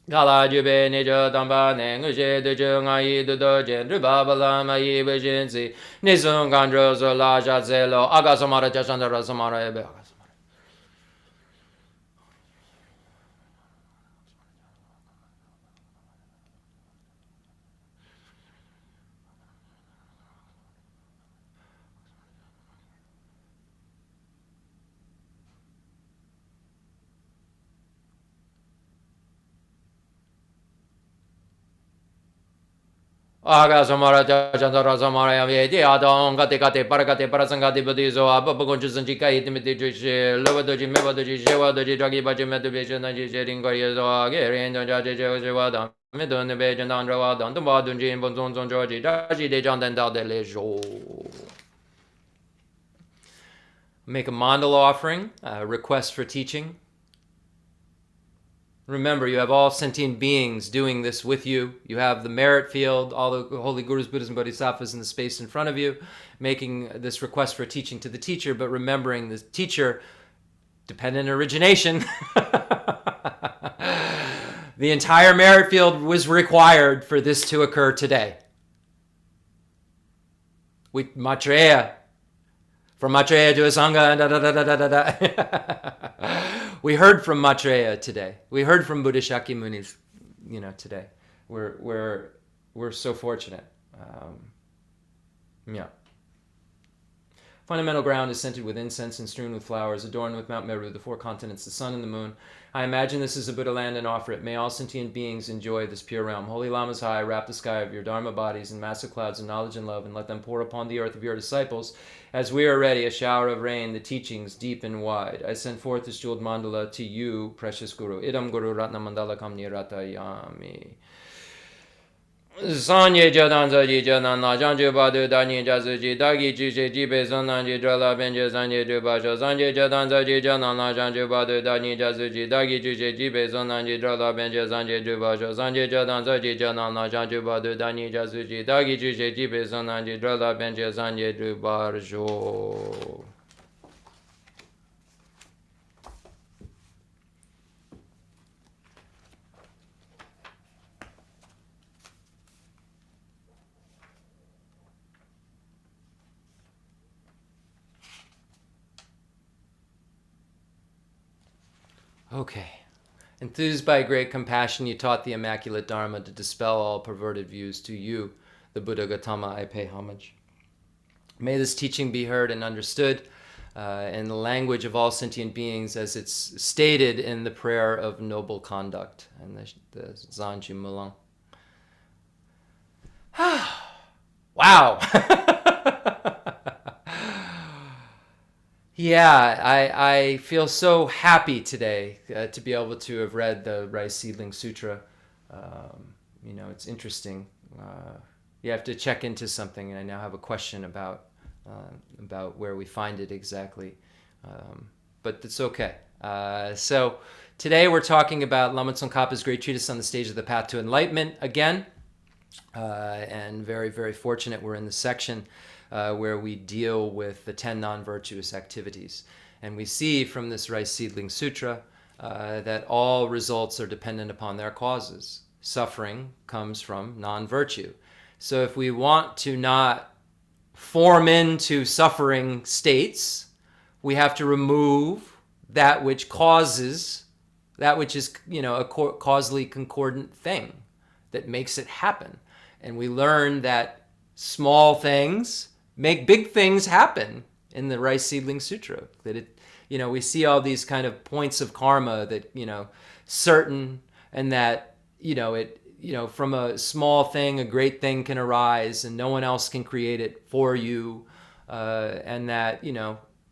Gala jube nijo damba nenguje dejo ngai dodo jendru babala mai bejenzi nizung gandro zo la jazelo agasamara jasandara samara ebe. Aga samara chandara samara yameti adon gate gate paragate parasangate budizo abagonju sanjika itimiti jishi lovadoji mevadoji shewadoji dragi baji medubishi naji shering goryezo ageren jaji jewadan medon bejan andrawadan tumbadunji bonzon zonjoji daji de jandan de lejo. Make a mandala offering, a request for teaching. Remember, you have all sentient beings doing this with you. You have the merit field, all the holy gurus, Buddhas, and bodhisattvas in the space in front of you, making this request for teaching to the teacher, but remembering the teacher, dependent origination. The entire merit field was required for this to occur today. With Maitreya. From Maitreya to Asanga, We heard from Maitreya today. We heard from Buddha Shakyamuni's, today. We're so fortunate. Yeah. Fundamental ground is scented with incense and strewn with flowers, adorned with Mount Meru, the four continents, the sun and the moon. I imagine this is a Buddha land and offer it. May all sentient beings enjoy this pure realm. Holy Lamas high, wrap the sky of your Dharma bodies in massive clouds of knowledge and love, and let them pour upon the earth of your disciples, as we are ready, a shower of rain, the teachings deep and wide. I send forth this jeweled mandala to you, precious Guru. Idam Guru Ratna Mandala Kamni Ratayami. Sanye Jadanza Ji Jadana Janju Badu Dani Jazuji Dagi Jiji Jibe Zonanji Drala Benja Sanje Dubasha Sanje Jadanza Ji Janana Janju Badu Dani Jazuji Dagi Jiji Jibe Zonanji Drala Benja Sanje Dubasha Sanje Jadanza Ji Janana Janju Badu Dani Jazuji Dagi Jiji Jibe Zonanji Drala Benja Sanje Dubasha. Okay. Enthused by great compassion, you taught the Immaculate Dharma to dispel all perverted views. To you, the Buddha Gautama, I pay homage. May this teaching be heard and understood in the language of all sentient beings as it's stated in the prayer of noble conduct and the Zanju Mulang. Wow! Yeah, I feel so happy today to be able to have read the Rice Seedling Sutra. It's interesting. You have to check into something, and I now have a question about where we find it exactly. But it's okay. So today we're talking about Lama Tsongkhapa's great treatise on the stage of the path to enlightenment again. And very, very fortunate we're in the section where we deal with the 10 non-virtuous activities. And we see from this Rice Seedling Sutra that all results are dependent upon their causes. Suffering comes from non-virtue. So if we want to not form into suffering states, we have to remove that which causes, that which is, a causally concordant thing that makes it happen. And we learn that small things make big things happen in the Rice Seedling Sutra. That it, we see all these kind of points of karma that, certain, and that, from a small thing, a great thing can arise and no one else can create it for you. And that,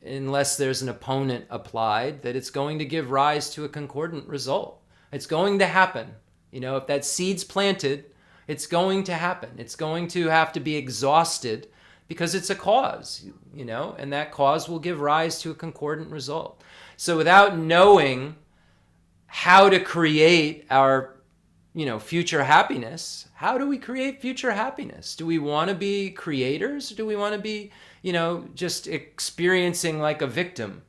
unless there's an opponent applied, that it's going to give rise to a concordant result. It's going to happen. If that seed's planted, it's going to happen. It's going to have to be exhausted because it's a cause, and that cause will give rise to a concordant result. So without knowing how to create our, future happiness, how do we create future happiness? Do we want to be creators? Or do we want to be, just experiencing like a victim?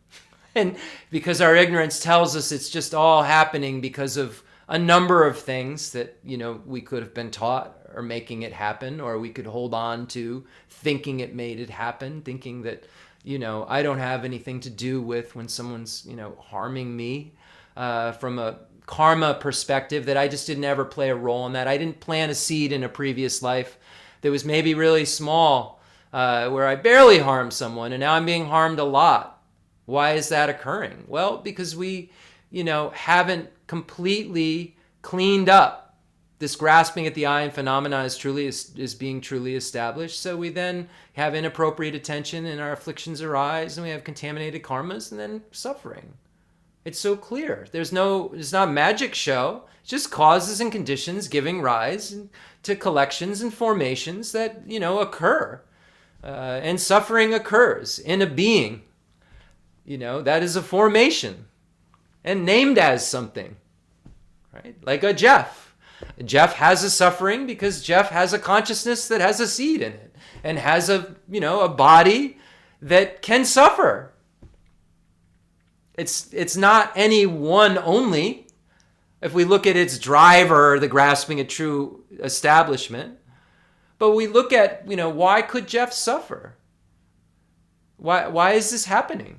And because our ignorance tells us it's just all happening because of a number of things that, we could have been taught or making it happen, or we could hold on to thinking it made it happen, thinking that, I don't have anything to do with when someone's, harming me from a karma perspective, that I just didn't ever play a role in that. I didn't plant a seed in a previous life that was maybe really small, where I barely harmed someone, and now I'm being harmed a lot. Why is that occurring? Well, because we, haven't completely cleaned up this grasping at the I and phenomena is being truly established. So we then have inappropriate attention and our afflictions arise and we have contaminated karmas and then suffering. It's so clear. It's not a magic show. It's just causes and conditions giving rise to collections and formations that, occur. And suffering occurs in a being, that is a formation and named as something, right? Like a Jeff. Jeff has a suffering because Jeff has a consciousness that has a seed in it and has a body that can suffer. It's not any one only. If we look at its driver, the grasping at true establishment, but we look at, why could Jeff suffer? Why is this happening?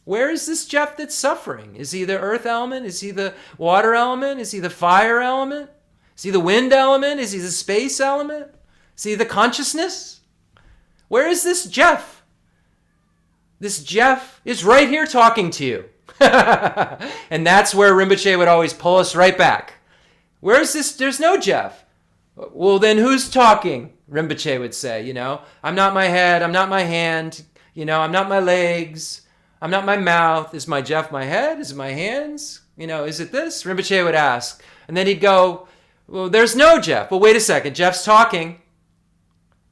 Where is this Jeff that's suffering? Is he the earth element? Is he the water element? Is he the fire element? Is he the wind element? Is he the space element? Is he the consciousness? Where is this Jeff? This Jeff is right here talking to you. And that's where Rinpoche would always pull us right back. Where is this? There's no Jeff. Well, then who's talking? Rinpoche would say, I'm not my head. I'm not my hand. I'm not my legs. I'm not my mouth. Is my Jeff my head? Is it my hands? Is it this? Rinpoche would ask. And then he'd go, well, there's no Jeff. Well, wait a second. Jeff's talking.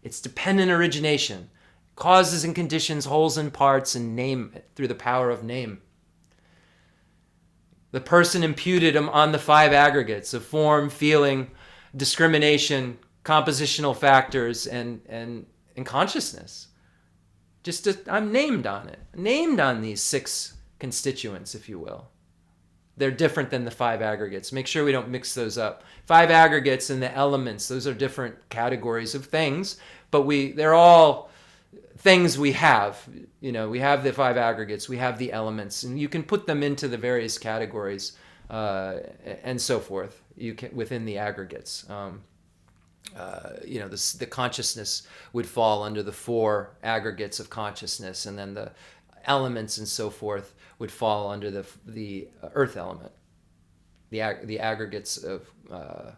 It's dependent origination. Causes and conditions, wholes and parts, and name it through the power of name. The person imputed on the 5 aggregates of form, feeling, discrimination, compositional factors, and consciousness. I'm named on it. Named on these 6 constituents, if you will. They're different than the 5 aggregates. Make sure we don't mix those up. 5 aggregates and the elements, those are different categories of things, but they're all things we have. We have the 5 aggregates, we have the elements, and you can put them into the various categories and so forth. You can within the aggregates. The consciousness would fall under the 4 aggregates of consciousness, and then the elements and so forth would fall under the earth element, the aggregates of the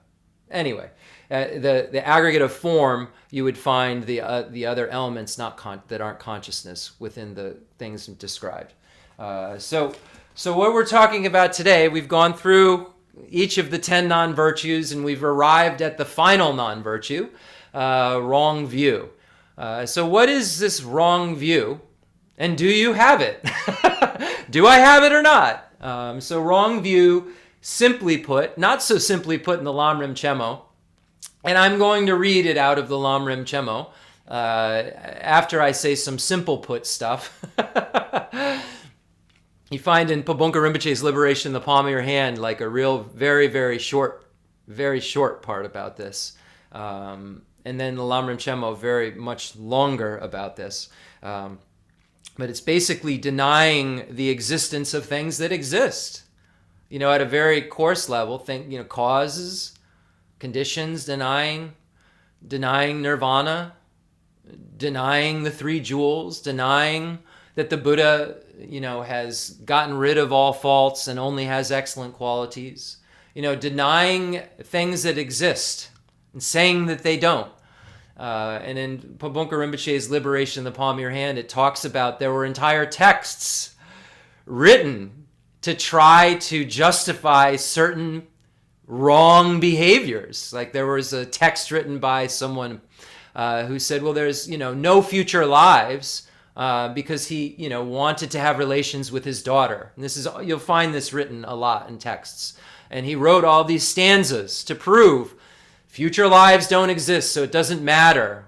aggregate of form. You would find the other elements that aren't consciousness within the things described. So what we're talking about today, we've gone through each of the 10 non-virtues, and we've arrived at the final non-virtue, wrong view. So what is this wrong view, and do you have it? Do I have it or not? So wrong view, simply put, not so simply put in the Lamrim Chemo, and I'm going to read it out of the Lamrim Chemo after I say some simple put stuff. You find in Pabonka Rinpoche's Liberation in the Palm of Your Hand, like a real, very, very short part about this. And then the Lamrim Chemo, very much longer about this. But it's basically denying the existence of things that exist. At a very coarse level, causes, conditions, denying nirvana, denying the 3 jewels, denying that the Buddha, has gotten rid of all faults and only has excellent qualities, denying things that exist and saying that they don't. And in Pabonka Rinpoche's Liberation in the Palm of Your Hand, it talks about there were entire texts written to try to justify certain wrong behaviors. Like there was a text written by someone who said, well, there's, no future lives because he, wanted to have relations with his daughter. And you'll find this written a lot in texts. And he wrote all these stanzas to prove future lives don't exist, so it doesn't matter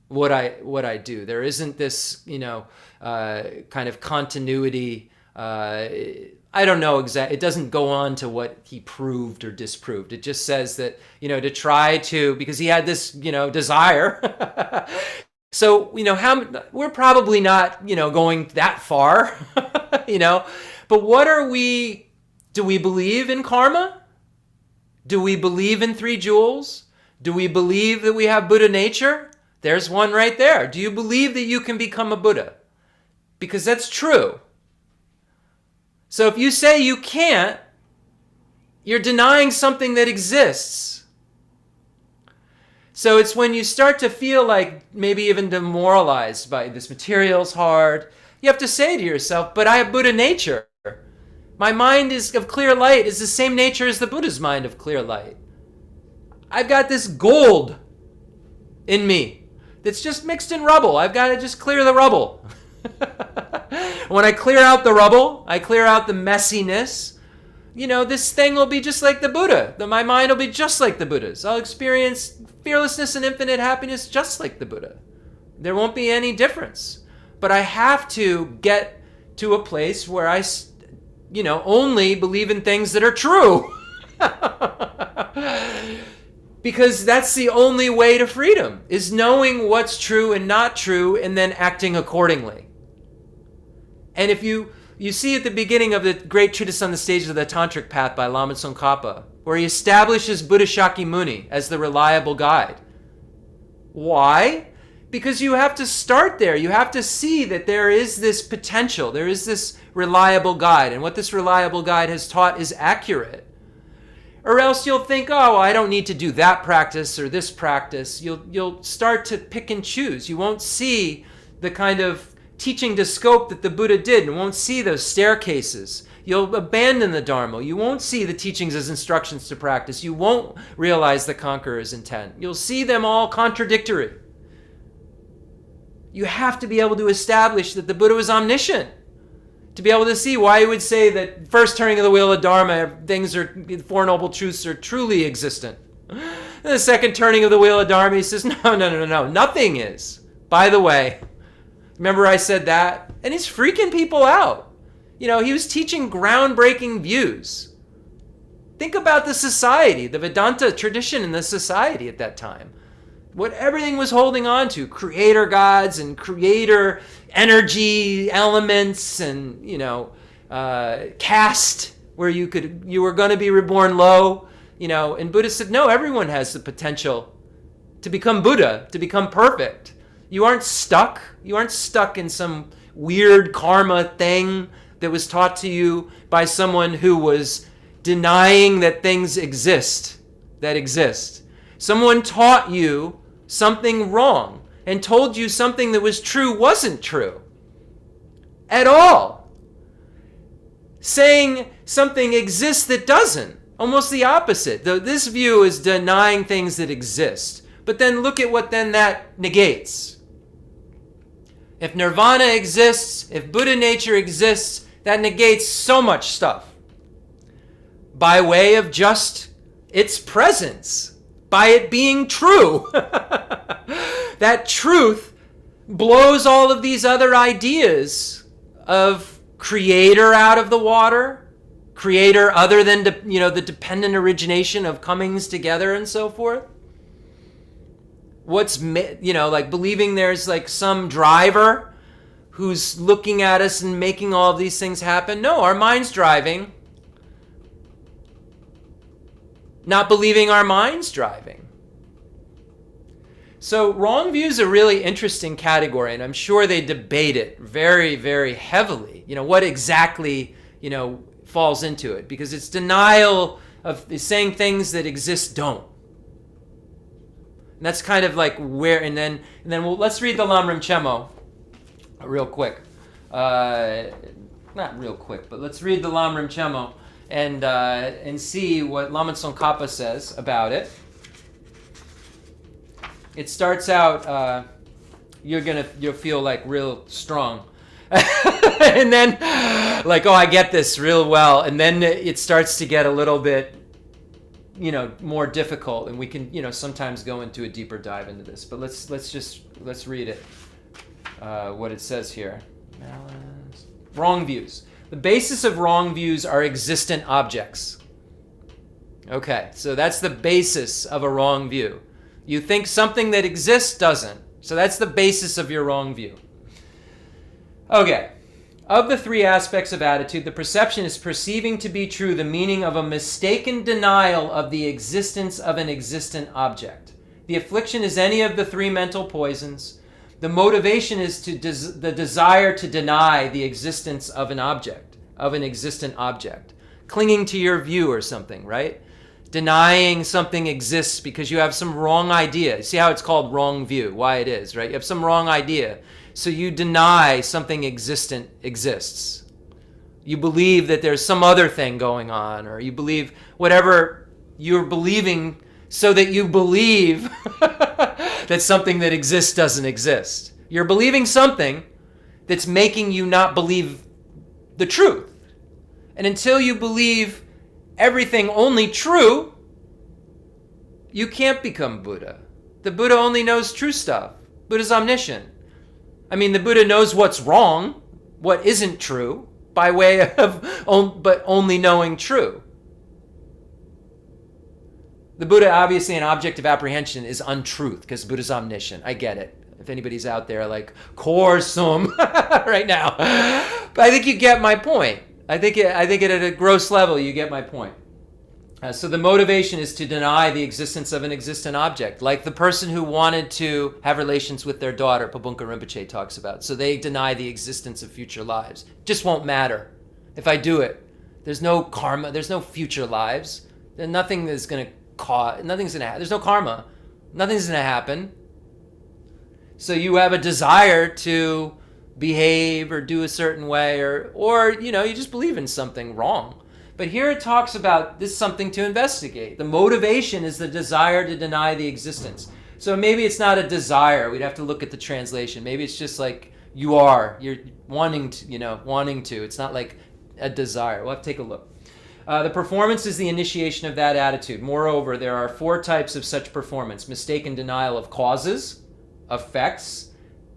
what I do. There isn't this, kind of continuity. I don't know exactly. It doesn't go on to what he proved or disproved. It just says that, to try to, because he had this, desire. So, we're probably not, going that far, but do we believe in karma? Do we believe in 3 jewels? Do we believe that we have Buddha nature? There's one right there. Do you believe that you can become a Buddha? Because that's true. So if you say you can't, you're denying something that exists. So it's when you start to feel like maybe even demoralized by this material's hard, you have to say to yourself, but I have Buddha nature. My mind is of clear light is the same nature as the Buddha's mind of clear light. I've got this gold in me that's just mixed in rubble. I've got to just clear the rubble. When I clear out the rubble, I clear out the messiness, this thing will be just like the Buddha. My mind will be just like the Buddha's. I'll experience fearlessness and infinite happiness just like the Buddha. There won't be any difference. But I have to get to a place where I, only believe in things that are true. Because that's the only way to freedom, is knowing what's true and not true and then acting accordingly. And if you see at the beginning of the great treatise on the stages of the Tantric path by Lama Tsongkhapa, where he establishes Buddha Shakyamuni as the reliable guide. Why? Because you have to start there. You have to see that there is this potential. There is this reliable guide. And what this reliable guide has taught is accurate. Or else you'll think, oh, I don't need to do that practice or this practice. You'll start to pick and choose. You won't see the kind of teaching to scope that the Buddha did, and won't see those staircases. You'll abandon the Dharma. You won't see the teachings as instructions to practice. You won't realize the conqueror's intent. You'll see them all contradictory. You have to be able to establish that the Buddha was omniscient, to be able to see why he would say that first turning of the wheel of Dharma, Four Noble Truths are truly existent. And the second turning of the wheel of Dharma, he says, no, nothing is. By the way, remember I said that? And he's freaking people out. He was teaching groundbreaking views. Think about the society, the Vedanta tradition in the society at that time. What everything was holding on to, creator gods and creator energy elements and, caste, where you were going to be reborn low, and Buddha said, no, everyone has the potential to become Buddha, to become perfect. You aren't stuck. You aren't stuck in some weird karma thing that was taught to you by someone who was denying that things exist, that exist. Someone taught you something wrong and told you something that was true wasn't true at all. Saying something exists that doesn't. Almost the opposite. This view is denying things that exist. But then look at what then that negates. If nirvana exists, if Buddha nature exists, that negates so much stuff. By way of just its presence. By it being true. That truth blows all of these other ideas of creator out of the water, creator other than the dependent origination of comings together and so forth. What's like believing there's like some driver who's looking at us and making all of these things happen. No, our mind's driving. Not believing our mind's driving. So wrong view is a really interesting category, and I'm sure they debate it very, very heavily. What exactly, falls into it, because it's denial of saying things that exist don't. And that's kind of like where, and then let's read the Lamrim Chemo real quick. Not real quick, but let's read the Lamrim Chemo and see what Lama Tsongkhapa says about it. It starts out, you'll feel like real strong. And then like, oh, I get this real well. And then it starts to get a little bit, more difficult, and we can, sometimes go into a deeper dive into this. But let's read it. What it says here. Wrong views. The basis of wrong views are existent objects. Okay, so that's the basis of a wrong view. You think something that exists doesn't. So that's the basis of your wrong view. Okay. Of the three aspects of attitude, the perception is perceiving to be true the meaning of a mistaken denial of the existence of an existent object. The affliction is any of the three mental poisons. The motivation is the desire to deny the existence of an object, of an existent object. Clinging to your view or something, right? denying something exists because you have some wrong idea. See how it's called wrong view, why it is, right? You have some wrong idea. So you deny something existent exists. You believe that there's some other thing going on, or you believe whatever you're believing so that you believe that something that exists doesn't exist. You're believing something that's making you not believe the truth. And until you believe everything only true, you can't become Buddha. The Buddha only knows true stuff. Buddha's omniscient. I mean, the Buddha knows what's wrong, what isn't true, by way of but only knowing true. The Buddha, obviously, an object of apprehension is untruth because Buddha's omniscient. I get it. If anybody's out there like, Korsum right now. But I think you get my point. I think at a gross level, you get my point. So the motivation is to deny the existence of an existent object, like the person who wanted to have relations with their daughter, Pabunka Rinpoche talks about. So they deny the existence of future lives. It just won't matter if I do it. There's no karma. There's no future lives. There's nothing that's going to cause. Nothing's going to happen. There's no karma. Nothing's going to happen. So you have a desire to behave or do a certain way, or you just believe in something wrong. But here it talks about this something to investigate. The motivation is the desire to deny the existence. So maybe it's not a desire. We'd have to look at the translation. Maybe it's just like you're wanting to. It's not like a desire. We'll have to take a look. The performance is the initiation of that attitude. Moreover, there are 4 types of such performance: mistaken denial of causes, effects,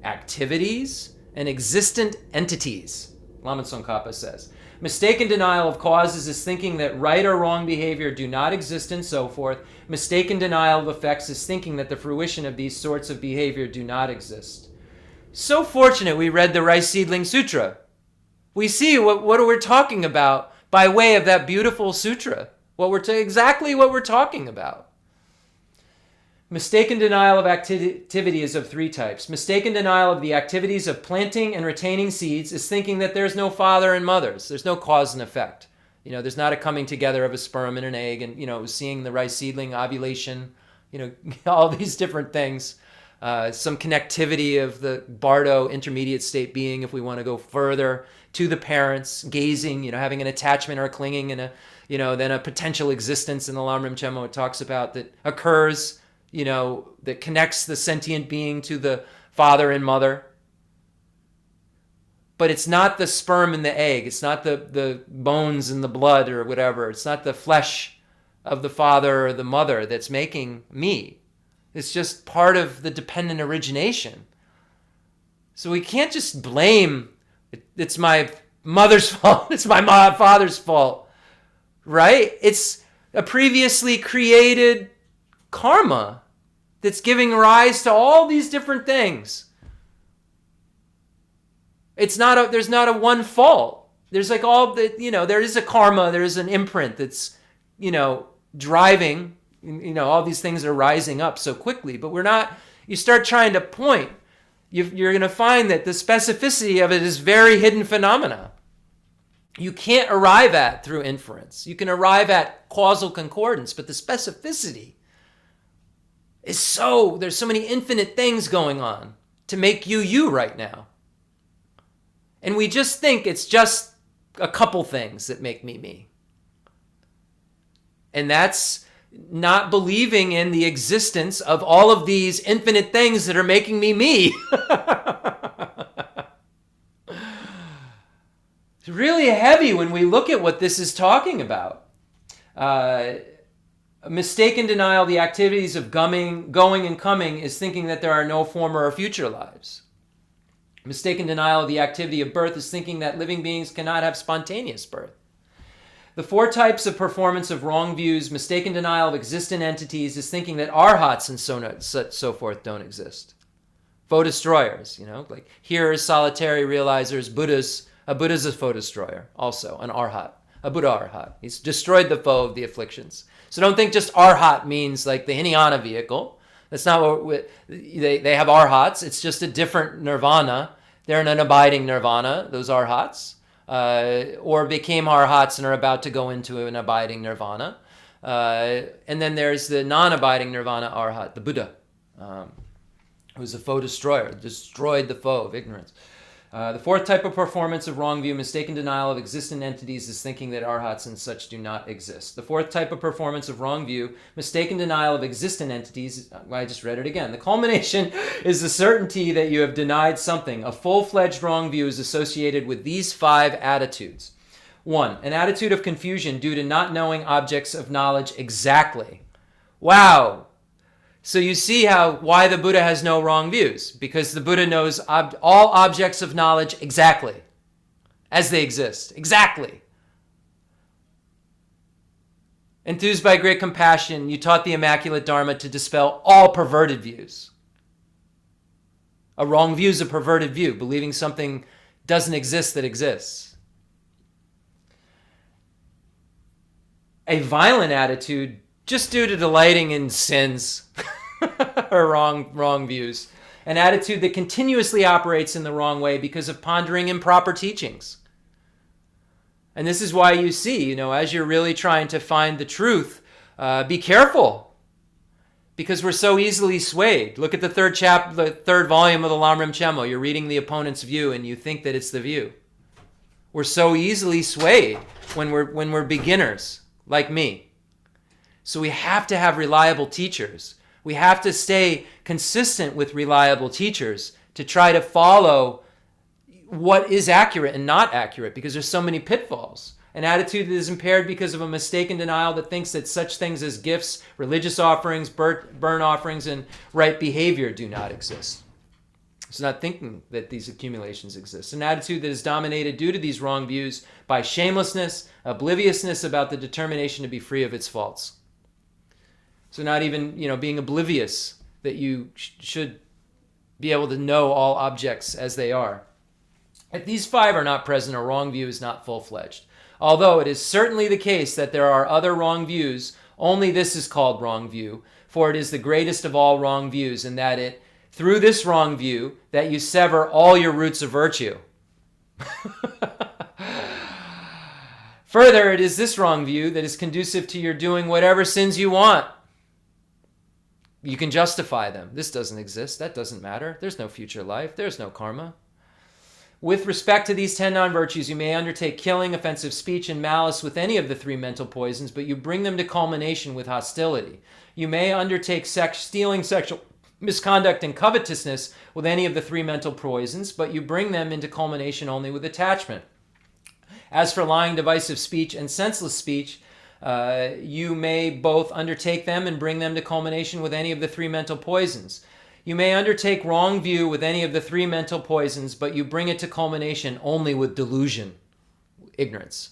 activities, and existent entities, Lama Tsongkhapa says. Mistaken denial of causes is thinking that right or wrong behavior do not exist and so forth. Mistaken denial of effects is thinking that the fruition of these sorts of behavior do not exist. So fortunate we read the Rice Seedling Sutra. We see what we're talking about by way of that beautiful sutra. Exactly what we're talking about. Mistaken denial of activity is of 3 types. Mistaken denial of the activities of planting and retaining seeds is thinking that there's no father and mothers. There's no cause and effect. There's not a coming together of a sperm and an egg and, seeing the rice seedling, ovulation, all these different things. Some connectivity of the Bardo intermediate state being, if we want to go further, to the parents, gazing, having an attachment or a clinging and then a potential existence in the Lamrim Chenmo it talks about that occurs, that connects the sentient being to the father and mother. But it's not the sperm and the egg. It's not the bones and the blood or whatever. It's not the flesh of the father or the mother that's making me. It's just part of the dependent origination. So we can't just blame, it's my mother's fault, it's my father's fault, right? It's a previously created karma that's giving rise to all these different things. There's not a one fault. There's like all the, there is a karma, there is an imprint that's, driving, all these things are rising up so quickly, but you start trying to point, you're going to find that the specificity of it is very hidden phenomena. You can't arrive at through inference. You can arrive at causal concordance, but the specificity there's so many infinite things going on to make you right now. And we just think it's just a couple things that make me. And that's not believing in the existence of all of these infinite things that are making me. It's really heavy when we look at what this is talking about. Mistaken denial of the activities of going and coming is thinking that there are no former or future lives. Mistaken denial of the activity of birth is thinking that living beings cannot have spontaneous birth. The 4 types of performance of wrong views, mistaken denial of existent entities, is thinking that arhats and so forth don't exist. Foe destroyers, like hearers, solitary realizers, Buddhas. A Buddha's a foe destroyer, also an arhat, a Buddha arhat. He's destroyed the foe of the afflictions. So don't think just arhat means like the Hinayana vehicle. That's not what they have arhats. It's just a different nirvana. They're in an abiding nirvana, those arhats, or became arhats and are about to go into an abiding nirvana. And then there's the non-abiding nirvana arhat, the Buddha, who's a foe destroyer, destroyed the foe of ignorance. The fourth type of performance of wrong view, mistaken denial of existent entities, is thinking that arhats and such do not exist. The fourth type of performance of wrong view, mistaken denial of existent entities, I just read it again. The culmination is the certainty that you have denied something. A full-fledged wrong view is associated with these 5 attitudes. 1, an attitude of confusion due to not knowing objects of knowledge exactly. Wow! So you see why the Buddha has no wrong views. Because the Buddha knows all objects of knowledge exactly, as they exist. Exactly. Enthused by great compassion, you taught the Immaculate Dharma to dispel all perverted views. A wrong view is a perverted view, believing something doesn't exist that exists. A violent attitude just due to delighting in sins or wrong views. An attitude that continuously operates in the wrong way because of pondering improper teachings. And this is why you see, as you're really trying to find the truth, be careful. Because we're so easily swayed. Look at the third volume of the Lamrim Chemo. You're reading the opponent's view and you think that it's the view. We're so easily swayed when we're beginners, like me. So we have to have reliable teachers. We have to stay consistent with reliable teachers to try to follow what is accurate and not accurate, because there's so many pitfalls. An attitude that is impaired because of a mistaken denial that thinks that such things as gifts, religious offerings, burnt offerings, and right behavior do not exist. It's not thinking that these accumulations exist. An attitude that is dominated due to these wrong views by shamelessness, obliviousness about the determination to be free of its faults. So not even, being oblivious that you should be able to know all objects as they are. If these 5 are not present, a wrong view is not full-fledged. Although it is certainly the case that there are other wrong views, only this is called wrong view, for it is the greatest of all wrong views, in that through this wrong view, that you sever all your roots of virtue. Further, it is this wrong view that is conducive to your doing whatever sins you want. You can justify them. This doesn't exist. That doesn't matter. There's no future life. There's no karma. With respect to these 10 non-virtues, you may undertake killing, offensive speech, and malice with any of the 3 mental poisons, but you bring them to culmination with hostility. You may undertake stealing, sexual misconduct, and covetousness with any of the 3 mental poisons, but you bring them into culmination only with attachment. As for lying, divisive speech, and senseless speech, you may both undertake them and bring them to culmination with any of the 3 mental poisons. You may undertake wrong view with any of the 3 mental poisons, but you bring it to culmination only with delusion, ignorance.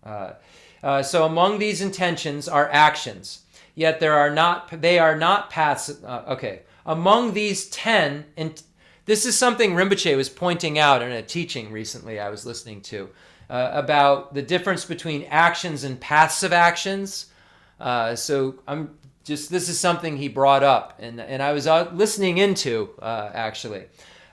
So among these intentions are actions, yet they are not paths. Among these 10, and this is something Rinpoche was pointing out in a teaching recently I was listening to, about the difference between actions and paths of actions. This is something he brought up, and I was listening into, actually.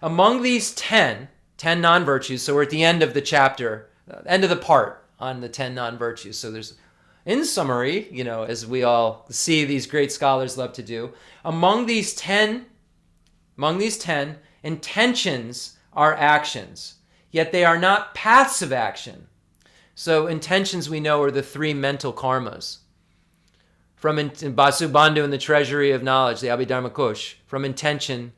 Among these 10 non-virtues, so we're at the end of the chapter, end of the part on the 10 non-virtues. So there's, in summary, as we all see these great scholars love to do, among these 10, intentions are actions, yet they are not paths of action. So intentions, we know, are the 3 mental karmas. From Basu Bandhu in the treasury of knowledge, the Abhidharma Kosh, from intention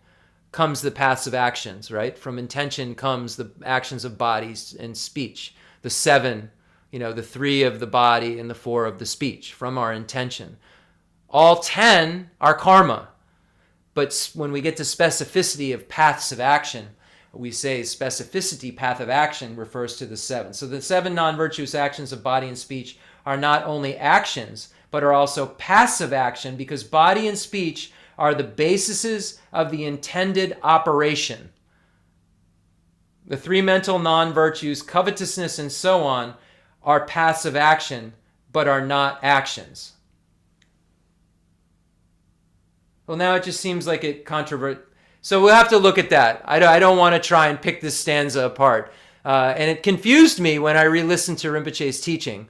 comes the paths of actions, right? From intention comes the actions of bodies and speech. The 7, the 3 of the body and the 4 of the speech, from our intention. All 10 are karma. But when we get to specificity of paths of action, we say specificity, path of action, refers to the 7. So the 7 non-virtuous actions of body and speech are not only actions, but are also passive action, because body and speech are the bases of the intended operation. The 3 mental non-virtues, covetousness and so on, are passive action, but are not actions. Well, now it just seems like it So we'll have to look at that. I don't want to try and pick this stanza apart. And it confused me when I re-listened to Rinpoche's teaching.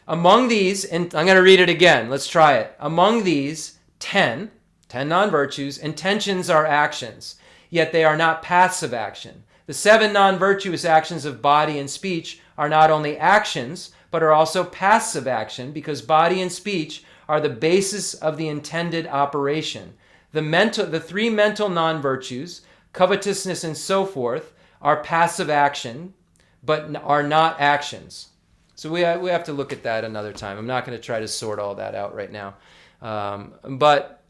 Among these, and I'm going to read it again. Let's try it. Among these 10 non-virtues, intentions are actions, yet they are not paths of action. The 7 non-virtuous actions of body and speech are not only actions, but are also paths of action, because body and speech are the basis of the intended operation. The 3 mental non-virtues, covetousness and so forth, are paths of action, but are not actions. So we have to look at that another time. I'm not going to try to sort all that out right now. But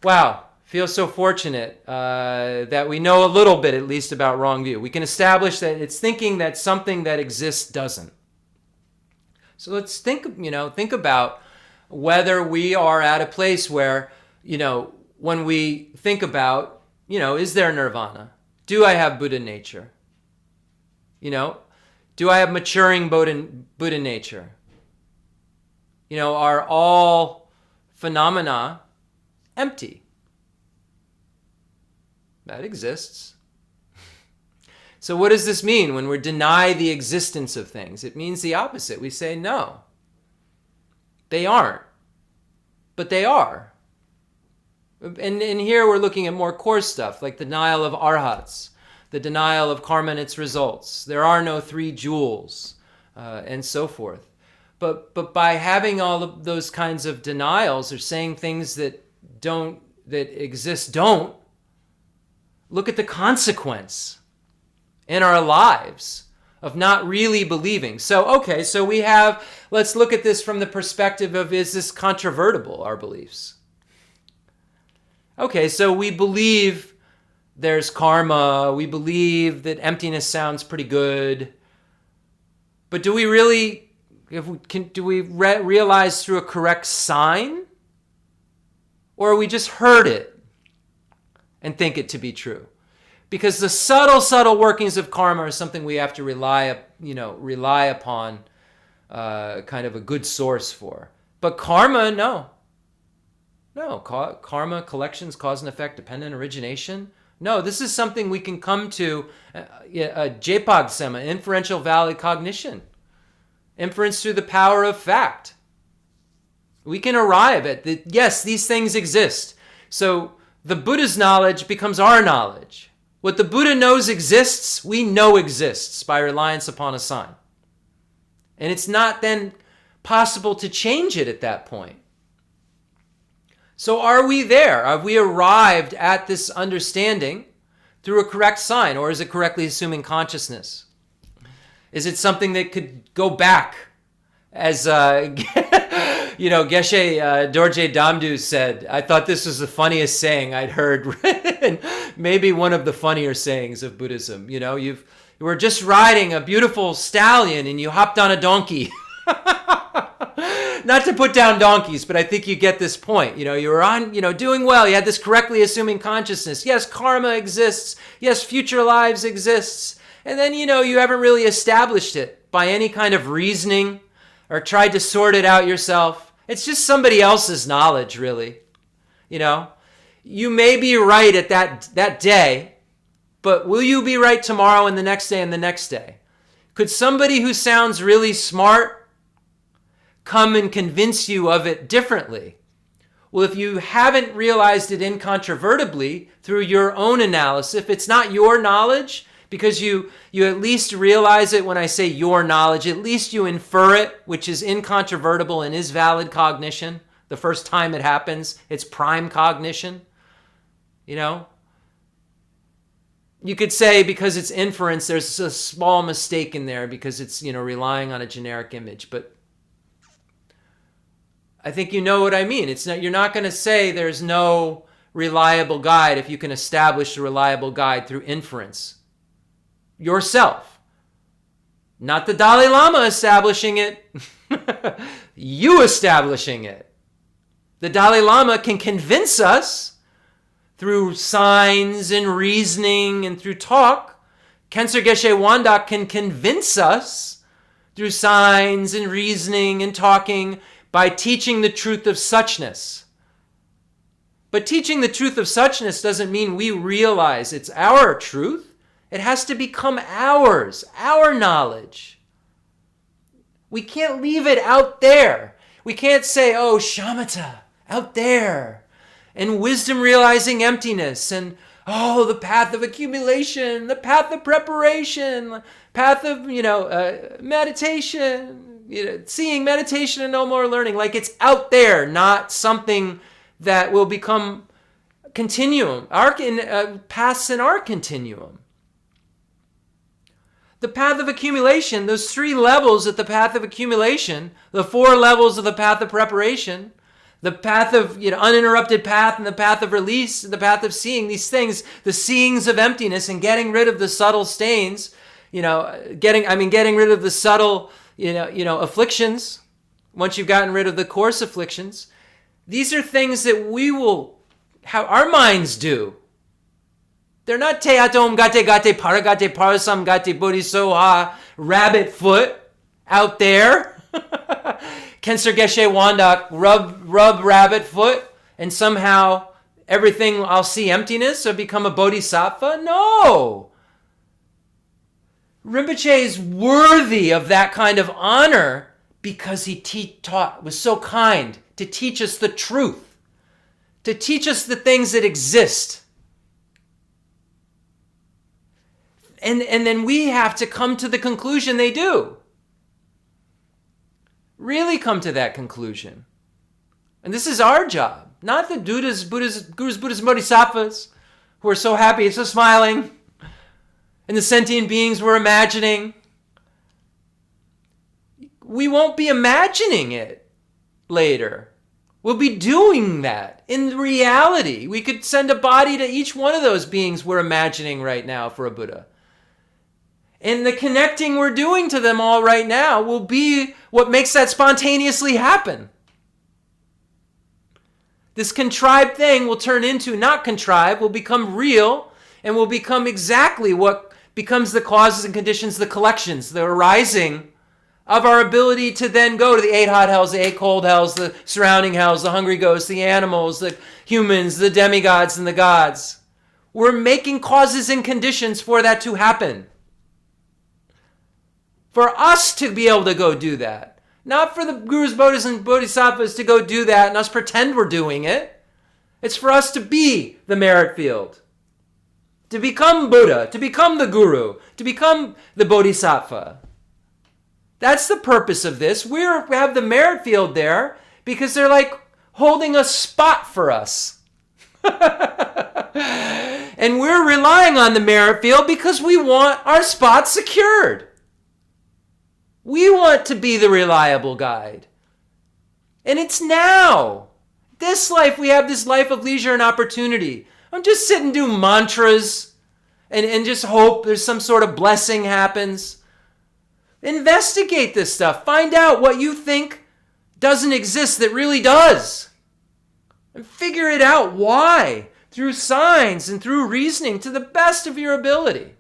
wow, feel so fortunate that we know a little bit at least about wrong view. We can establish that it's thinking that something that exists doesn't. So let's think about whether we are at a place where, when we think about, is there nirvana? Do I have Buddha nature? Do I have maturing Buddha nature? Are all phenomena empty? That exists. So what does this mean when we deny the existence of things? It means the opposite. We say, no, they aren't, but they are. And here we're looking at more core stuff, like the denial of arhats, the denial of karma and its results. There are no 3 jewels, and so forth. But by having all of those kinds of denials or saying things that exist don't, look at the consequence in our lives of not really believing. So let's look at this from the perspective of, is this controvertible, our beliefs? Okay, so we believe there's karma, we believe that emptiness sounds pretty good, but do we really, realize through a correct sign? Or we just heard it and think it to be true? Because the subtle workings of karma are something we have to rely upon kind of a good source for. But karma, no. Karma, collections, cause and effect, dependent origination. No, this is something we can come to, JPOG-sema, inferential valid cognition. Inference through the power of fact. We can arrive at that, yes, these things exist. So the Buddha's knowledge becomes our knowledge. What the Buddha knows exists, we know exists by reliance upon a sign. And it's not then possible to change it at that point. So are we there? Have we arrived at this understanding through a correct sign, or is it correctly assuming consciousness? Is it something that could go back? As, Geshe Dorje Damdu said, I thought this was the funniest saying I'd heard, and maybe one of the funnier sayings of Buddhism. You were just riding a beautiful stallion and you hopped on a donkey. Not to put down donkeys, but I think you get this point. You were on, doing well. You had this correctly assuming consciousness. Yes, karma exists. Yes, future lives exists. And then, you haven't really established it by any kind of reasoning or tried to sort it out yourself. It's just somebody else's knowledge, really. You may be right at that day, but will you be right tomorrow and the next day and the next day? Could somebody who sounds really smart come and convince you of it differently? Well, if you haven't realized it incontrovertibly through your own analysis, if it's not your knowledge, because you at least realize it when I say your knowledge, at least you infer it, which is incontrovertible and is valid cognition. The first time it happens, it's prime cognition. You could say because it's inference, there's a small mistake in there because it's, relying on a generic image. But I think you know what I mean. You're not going to say there's no reliable guide if you can establish a reliable guide through inference. Yourself. Not the Dalai Lama establishing it. You establishing it. The Dalai Lama can convince us through signs and reasoning and through talk. Khenser Geshe Wandak can convince us through signs and reasoning and talking by teaching the truth of suchness. But teaching the truth of suchness doesn't mean we realize it's our truth. It has to become ours, our knowledge. We can't leave it out there. We can't say, oh, shamatha, out there, and wisdom realizing emptiness, and oh, the path of accumulation, the path of preparation, path of, meditation, seeing meditation and no more learning. Like it's out there, not something that will become continuum, paths in our continuum. The path of accumulation, those 3 levels at the path of accumulation, the 4 levels of the path of preparation, the path of uninterrupted path, and the path of release, and the path of seeing, these things, the seeings of emptiness and getting rid of the subtle stains, getting rid of the subtle, afflictions. Once you've gotten rid of the coarse afflictions, these are things that we will have our minds do. They're not te atom gate gate paragate parasam gate bodhisoha rabbit foot out there. Kenser geshe wandak rub rabbit foot and somehow everything I'll see emptiness or become a bodhisattva. No. Rinpoche is worthy of that kind of honor because he was so kind to teach us the truth, to teach us the things that exist. And then we have to come to the conclusion they do. Really come to that conclusion. And this is our job, not the Gurus, Buddhas, Bodhisattvas, who are so happy, so smiling, and the sentient beings we're imagining. We won't be imagining it later. We'll be doing that in reality. We could send a body to each one of those beings we're imagining right now for a Buddha. And the connecting we're doing to them all right now will be what makes that spontaneously happen. This contrived thing will turn into not contrived, will become real, and will become exactly what becomes the causes and conditions, the collections, the arising of our ability to then go to the 8 hot hells, the 8 cold hells, the surrounding hells, the hungry ghosts, the animals, the humans, the demigods, and the gods. We're making causes and conditions for that to happen. For us to be able to go do that. Not for the Gurus, Bodhas, and Bodhisattvas to go do that and us pretend we're doing it. It's for us to be the merit field. To become Buddha, to become the Guru, to become the Bodhisattva. That's the purpose of this. We have the merit field there because they're like holding a spot for us. And we're relying on the merit field because we want our spot secured. We want to be the reliable guide. And it's now. This life, we have this life of leisure and opportunity. Don't just sit and do mantras and just hope there's some sort of blessing happens. Investigate this stuff. Find out what you think doesn't exist that really does. And figure it out why. Through signs and through reasoning to the best of your ability.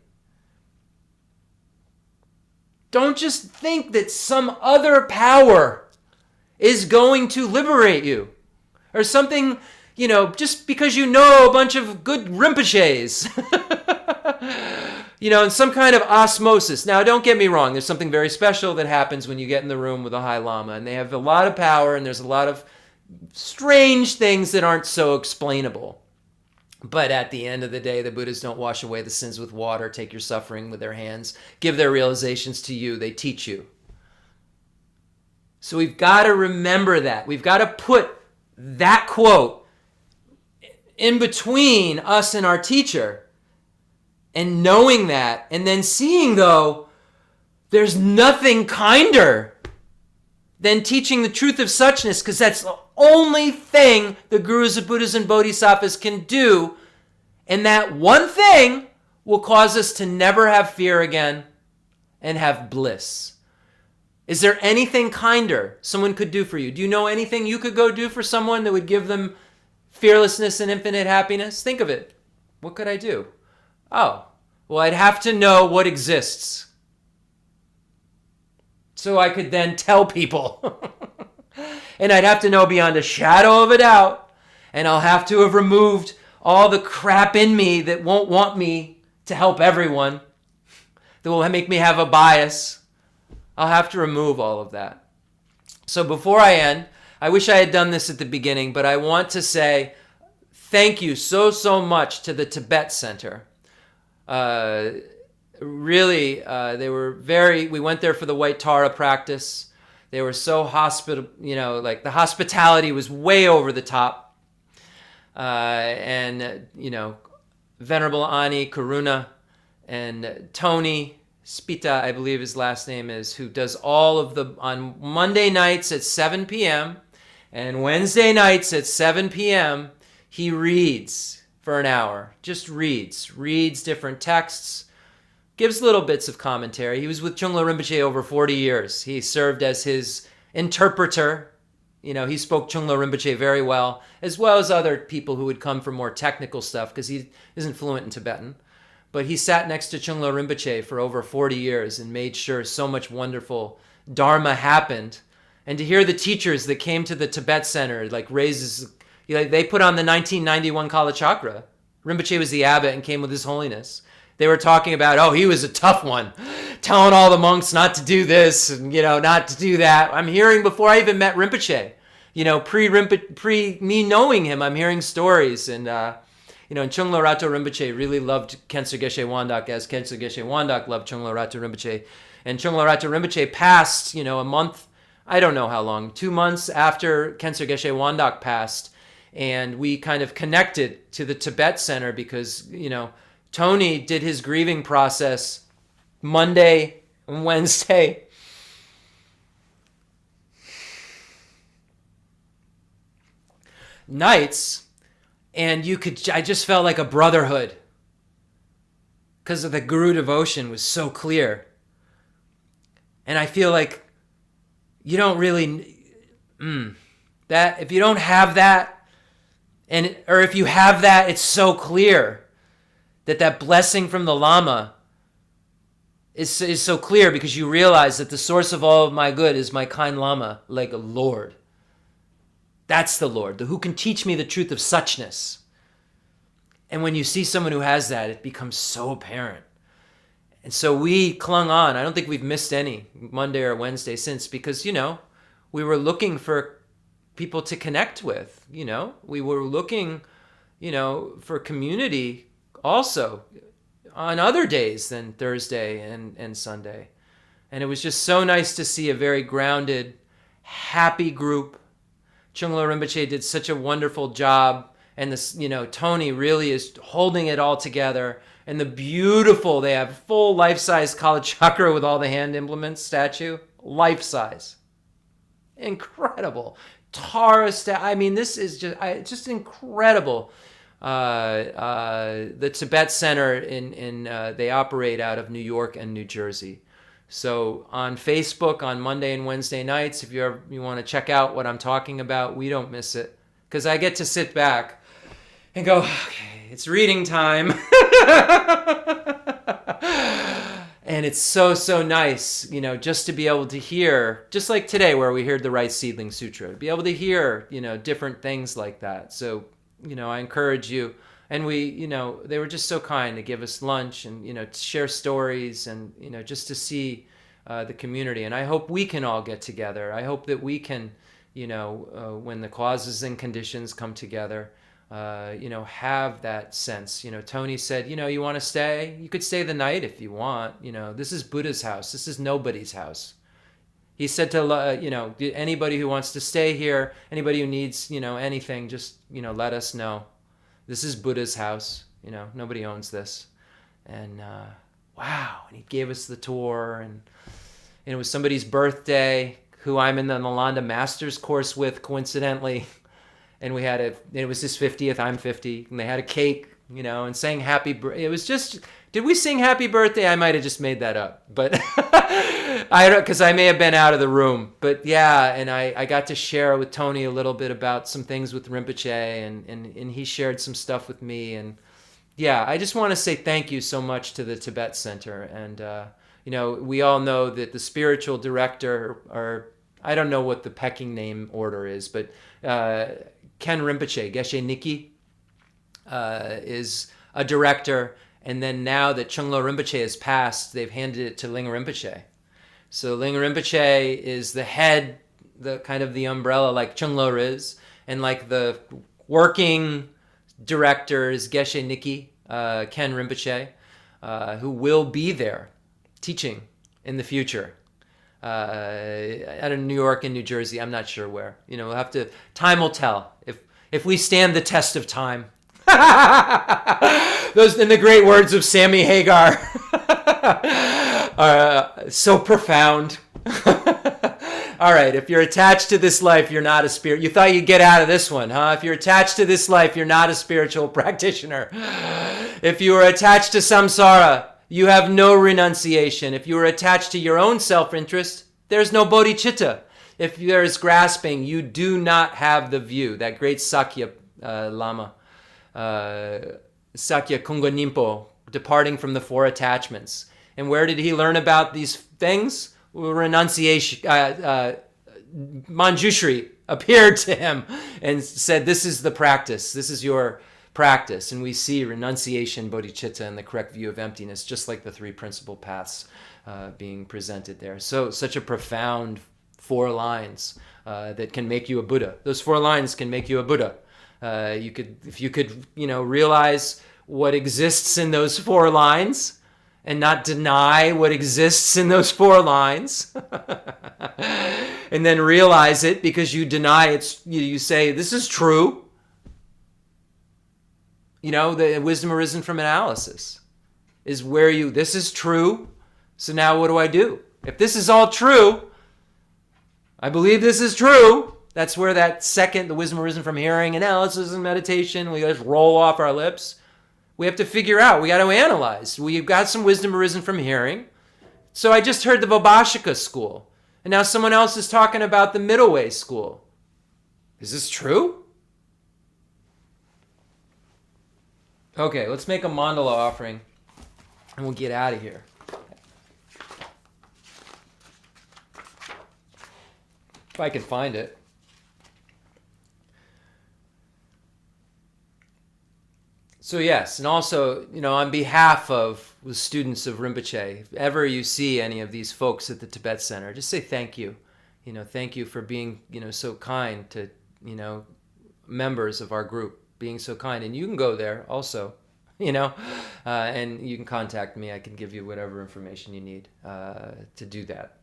Don't just think that some other power is going to liberate you. Or something, just because you know a bunch of good Rinpoches. In some kind of osmosis. Now, don't get me wrong. There's something very special that happens when you get in the room with a High Lama. And they have a lot of power and there's a lot of strange things that aren't so explainable. But at the end of the day, the Buddhas don't wash away the sins with water, take your suffering with their hands, give their realizations to you. They teach you. So we've got to remember that. We've got to put that quote in between us and our teacher and knowing that and then seeing, though, there's nothing kinder than teaching the truth of suchness, because that's the only thing the Gurus of Buddhas and Bodhisattvas can do. And that one thing will cause us to never have fear again and have bliss. Is there anything kinder someone could do for you? Do you know anything you could go do for someone that would give them fearlessness and infinite happiness? Think of it. What could I do? Oh, well, I'd have to know what exists. So I could then tell people. And I'd have to know beyond a shadow of a doubt. And I'll have to have removed all the crap in me that won't want me to help everyone. That will make me have a bias. I'll have to remove all of that. So before I end, I wish I had done this at the beginning, but I want to say thank you so much to the Tibet Center. Really, we went there for the White Tara practice. They were so like the hospitality was way over the top. Venerable Ani, Karuna, and Tony Spita, I believe his last name is, who does all of on Monday nights at 7 p.m. and Wednesday nights at 7 p.m. he reads for an hour. Just reads different texts, gives little bits of commentary. He was with Chunglo Rinpoche over 40 years. He served as his interpreter. He spoke Chunglo Rinpoche very well as other people who would come for more technical stuff because he isn't fluent in Tibetan. But he sat next to Chunglo Rinpoche for over 40 years and made sure so much wonderful Dharma happened. And to hear the teachers that came to the Tibet Center, they put on the 1991 Kala Chakra. Rinpoche was the abbot and came with His Holiness. They were talking about, he was a tough one, telling all the monks not to do this and, not to do that. I'm hearing before I even met Rinpoche, pre me knowing him, I'm hearing stories. And, and Chunglo Rato Rinpoche really loved Khenso Geshe Wandak as Khenso Geshe Wandak loved Chunglo Rato Rinpoche. And Chunglo Rato Rinpoche passed, a month, I don't know how long, 2 months after Khenso Geshe Wandak passed. And we kind of connected to the Tibet Center because, Tony did his grieving process Monday and Wednesday. Nights, and I just felt like a brotherhood because of the Guru devotion was so clear. And I feel like you don't really, that if you don't have that, or if you have that, it's so clear that blessing from the Lama is so clear because you realize that the source of all of my good is my kind Lama, like a Lord. That's the Lord, who can teach me the truth of suchness. And when you see someone who has that, it becomes so apparent. And so we clung on. I don't think we've missed any Monday or Wednesday since because, we were looking for people to connect with, We were looking, for community also on other days than Thursday and Sunday. And it was just so nice to see a very grounded, happy group. Chunglo Rinpoche did such a wonderful job. And this, Tony really is holding it all together. And they have full life-size Kala Chakra with all the hand implements statue. Life-size. Incredible. Tara this is just incredible. The Tibet Center they operate out of New York and New Jersey. So on Facebook on Monday and Wednesday nights, if you want to check out what I'm talking about, we don't miss it because I get to sit back and go, okay, it's reading time. And it's so nice, just to be able to hear, just like today where we heard the right Seedling Sutra, to be able to hear, different things like that. So, I encourage you. And they were just so kind to give us lunch and, to share stories and, just to see the community. And I hope we can all get together. I hope that we can, when the causes and conditions come together, have that sense. Tony said, you want to stay? You could stay the night if you want. This is Buddha's house. This is nobody's house. He said to, anybody who wants to stay here, anybody who needs, anything, just, let us know. This is Buddha's house. Nobody owns this. And wow. And he gave us the tour. And it was somebody's birthday who I'm in the Nalanda Master's course with, coincidentally. And it was his 50th, I'm 50. And they had a cake, and sang happy birthday. It was just, did we sing happy birthday? I might have just made that up. But because I may have been out of the room. But yeah, and I got to share with Tony a little bit about some things with Rinpoche, and he shared some stuff with me. And yeah, I just want to say thank you so much to the Tibet Center. And, we all know that the spiritual director, or I don't know what the pecking name order is, but Ken Rinpoche, Geshe Nikki, is a director. And then now that Chunglo Rinpoche has passed, they've handed it to Ling Rinpoche. So Ling Rinpoche is the head, the kind of the umbrella like Chunglo is, and like the working director is Geshe Nikki, Ken Rinpoche, who will be there teaching in the future. Out of New York and New Jersey, I'm not sure where. We'll have to, time will tell if we stand the test of time. Those, in the great words of Sammy Hagar, so profound. All right, if you're attached to this life, you're not a spirit. You thought you'd get out of this one, huh? If you're attached to this life, you're not a spiritual practitioner. If you are attached to samsara, you have no renunciation. If you are attached to your own self-interest, there's no bodhicitta. If there is grasping, you do not have the view. That great Sakya Lama, Sakya Kunga Nimpo, departing from the four attachments. And where did he learn about these things? Renunciation. Manjushri appeared to him and said, this is the practice. This is your practice. And we see renunciation, bodhicitta, and the correct view of emptiness, just like the three principal paths being presented there. So such a profound 4 lines that can make you a Buddha. Those 4 lines can make you a Buddha. If you could realize what exists in those 4 lines and not deny what exists in those 4 lines, and then realize it because you deny it, you say, this is true. The wisdom arisen from analysis is where this is true. So now what do I do? If this is all true, I believe this is true. That's where that second, the wisdom arisen from hearing, analysis, and meditation, we just roll off our lips. We have to figure out, we got to analyze. We've got some wisdom arisen from hearing. So I just heard the Vibhashika school. And now someone else is talking about the middle way school. Is this true? Okay, let's make a mandala offering and we'll get out of here. If I can find it. So yes, and also, on behalf of the students of Rinpoche, if ever you see any of these folks at the Tibet Center, just say thank you. Thank you for being, so kind to, members of our group, being so kind. And you can go there also, and you can contact me. I can give you whatever information you need to do that.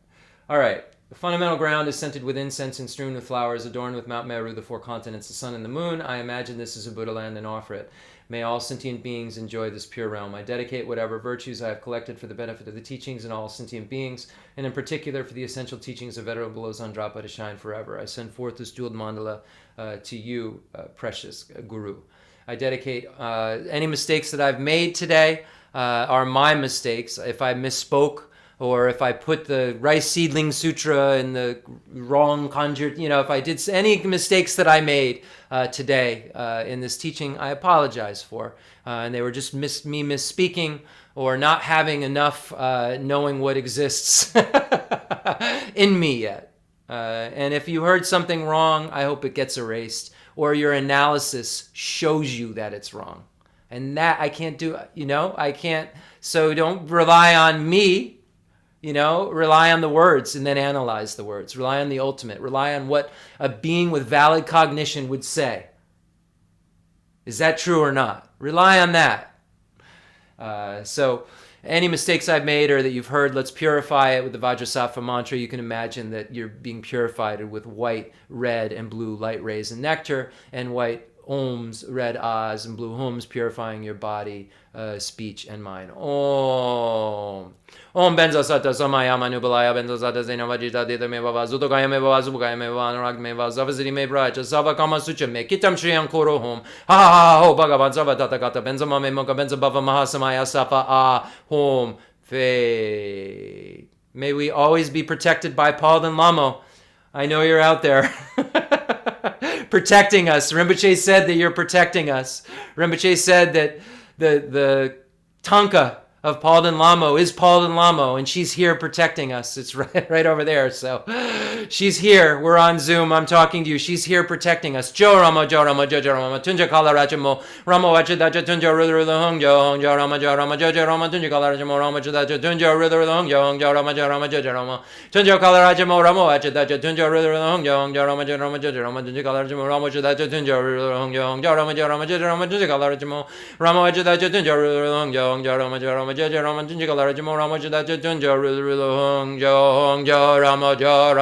All right. The fundamental ground is scented with incense and strewn with flowers, adorned with Mount Meru, the 4 continents, the sun and the moon. I imagine this is a Buddha land and offer it. May all sentient beings enjoy this pure realm. I dedicate whatever virtues I have collected for the benefit of the teachings and all sentient beings, and in particular for the essential teachings of Venerable Losang-Drakpa to shine forever. I send forth this jeweled mandala to you, precious Guru. I dedicate any mistakes that I've made today are my mistakes. If I misspoke, or if I put the Rice Seedling Sutra in the wrong conjured, if I did any mistakes that I made today in this teaching, I apologize for. And they were just me misspeaking or not having enough knowing what exists in me yet. And if you heard something wrong, I hope it gets erased or your analysis shows you that it's wrong. And that I can't do, I can't. So don't rely on me. Rely on the words and then analyze the words. Rely on the ultimate. Rely on what a being with valid cognition would say. Is that true or not? Rely on that. So any mistakes I've made or that you've heard, let's purify it with the Vajrasattva mantra. You can imagine that you're being purified with white, red, and blue light rays and nectar, and white Oms, red ahs, and blue hums, purifying your body, speech, and mind. Om. Om benza sata samaya manubalaya benza sata zena vajita dita me bava zudogaya me bava zubugaya me bava anurag me bava zavaziri me bracha zava kama sucha me kitam shriyam koro hom ha ha ho bhagavan zava tathagata benza mame moka benza bava mahasamaya safa ah hom fe. May we always be protected by Paul and Lamo. I know you're out there. Protecting us. Rinpoche said that you're protecting us. Rinpoche said that the tanka of Palden Lamo is Palden Lamo, and she's here protecting us. It's right over there. So she's here. We're on Zoom. I'm talking to you. She's here protecting us. Jo Ramo, Jo Ramo, Jojo Ramo, Tunja Kalarachamo, Ramo Wachadaja Tunja Rudra the Hung, Jo Rama, Jo Rama, Jojo Rama, Tunja Kalarachamo, Ramo Chadaja Tunja Rudra the Hung, Jo Rama, Jojo Rama, Tunja Kalarachamo, Ramo Wachadaja Tunja Rudra the Hung, Jo Rama, Jojo Rama, Tunja Kalarachamo, Ramo Chadaja Tunja Rudra the Hung, Jo Rama, Jojo Rama, Tunja Kalarachamo, Ramo Wachadaja Tunja Rudra the Hung, Jo Rama, Jaja Rama Tunja Kalarachamo, Ramo Chadaja Tunja Rudra the Hung, Jo Rama, Jojo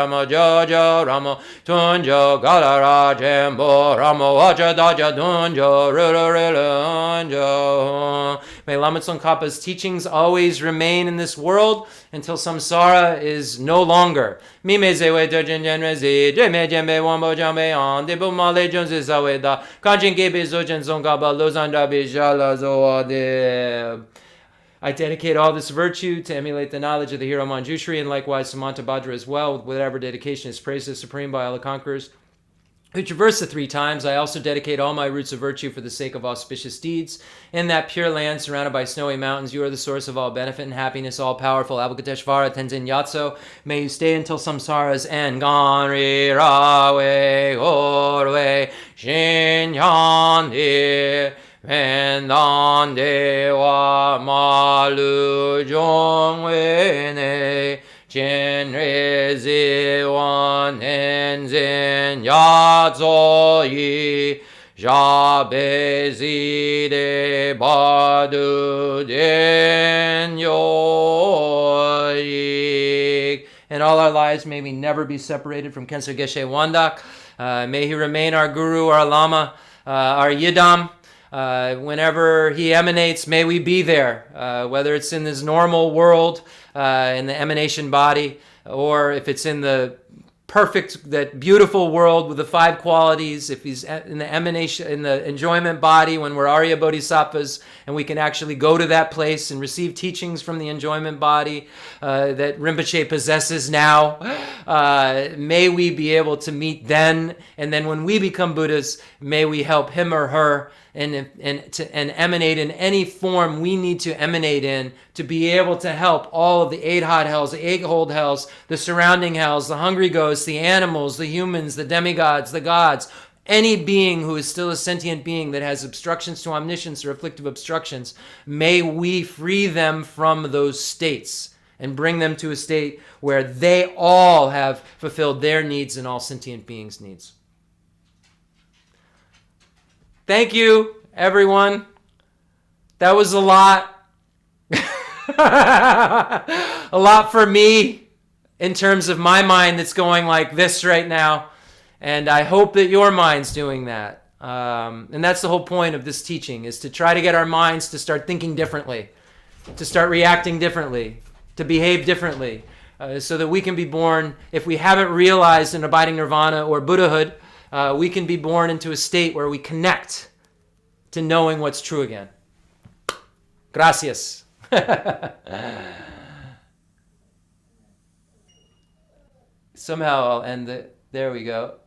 Rama, Tunja Kalarachamo, Ramo Wachadaja Tunja Rudra the Hung. May Lama Tsongkhapa's teachings always remain in this world until samsara is no longer. Mime zewe dojin genrezi, jeme jeme wambo jame on, debu male junzi zaweda, kanjin gebe zojin zongaba, lozanda bijala zoade. I dedicate all this virtue to emulate the knowledge of the hero Manjushri, and likewise Samanta Bhadra as well, with whatever dedication is praised as supreme by all the conquerors who traverse the 3 times. I also dedicate all my roots of virtue for the sake of auspicious deeds. In that pure land surrounded by snowy mountains, you are the source of all benefit and happiness, all-powerful Avalokiteshvara Tenzin Yatso. May you stay until samsara's end. Ganri Rawe Orwe Shinyandi Vendande Wa Malu Jongwene Jinrezi wan enzin yazoyi Jabezi de badu den yoyik. In all our lives, may we never be separated from Kensho Geshe Wandak. May he remain our guru, our lama, our yidam. Whenever he emanates, may we be there, whether it's in this normal world, in the emanation body, or if it's in the perfect, that beautiful world with the 5 qualities, if he's in the emanation, in the enjoyment body, when we're Arya Bodhisattvas, and we can actually go to that place and receive teachings from the enjoyment body that Rinpoche possesses now. May we be able to meet then, and then when we become Buddhas, may we help him or her and emanate in any form we need to emanate in, to be able to help all of the 8 hot hells, the 8 cold hells, the surrounding hells, the hungry ghosts, the animals, the humans, the demigods, the gods, any being who is still a sentient being that has obstructions to omniscience or afflictive obstructions. May we free them from those states and bring them to a state where they all have fulfilled their needs and all sentient beings' needs. Thank you, everyone. That was a lot. A lot for me in terms of my mind that's going like this right now. And I hope that your mind's doing that. And that's the whole point of this teaching, is to try to get our minds to start thinking differently, to start reacting differently, to behave differently, so that we can be born, if we haven't realized an abiding nirvana or Buddhahood, we can be born into a state where we connect to knowing what's true again. Gracias. Somehow I'll end it. There we go.